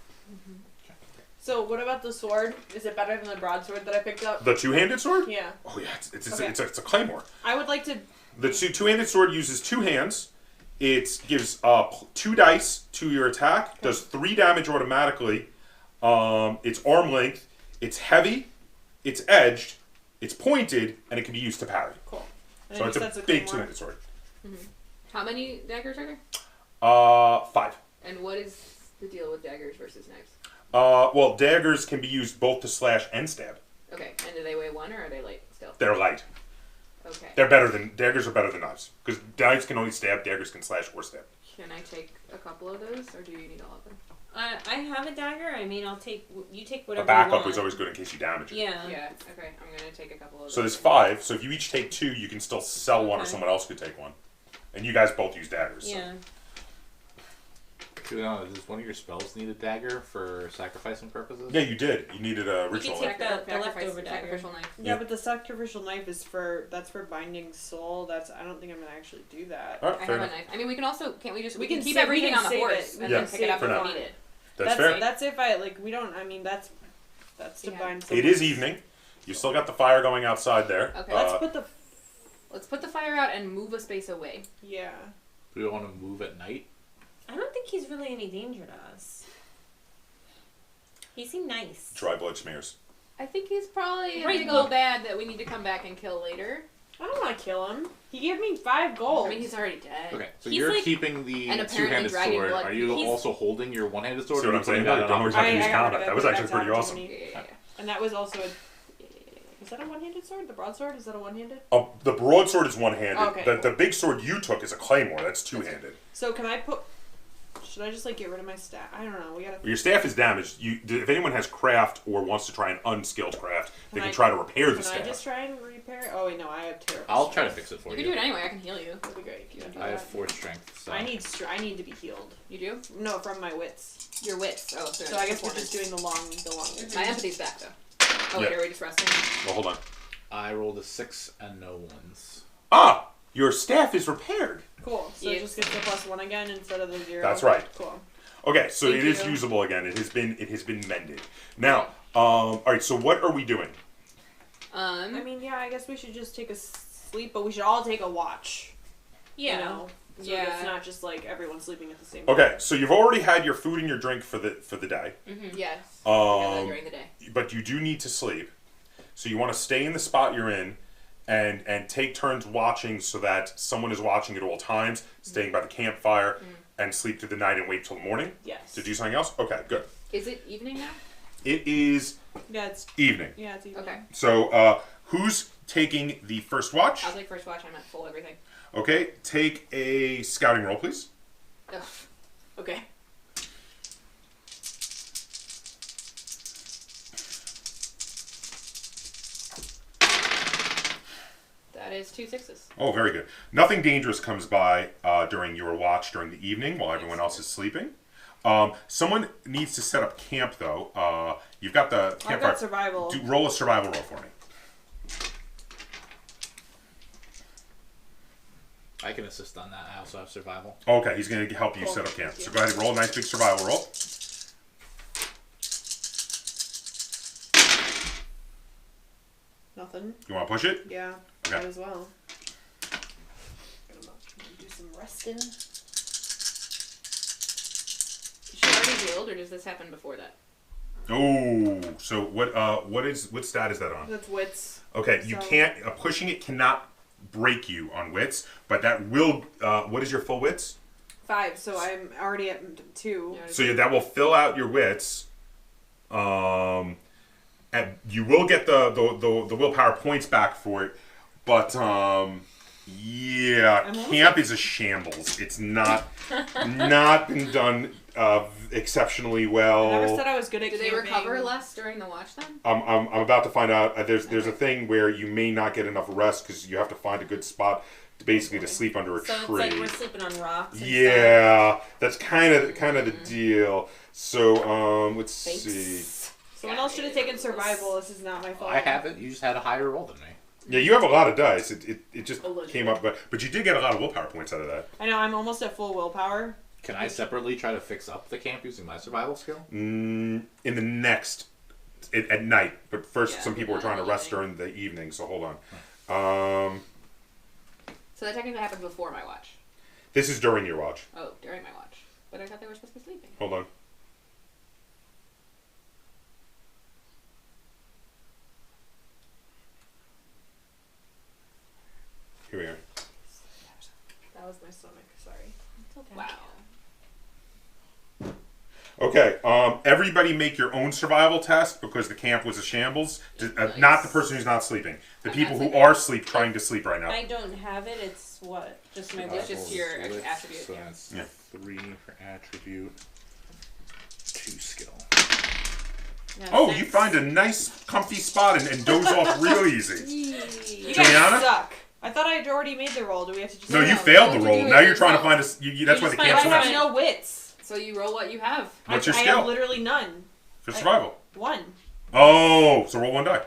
So what about the sword? Is it better than the broadsword that I picked up? The 2-handed sword? Yeah. Oh yeah, it's Okay. a claymore. I would like to. The 2-handed sword uses 2 hands. It gives 2 dice to your attack. Does 3 damage automatically. It's arm length. It's heavy. It's edged. It's pointed, and it can be used to parry. Cool. And So you it's a said it's big claymore? 2-handed sword. How many daggers are there? 5. And what is the deal with daggers versus knives? Well, daggers can be used both to slash and stab. Okay, and do they weigh 1 or are they light still? They're light. Okay. Daggers are better than knives. Because knives can only stab, daggers can slash or stab. Can I take a couple of those, or do you need all of them? I have a dagger. I mean, I'll take. You take A whatever you backup want. is always good in case you damage it. Yeah. Yeah, okay, I'm gonna take a couple of those. So there's 5. So if you each take 2, you can still sell one, or Okay. someone else could take one. And you guys both use daggers. So. Yeah. Juliana, does one of your spells need a dagger for sacrificing purposes? Yeah, you did. You needed a ritual. take life. the leftover dagger. sacrificial knife. Yeah, Yeah. but the sacrificial knife is for binding soul. I don't think I'm gonna actually do that. All right, I fair have a enough. knife. I mean, we can also, can't we just, We we can can keep save- everything we can on the save horse it. and Yeah, then pick it up for if now. we need it. That's fair. That's if I like. We don't. I mean, that's to Yeah. bind. It is evening. You still got the fire going outside there. Okay. Let's put the. Let's put the fire out and move a space away. Yeah. Do we want to move at night? I don't think he's really any danger to us. He seemed nice. Dry blood smears. I think he's probably a Right, big look. old bad that we need to come back and kill later. I don't want to kill him. He gave me 5 gold. I mean, he's already dead. Okay, so He's you're like- keeping the And apparently 2-handed dragging sword. blood. Are you He's- also holding your 1-handed sword? See or what are I'm you saying? putting that No, on don't always opposite? have to use I gotta combat. put That was that actually back pretty on awesome. Tony. Yeah. And that was also a. Is that a one-handed sword? The broadsword? Is that a one-handed? The broadsword is one-handed. Okay. The big sword you took is a claymore. That's 2-handed. So can I put? Should I just like get rid of my staff? I don't know. We gotta. Your staff is damaged. If anyone has craft or wants to try an unskilled craft, they Can can I- try to repair the Can I staff. just try and repair it? Oh wait, no, I have terrible. I'll try to strength. fix it for You you. can do it anyway. I can heal you. That'd be great if you do I have that. 4 strength. So. I need to be healed. You do? No, from my wits. Your wits. Oh, So I guess we're just doing the long wits. My empathy's back though. Oh, wait, Yeah. are we just resting? Well, hold on. I rolled a 6 and no 1s. Ah! Your staff is repaired. Cool. So Yeah. it just gets the +1 again instead of the 0. That's right. Cool. Okay, so Thank it is you. usable again. It has been mended. Now, all right. So what are we doing? I mean, yeah, I guess we should just take a sleep, but we should all take a watch. Yeah. You know? So Yeah. it's not just like everyone sleeping at the same time. Okay, so you've already had your food and your drink for the day, Yes. I got that Um, during the day. but you do need to sleep. So you want to stay in the spot you're in, and take turns watching so that someone is watching at all times, staying by the campfire, and sleep through the night and wait till the morning Yes. to do something else. Okay, good. Is it evening now? It is Yeah, it's evening. it's evening. Okay. So who's taking the first watch? I'll take first watch. I'm at full everything. Okay, take a scouting roll, please. Ugh. Okay. That is 2 6s. Oh, very good. Nothing dangerous comes by during your watch during the evening while everyone else is sleeping. Someone needs to set up camp, though. You've got the I've campfire. got survival. Roll a survival roll for me. I can assist on that. I also have survival. Okay, he's going to help you Cool. set up camp. So go ahead and roll a nice big survival roll. Nothing. You want to push it? Yeah. Okay. Might as well. Gonna do some resting. Is she already healed, or does this happen before that? Oh, so what stat is that on? That's wits. Okay, you So- can't pushing it cannot break you on wits, but that will. What is your full wits? 5, so I'm already at 2. Yeah, So that will fill out your wits. And you will get the willpower points back for it, but yeah, I'm almost camp is a shambles. It's not been done exceptionally I never well. said I was good at Do they camping. recover less during the watch then? I'm about to find out. There's a thing where you may not get enough rest because you have to find a good spot basically to sleep under a So tree. it's like we're sleeping on rocks. And Yeah, that's kind of the deal. So let's see. Someone else should have taken survival. This is not my fault. I haven't. You just had a higher roll than me. Yeah, you have a lot of dice. It just Allegedly. came up, but you did get a lot of willpower points out of that. I know. I'm almost at full willpower. Can I separately try to fix up the camp using my survival skill? In the next at night, but first Yeah, some people were trying to rest evening. during the evening. So hold on. So that technically happens before my watch. This is during your watch. Oh, during my watch. But I thought they were supposed to be sleeping. Hold on. Here we are. That was my stomach. Sorry. Wow. Okay, everybody make your own survival test because the camp was a shambles. Nice. Not the person who's not sleeping. The I'm people not who sleeping. are trying to sleep right now. I don't have it. It's what? Just my It's just wishes. your Wits, attribute, So yeah. that's Yeah. 3 for attribute, 2 skill. No, Oh, six. you find a nice, comfy spot and doze off real easy. You Juliana? guys suck. I thought I had already made the roll. Do we have to just? No, you No, failed the you roll. do it Now you're trying to yourself. find a. That's why the just I camp's find- a have mess. no wits. So you roll what you have. What's your I skill? have literally none. For survival. 1. Oh, so roll 1 die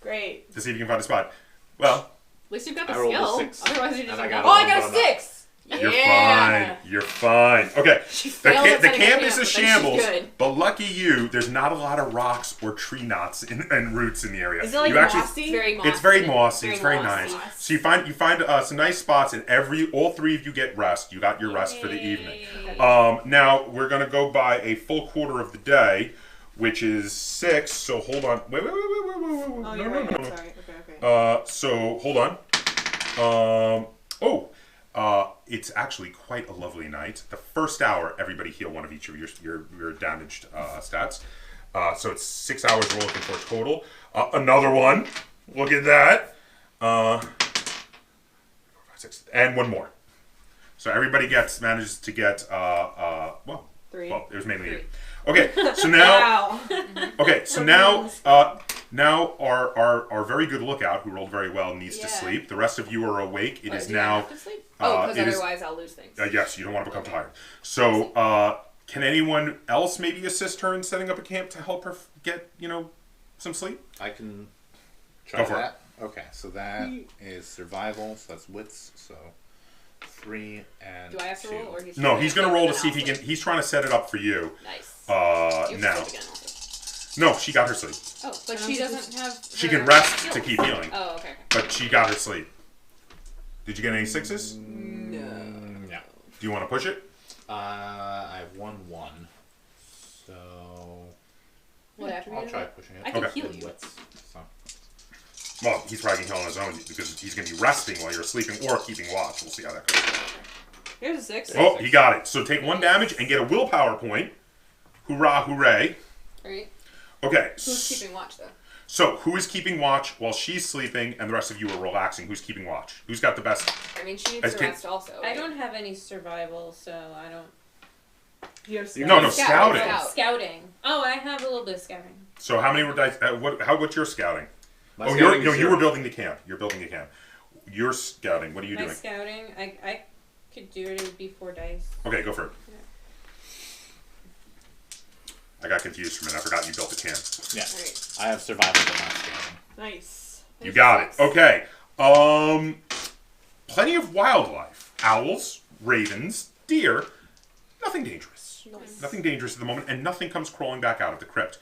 Great. to see if you can find a spot. Well, At least you've got the I rolled a skill. 6. Otherwise you're just And I like, got oh, I a got a one, but I'm 6! you're Yeah. fine. You're fine. Okay. She The, failed at the setting camp a is a but then she's shambles, good. but lucky you, there's not a lot of rocks or tree knots and roots in the area. Is it like you actually, mossy? It's very mossy. It's very mossy. It's very mossy. nice. So you find some nice spots, and all 3 of you get rest. You got your rest for the evening. Now we're gonna go by a full quarter of the day, which is 6. So hold on. Wait. Oh, No, you're no, right. no, I'm no. sorry. Okay. So hold on. It's actually quite a lovely night. The first hour, everybody heal one of each of your damaged stats. So it's 6 hours we're looking for total. Another one. Look at that. 6, and one more. So everybody manages to get 3. well, it was mainly you. Okay, so now Wow. okay, so now our very good lookout who rolled very well needs to Yeah. sleep. The rest of you are awake. It What, is do I now have to sleep? Oh, because it is- otherwise I'll lose things. yes, you don't want to become tired. So can anyone else maybe assist her in setting up a camp to help her get some sleep? I can try Go for that. Okay, so that is survival, so that's wits, so 3 and Do I have to 2. roll, or he's No, he's gonna roll to then see if he I'll can. sleep? He's trying to set it up for you. Nice. You Now. sleep again also. No, she got her sleep. Oh, but she doesn't have. She her can rest skills. to keep healing, Oh, okay. but she got her sleep. Did you get any 6s? No. No. Do you want to push it? I have 1. So What attribute I'll is try it? pushing it. I can Okay. heal With you. wits, so. Well, he's probably healing on his own because he's going to be resting while you're sleeping or keeping watch. We'll see how that goes. Here's a 6. Oh, he got it. So take 1 damage and get a willpower point. Hoorah, hooray. Right. Okay. Who's keeping watch though? So who is keeping watch while she's sleeping and the rest of you are relaxing? Who's keeping watch? Who's got the best? I mean, she As needs to can- rest also. I right? don't have any survival, so I don't. You have No, scouts. scouting. Scout. Scouting. Oh, I have a little bit of scouting. So how many were dice? What's your scouting? My Oh, scouting you is were 0. building the camp. You're building a camp. You're scouting. What are you My doing? scouting, I could do it. It would be 4 dice. Okay, go for it. Yeah. I got confused for a minute. I forgot you built the camp. Yeah. Alright. I have survival but not scouting. Nice. You got it. Okay. Plenty of wildlife. Owls, ravens, deer. Nothing dangerous. Nice. Nothing dangerous at the moment, and nothing comes crawling back out of the crypt.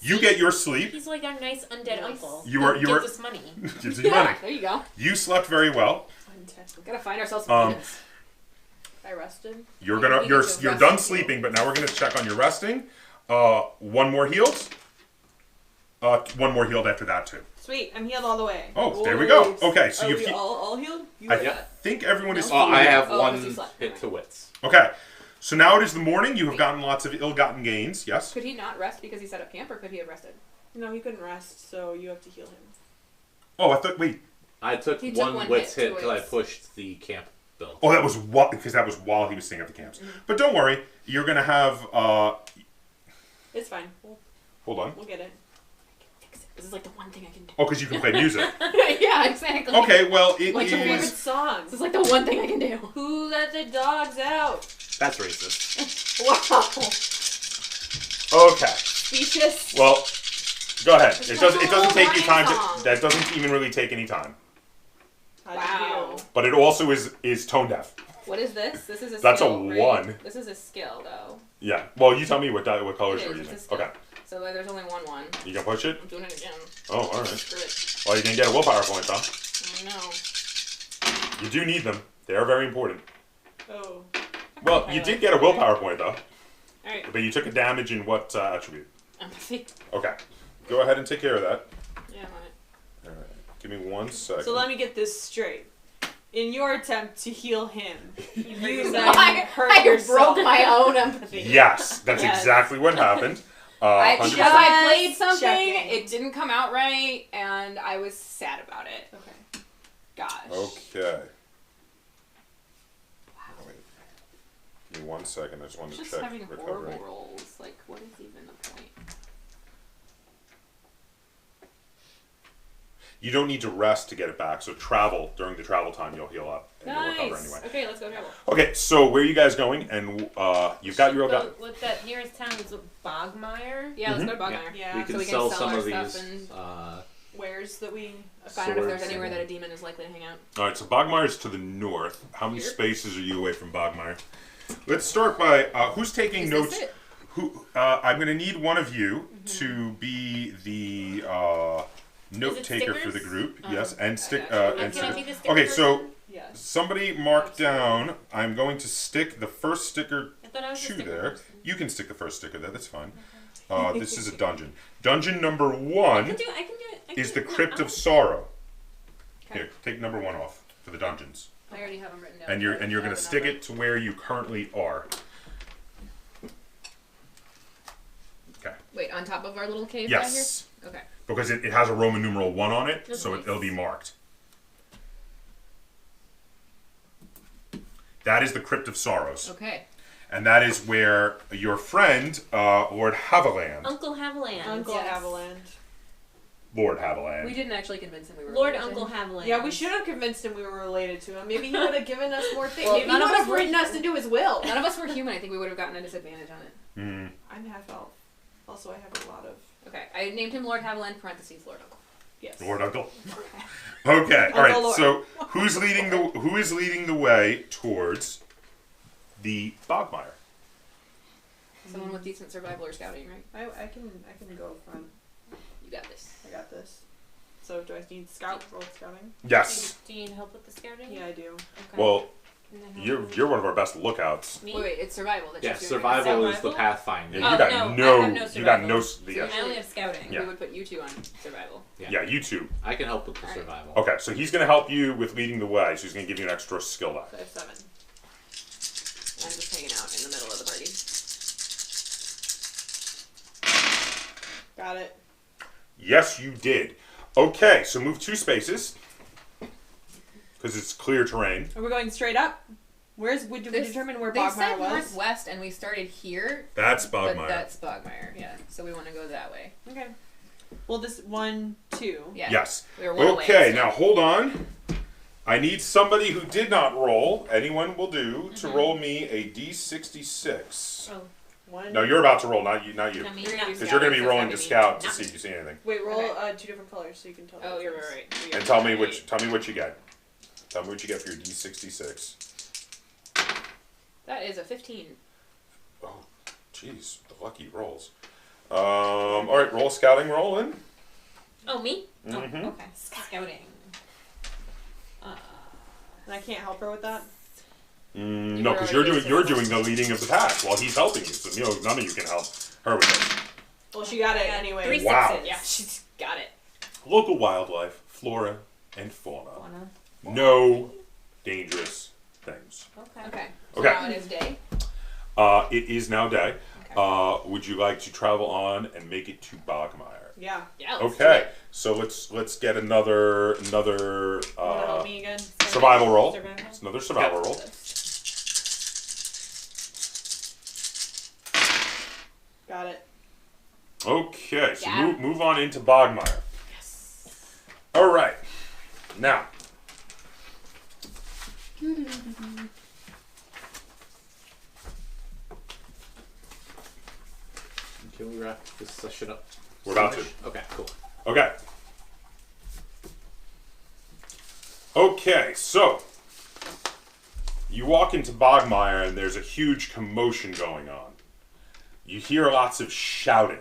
You get your sleep. He's like our nice undead Nice. uncle. You who are- gives us money. Gives you Yeah, money. there you go. You slept very well. Fantastic. Gotta find ourselves some Um, units. I rested. You're We gonna need you're to you're rest done and sleeping, but now we're gonna check on your resting. 1 more healed. 1 more healed after that too. Sweet. I'm healed all the way. Oh, there we go. Nice. Okay, so Are you've we all healed? You I are. think everyone is. No. I have Oh, 'cause you 1 slept. hit to wits. Okay, so now it is the morning. You have gotten lots of ill-gotten gains. Yes. Could he not rest because he set up camp, or could he have rested? No, he couldn't rest, so you have to heal him. Oh, I thought. Wait. I took He took 1 one wits hit, hit two till I wits. pushed the camp build. Oh, that was because that was while he was staying at the camps. But don't worry, you're gonna have. It's fine. Hold on. We'll get it. This is like the one thing I can do. Oh, because you can play music. Yeah, exactly. Okay, well, it Like your favorite is... song. This is like the one thing I can do. Who let the dogs out? That's racist. Wow. Okay. Specious. Well, go ahead. It's It my doesn't take you time song. to... That doesn't even really take any time. Wow. But it also is tone deaf. What is this? This is a That's a skill, right? 1. This is a skill, though. Yeah. Well, you tell me what colors It you're is, using. it's a skill. Okay. So there's only one. You gonna push it? I'm doing it again. Oh, all right. Screw it. Well, you can get a willpower point, though. I know. You do need them. They are very important. Oh. Well, you did get a willpower point, though. Alright. But you took a damage in what attribute? Empathy. Okay. Go ahead and take care of that. Yeah, I'm on it. All right. Give me 1 second. So let me get this straight. In your attempt to heal him, you yourself. then hurt I yourself. broke my own empathy. Yes, that's Yes. exactly what happened. Because 100%. I played something, checking. it didn't come out right, and I was sad about it. Okay. Gosh. Okay. Wait. Give me 1 second. I just wanted to Just check having recovery. horrible rolls. Like, what is even the point? You don't need to rest to get it back. So during the travel time, you'll heal up and you'll recover Nice. anyway. Okay, let's go travel. Okay, so where are you guys going? And you've got your Go with that nearest town is Bogmire. Yeah, let's go to Bogmire. Yeah. We can, So we can sell sell some our of stuff these. and- Wares that we. Find out if there's Swords anywhere and- that a demon is likely to hang out. All right, so Bogmire's to the north. How many Here? spaces are you away from Bogmire? Let's start by who's taking Is notes. this it? Who? I'm going to need one of you to be the note it taker for the stickers? group. Yes, and stick. I got you. And Can I stickers. be the sticker Okay, so person? Yes. somebody mark down. I'm going to stick the first sticker I thought I was the to sticker there. person. You can stick the first sticker there. That's fine. This is a dungeon. Dungeon number I can 1 do it. I can do it. I is can the do it. Crypt No, of Sorrow. Okay. Here, take number 1 off for the dungeons. I already have them written down. And you're I going to have the stick number. it to where you currently are. Okay. Wait, on top of our little cave Yes. right here? Okay. Because it has a Roman numeral 1 on it, That's so nice. it'll be marked. That is the Crypt of Sorrows. Okay. And that is where your friend, Lord Haviland, Uncle Haviland. Uncle Yes. Haviland. Lord Haviland. We didn't actually convince him we were Lord related. Uncle Haviland. Yeah, we should have convinced him we were related to him. Maybe he would have given us more things. Well, Maybe he none would of us have were- written us into his will. None of us were human. I think we would have gotten a disadvantage on it. Mm. I'm half elf. Also, I have a lot of. Okay. I named him Lord Haviland, parentheses, Lord Uncle. Yes. Lord Uncle. Okay, all right. Uncle Lord. So who is leading the way towards the Bogmire? Someone with decent survival or scouting, right? I can go front. You got this. I got this. So do I need scout? Roll scouting. Yes. Do you need help with the scouting? Yeah, I do. Okay. Well, Can I help you're with- one of our best lookouts. Me? Wait, it's survival that Yeah, you're doing. survival is the Survival? pathfinder. Yeah, Oh, you got no, I have no you got no. survival. Yeah, I only have scouting. Yeah. We would put you two on survival. yeah, you two. I can help with the Alright. survival. Okay, so he's going to help you with leading the way. So he's going to give you an extra skill die. So I have 7. I'm just hanging out in the middle of the party. Got it. Yes, you did. Okay, so move 2 spaces because it's clear terrain. Are we going straight up? Did we determine where They Bogmire said was? northwest, and we started here. That's But Bogmire. that's Bogmire, yeah. So we want to go that way. Okay. Well, this 1, 2. Yeah. Yes. We were one away, Okay, so- now hold on. I need somebody who did not roll. Anyone will do to roll me a D66. Oh, 1. No, you're about to roll, not you. not me. You're gonna Not do me. Because you're going to be So rolling to it's scout to not see me. if you see anything. Wait, roll Okay. 2 different colors so you can tell. the Oh, you're difference. right. We And are tell me right. what you get. Tell me what you get for your D66. That is a 15. Oh, jeez, the lucky rolls. All right, roll a scouting roll in. Oh, me? Mhm. Oh, okay. Scouting. And I can't help her with that? No, because you're doing the leading of the pack while he's helping you. So none of you can help her with this. Well, she got it I got anyway. 3 Wow. sixes. Yeah, she's got it. Local wildlife, flora, and fauna. Wanna- No dangerous things. Okay. Okay. So Okay. now it is day. It is now day. Okay. Would you like to travel on and make it to Bogmire? Yeah. Yeah. let's do Okay, it. so let's get another Wanna help me again? survival roll. Survival? It's another survival roll. Got it. Okay, so Yeah. move on into Bogmire. All right. Now. Can we wrap this session up? We're about to. Okay, cool. Okay. Okay, so you walk into Bogmire and there's a huge commotion going on. You hear lots of shouting.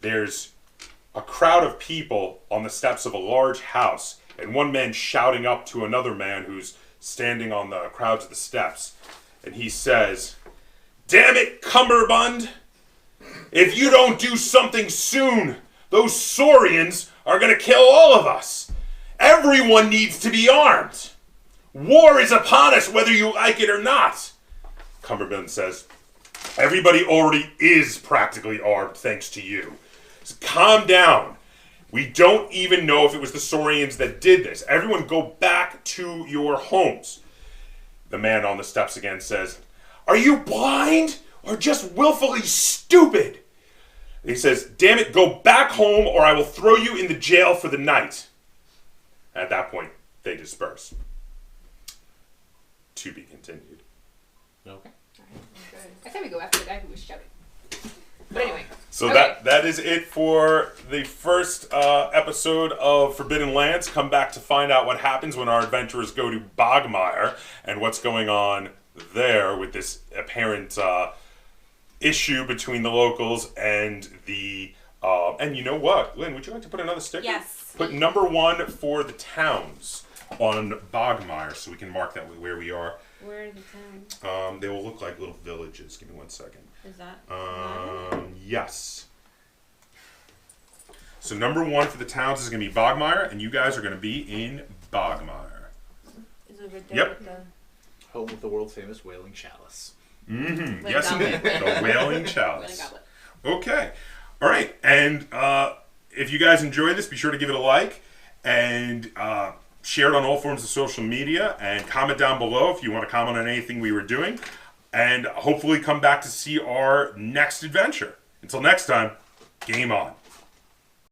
There's a crowd of people on the steps of a large house, and one man shouting up to another man who's standing on the crowds of the steps. And he says, "Damn it, Cumberbund! If you don't do something soon, those Saurians are going to kill all of us. Everyone needs to be armed. War is upon us whether you like it or not." Cumberbund says, "Everybody already is practically armed thanks to you. So calm down. We don't even know if it was the Saurians that did this. Everyone go back to your homes." The man on the steps again says, "Are you blind or just willfully stupid?" He says, "Damn it, go back home or I will throw you in the jail for the night." At that point, they disperse. To be continued. Okay. I said we go after the guy who was shouting. But anyway. So Okay. that is it for the first episode of Forbidden Lands. Come back to find out what happens when our adventurers go to Bogmire and what's going on there with this apparent issue between the locals and the... and you know what? Lynn, would you like to put another sticker? Yes. Put number 1 for the towns on Bogmire so we can mark that where we are. Where are the towns? They will look like little villages. Give me 1 second. Is that? Yes. So number 1 for the towns is going to be Bogmire, and you guys are going to be in Bogmire. Is it right there Yep. with the... Home of the world famous Wailing Chalice. Mm-hmm. Wailing Yes, Goblet. indeed. The Wailing Wailing Chalice. Goblet. Okay. All right. And if you guys enjoyed this, be sure to give it a like and share it on all forms of social media and comment down below if you want to comment on anything we were doing. And hopefully come back to see our next adventure. Until next time, game on.